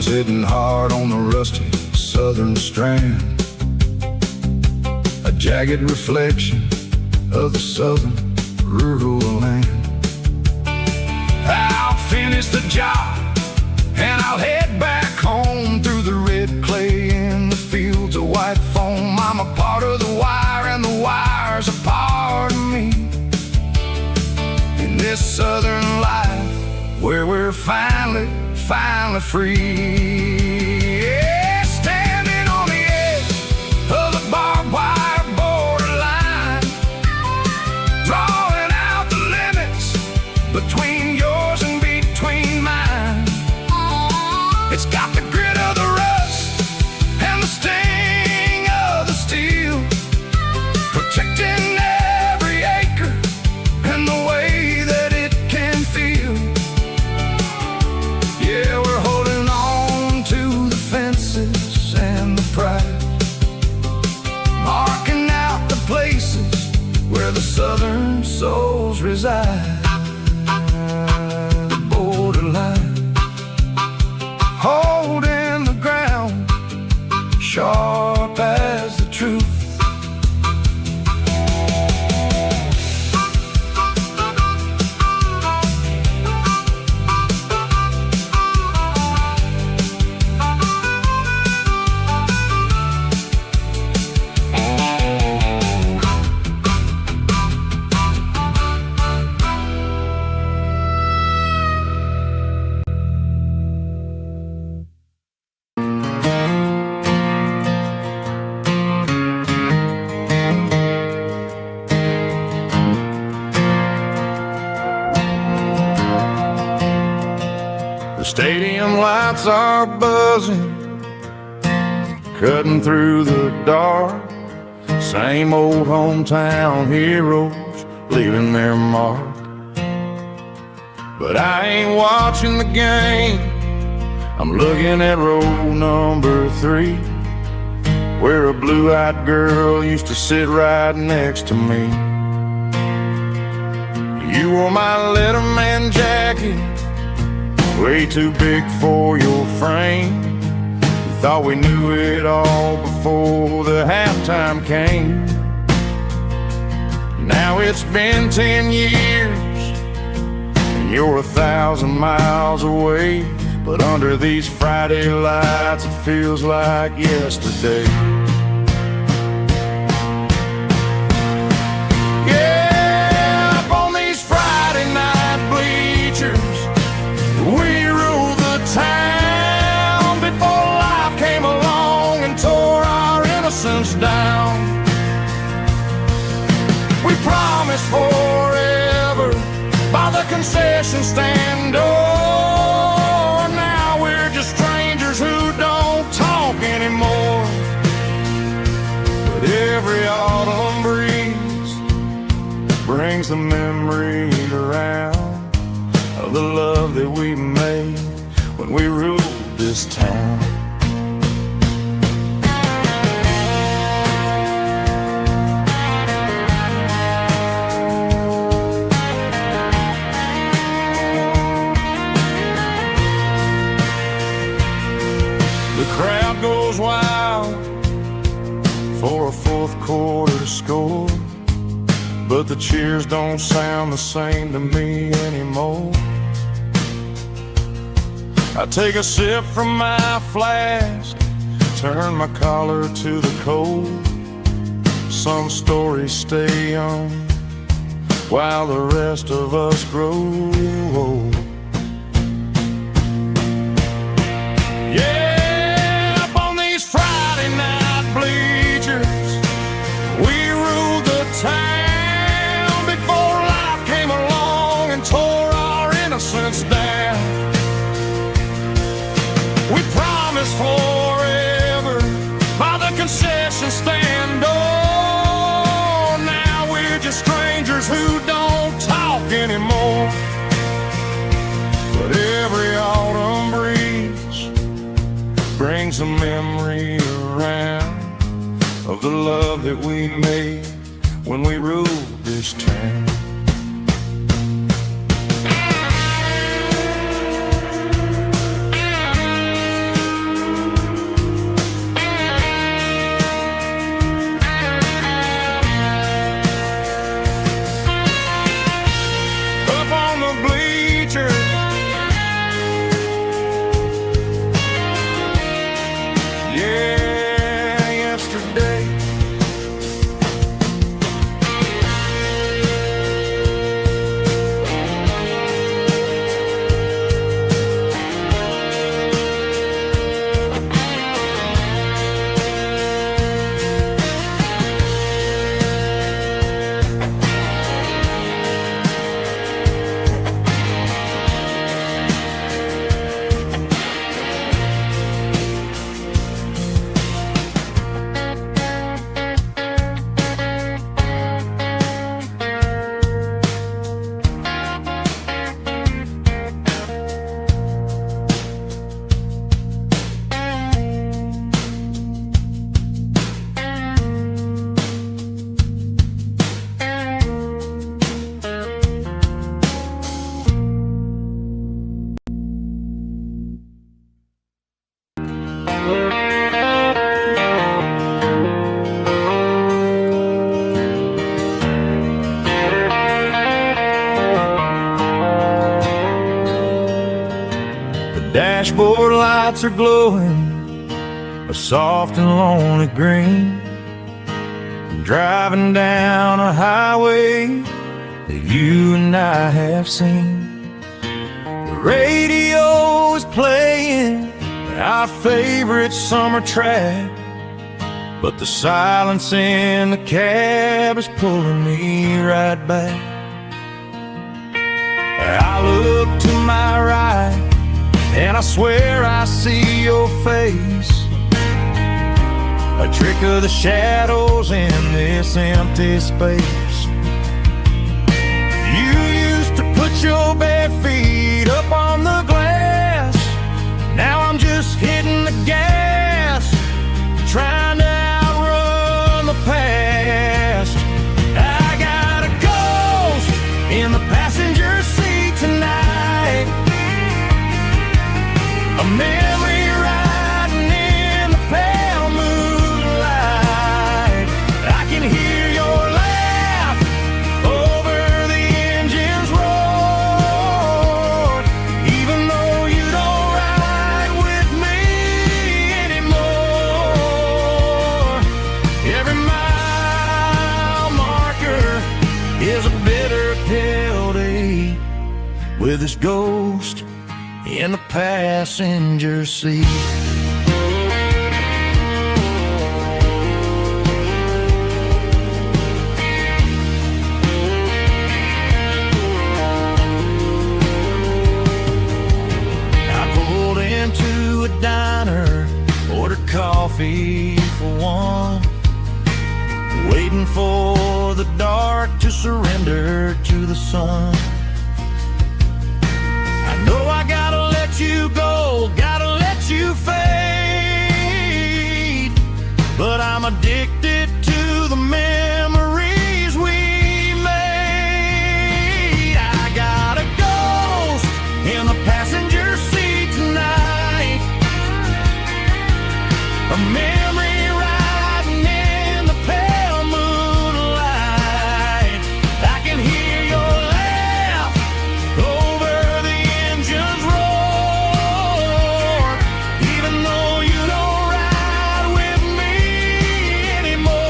[SPEAKER 5] Hitting hard on the rusty southern strand, a jagged reflection of the southern rural land. I'll finish the job and I'll head back home through the red clay in the fields of white foam. I'm a part of the wire and the wire's a part of me. In this southern life where we're finally free. Yeah, standing on the edge of the barbed wire borderline, drawing out the limits between yours and between mine. It's got the grit of the rust and the sting of the steel, protecting every acre and the way that it can feel. Yeah, we're holding on to the fences and the pride, marking out the places where the southern souls reside. The borderline, holding the ground, sharp as the truth.
[SPEAKER 3] The stadium lights are buzzing, cutting through the dark. Same old hometown heroes leaving their mark. But I ain't watching the game, I'm looking at row number 3, where a blue-eyed girl used to sit right next to me. You wore my Letterman jacket, way too big for your frame. We thought we knew it all before the halftime came. Now it's been 10 years and you're 1,000 miles away, but under these Friday lights it feels like yesterday. Yeah, up on these Friday night bleachers, we ruled the town before life came along and tore our innocence down. We promised forever by the concession stand door. Now we're just strangers who don't talk anymore. But every autumn breeze brings the memories around of the love that we made when we ruled this town. The crowd goes wild for a fourth quarter score, but the cheers don't sound the same to me anymore. I take a sip from my flask, turn my collar to the cold. Some stories stay young while the rest of us grow old. Yeah, up on these Friday night bleachers, we ruled the town before life came along and tore our innocence down. We promised forever by the concession stand door. Now we're just strangers who don't talk anymore.
[SPEAKER 2] a memory around of the love that we made when we ruled this town. Up on the bleachers, yeah, yesterday.
[SPEAKER 5] Dashboard lights are glowing a soft and lonely green. I'm driving down a highway that you and I have seen. The radio is playing our favorite summer track, but the silence in the cab is pulling me right back. I look to my right and I swear I see your face, a trick of the shadows in this empty space. You used to put your bare feet up on the glass. Now I'm just hitting the gas, trying to outrun the past. I got a ghost in the passenger seat tonight, a memory riding in the pale moonlight. I can hear your laugh over the engine's roar, even though you don't ride with me anymore. Every mile marker is a bitter pill to eat, with this ghost in the passenger seat. I pulled into a diner, ordered coffee for one, waiting for the dark to surrender to the sun. I know I gotta let you go, gotta let you fade, but I'm addicted to the memories we made. I got a ghost in the passenger seat tonight, a memory riding in the pale moonlight. I can hear your laugh over the engine's roar, even though you don't ride with me anymore.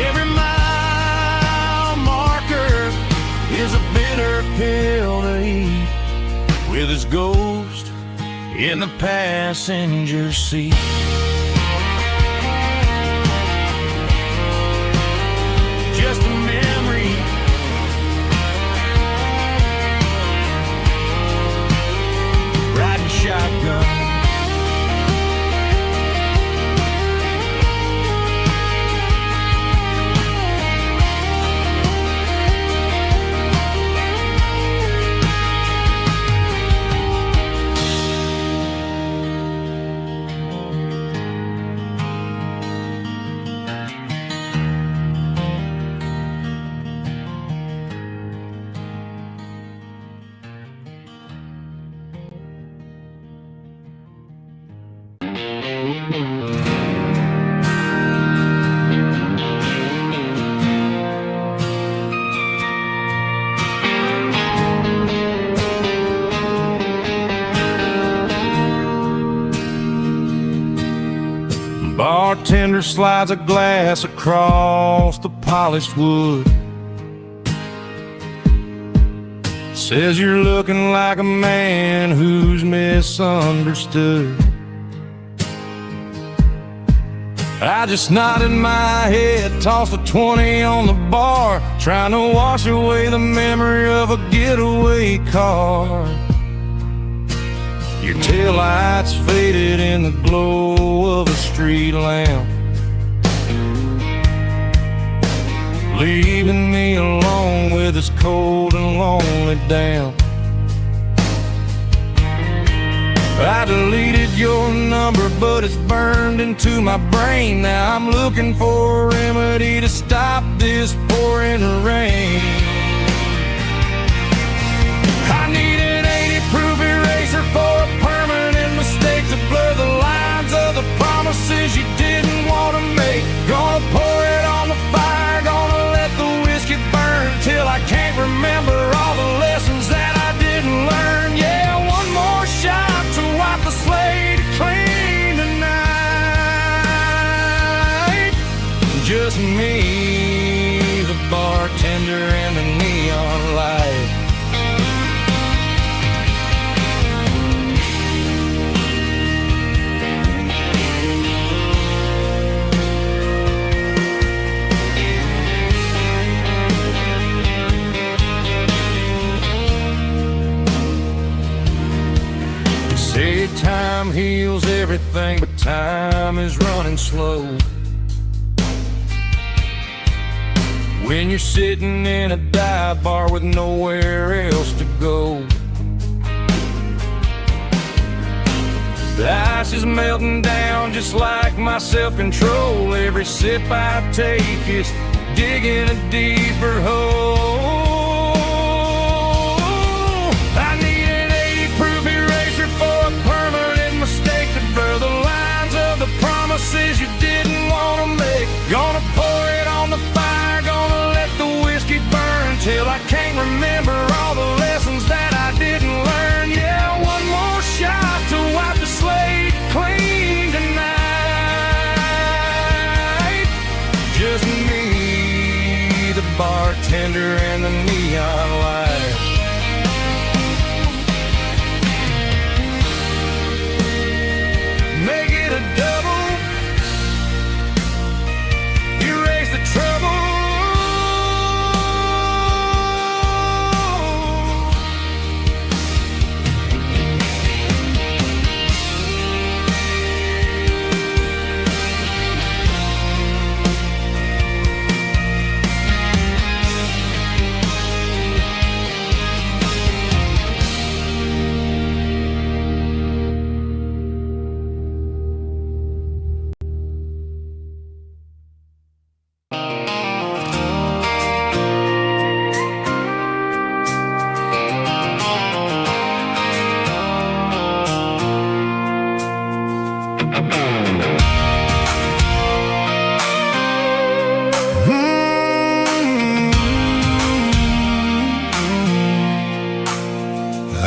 [SPEAKER 5] Every mile marker is a bitter pill to eat, with his ghost in the passenger seat. Just a memory, riding shotgun.
[SPEAKER 1] bartender slides a glass across the polished wood. Says you're looking like a man who's misunderstood. I just nodded my head, tossed a 20 on the bar, trying to wash away the memory of a getaway car. Your taillights faded in the glow of a street lamp, leaving me alone with this cold and lonely damp. I deleted your number, but it's burned into my brain. Now I'm looking for a remedy to stop this pouring rain. I need an 80-proof eraser for a permanent mistake, to blur the lines of the promises you didn't want to make. Gonna pour it on the fire, gonna let the whiskey burn till I can't remember all the lessons that I didn't learn. Yeah, one more shot to wipe the slate clean tonight. Just me, the bartender, and the neon light. Say time heals everything, but time is running slow. When you're sitting in a dive bar with nowhere else to go, the ice is melting down just like my self-control. Every sip I take is digging a deeper hole. I need an 80-proof eraser for a permanent mistake, to blur the lines of the promises you didn't want to make. Gonna pour it on the fire, gonna let the whiskey burn till I can't remember all the lessons that I didn't learn. Yeah, one more shot to wipe the slate clean tonight. Just me, the bartender, and the neon light. Make it a double, erase the trouble.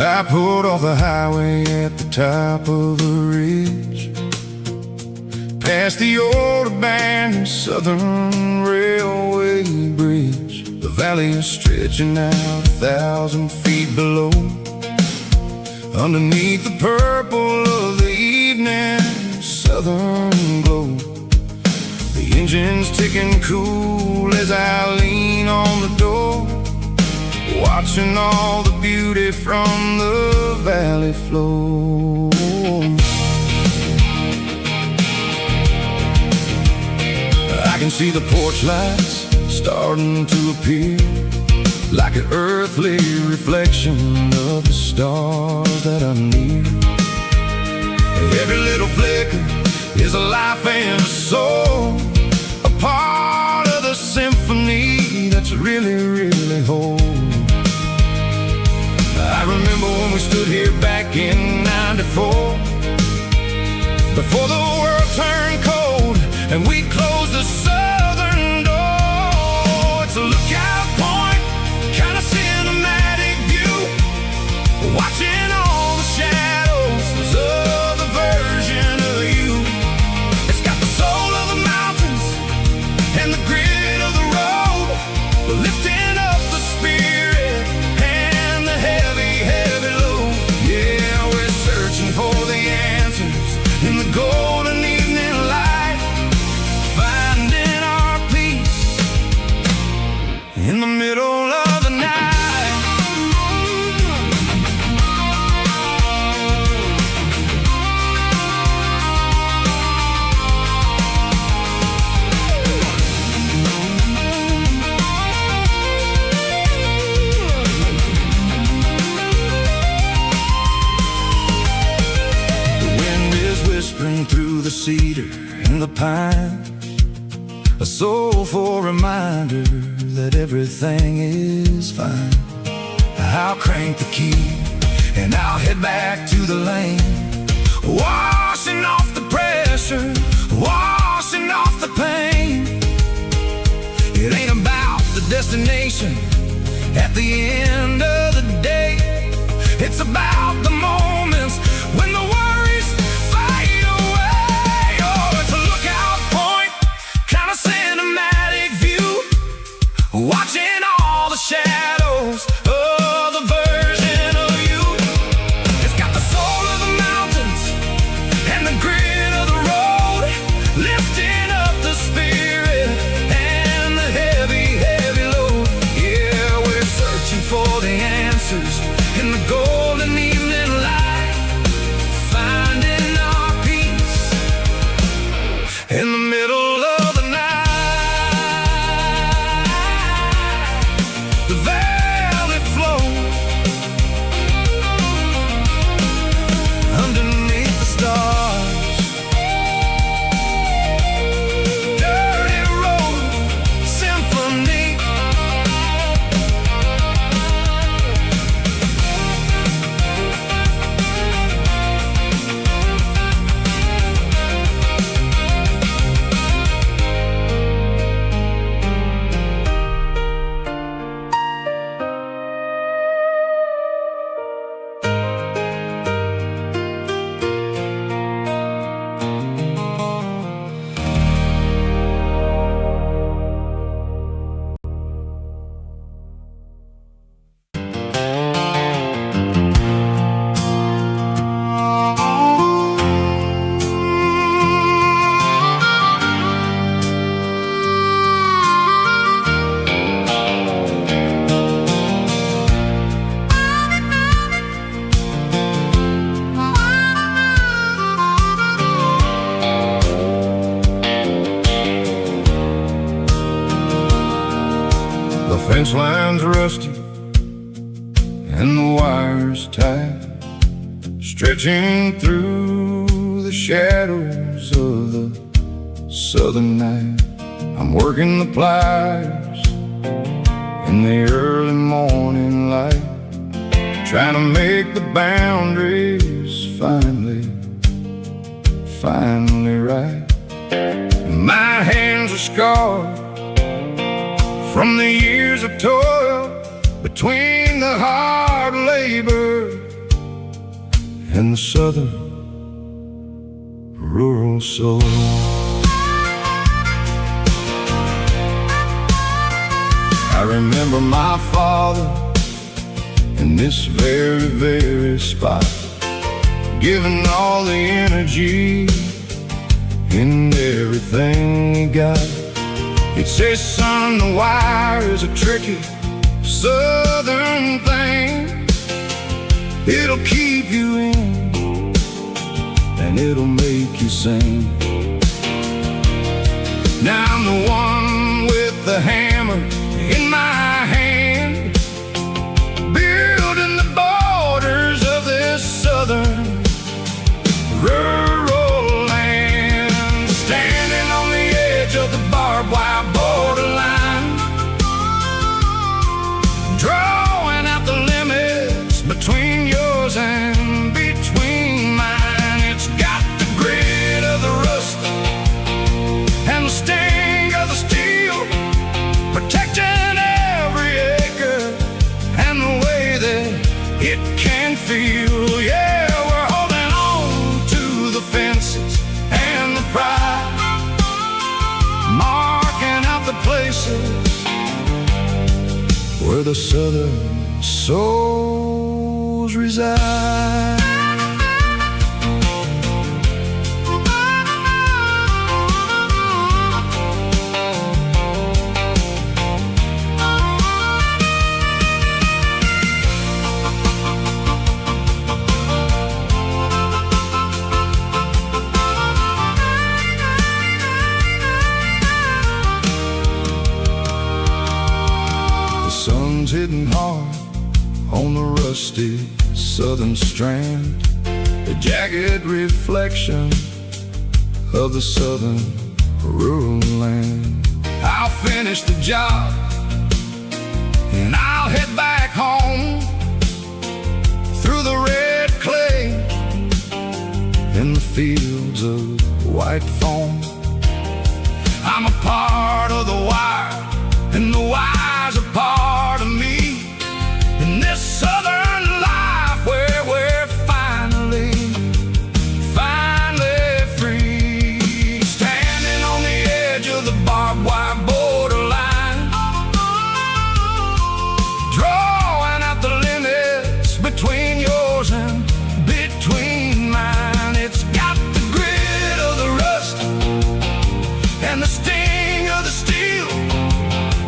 [SPEAKER 3] I pulled off the highway at the top of the ridge, past the old abandoned Southern Railway bridge. The valley is stretching out 1,000 feet below, underneath the purple of the evening southern glow. The engine's ticking cool as I lean on the door, watching all the beauty from the valley flow. I can see the porch lights starting to appear, like an earthly reflection of the stars that are near. Every little flicker is a life and a soul, a part of the symphony that's really, really whole. I remember when we stood here back in '94, before the world turned cold and we closed the southern door. It's a lookout point, kind of cinematic view, watching all the shadows of the version of you. It's got the soul of the mountain and the grit of the road, lifting up the spirit and the heavy, heavy load. Yeah, we're searching for the answers in the golden evening light, finding our peace in the middle of the night. Through the cedar and the pine, a soulful reminder that everything is fine. I'll crank the key and I'll head back to the lane, washing off the pressure, washing off the pain. It ain't about the destination at the end of the day, it's about the moments when the worries fade away. Oh, it's a lookout point, kind of cinematic view, watching all the shadows of the version of you. It's got the soul of the mountains and the grit of the road, lifting up the spirit and the heavy, heavy load. Yeah, we're searching for the answers in the golden evening light, finding our peace in the middle of the night. The valley flows underneath the stars. Dirty Road Symphony. The fence line's rusty and the wires tight, stretching through the shadows of the southern night. I'm working the pliers in the early morning light, trying to make the boundaries finally right. My hands are scarred from the years of toil, between the hard labor and the southern rural soul. I remember my father in this very, very spot, giving all the energy in everything he got. He'd say, son, the wire is a tricky southern thing. It'll keep you in and it'll make you sing. Now I'm the one with the hammer in my hand, building the borders of this southern rural land, standing on the edge of the barbed wire borderline, drawing out the limits between yours and between mine. It's got the grit of the rust and the sting of the steel, protecting places where the southern souls reside. Hitting hard on the rusty southern strand, the jagged reflection of the southern rural land. I'll finish the job and I'll head back home through the red clay in the fields of white foam. I'm a part of the wire and the wire's a part of me in this southern life where we're finally free. Standing on the edge of the barbed wire borderline, drawing out the limits between yours and between mine. It's got the grit of the rust and the sting of the steel,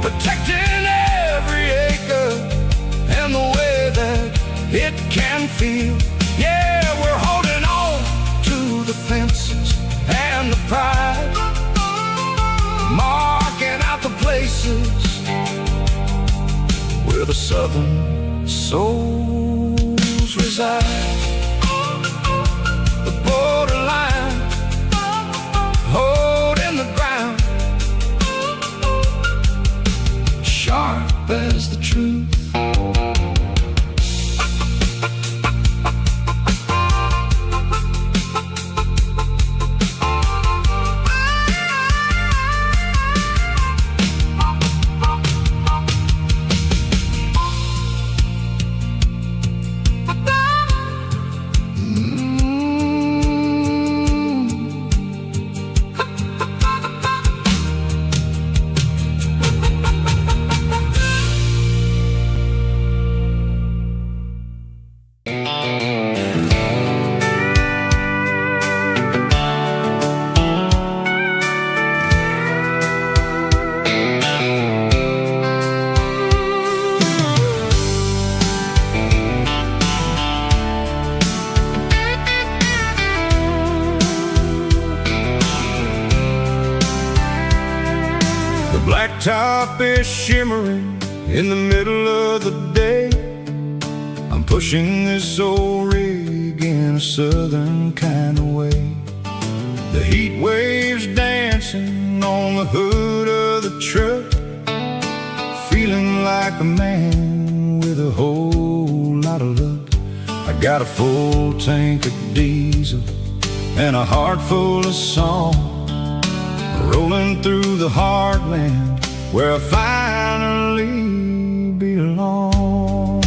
[SPEAKER 3] protecting every acre and the way that it can feel. Yeah, we're holding on to the fences and the pride, marking out the places where the southern souls reside. The borderline, holding the ground, sharp as the truth. Blacktop is shimmering in the middle of the day. I'm pushing this old rig in a southern kind of way. The heat waves dancing on the hood of the truck, feeling like a man with a whole lot of luck. I got a full tank of diesel and a heart full of song, rolling through the heartland where I finally belong.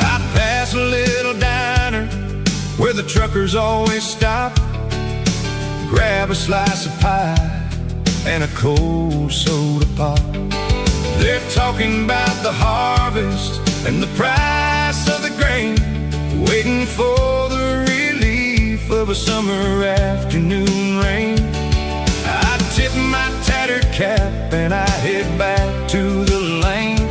[SPEAKER 3] I pass a little diner where the truckers always stop, grab a slice of pie and a cold soda pop. They're talking about the harvest and the price of the grain, waiting for the relief of a summer afternoon rain. I tip my tattered cap and I head back to the lane,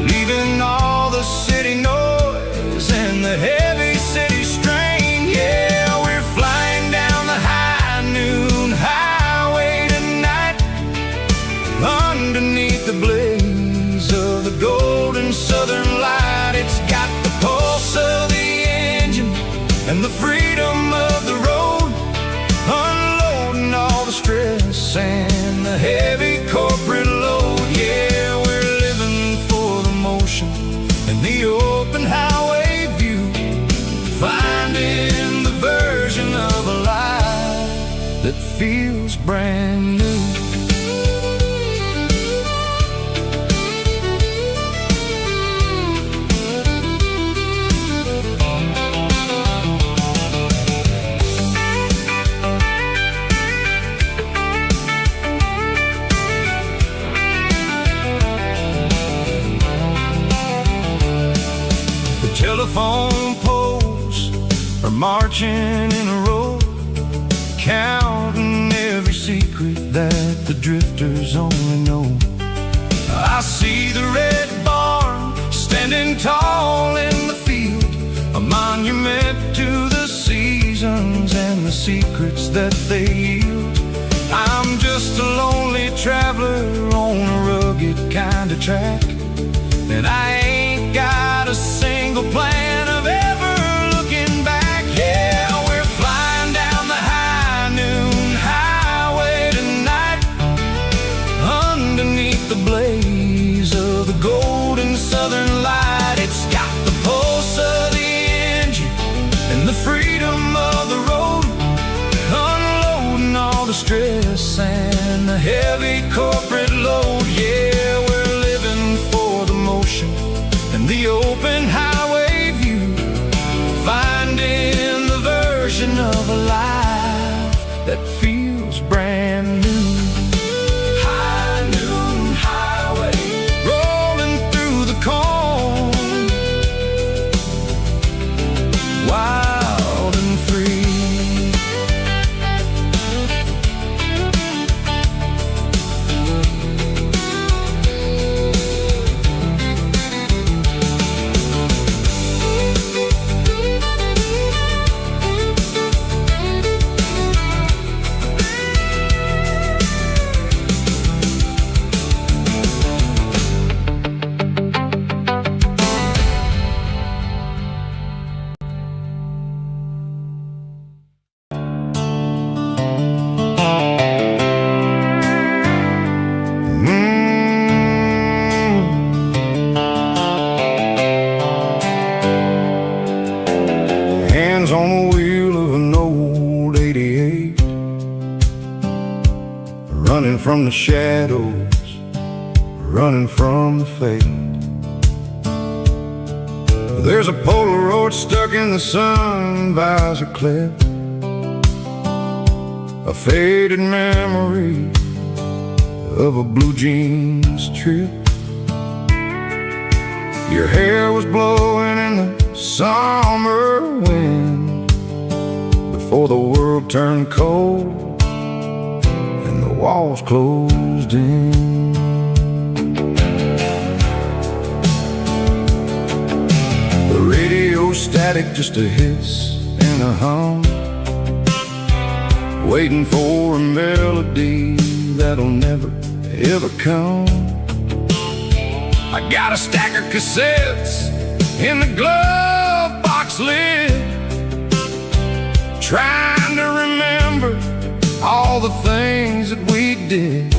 [SPEAKER 3] leaving all the city noise and the heavy city strain. Yeah, we're flying down the high noon highway tonight, underneath the blaze of the golden southern light. It's got the pulse of the engine and the freedom of the road, unloading all the stress and the heavy corporate load. Yeah, we're living for the motion and the open highway view, finding the version of a life that feels brand new.
[SPEAKER 4] marching in a row, counting every secret that the drifters only know. I see the red barn standing tall in the field, a monument to the seasons and the secrets that they yield. I'm just a lonely traveler on a rugged kind of track, and I ain't got a single plan of ever looking back. Yeah, we're flying down the high noon highway tonight, underneath the blaze of the golden southern light. It's got the pulse of the engine and the freedom of the road, unloading all the stress and the heavy corporate load. Yeah, we're living for the motion and the open highway view, finding the version of a life that feels brand new. High noon highway, rolling through the corn, wild and free. Hands on the wheel of an old 88, running from the shadows, running from the fate. There's a Polaroid stuck in the sun visor clip, a faded memory of a blue jeans trip. Your hair was blowing in the summer wind before the world turned cold and the walls closed in. The radio static, just a hiss and a hum, waiting for a melody that'll never ever come. I got a stack of cassettes in the glove box lid, trying to remember all the things that we did.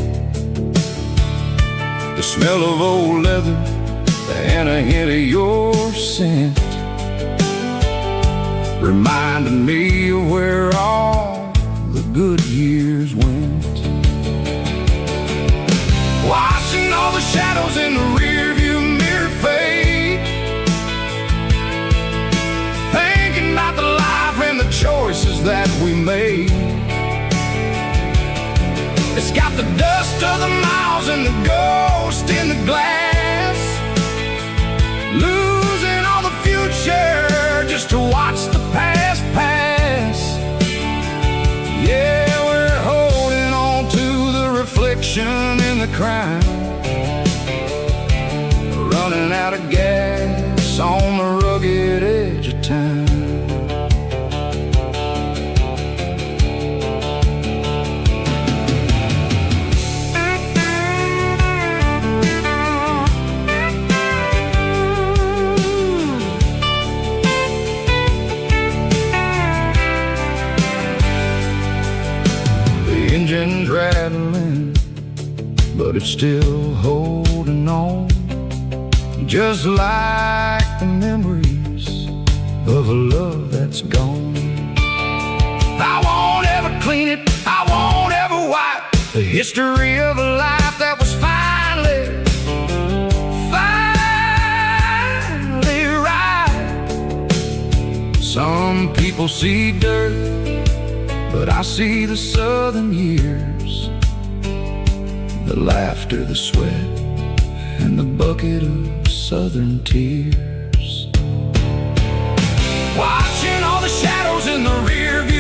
[SPEAKER 4] The smell of old leather and a hint of your scent reminded me of where all the good years went. Watching all the shadows in the rearview mirror fade, thinking about the life and the choices that we made. It's got the dust of the miles and the ghost in the glass, losing all the future just to watch the past pass. Yeah, we're holding on to the reflection in the crowd, running out of gas on the rugged edge of town. The engine's rattling, but it's still holding on, just like the memories of a love that's gone. I won't ever clean it, I won't ever wipe the history of a life that was finally right. Some people see dirt, but I see the southern years, the laughter, the sweat, and the bucket of southern tears. Watching all the shadows
[SPEAKER 1] in the rear view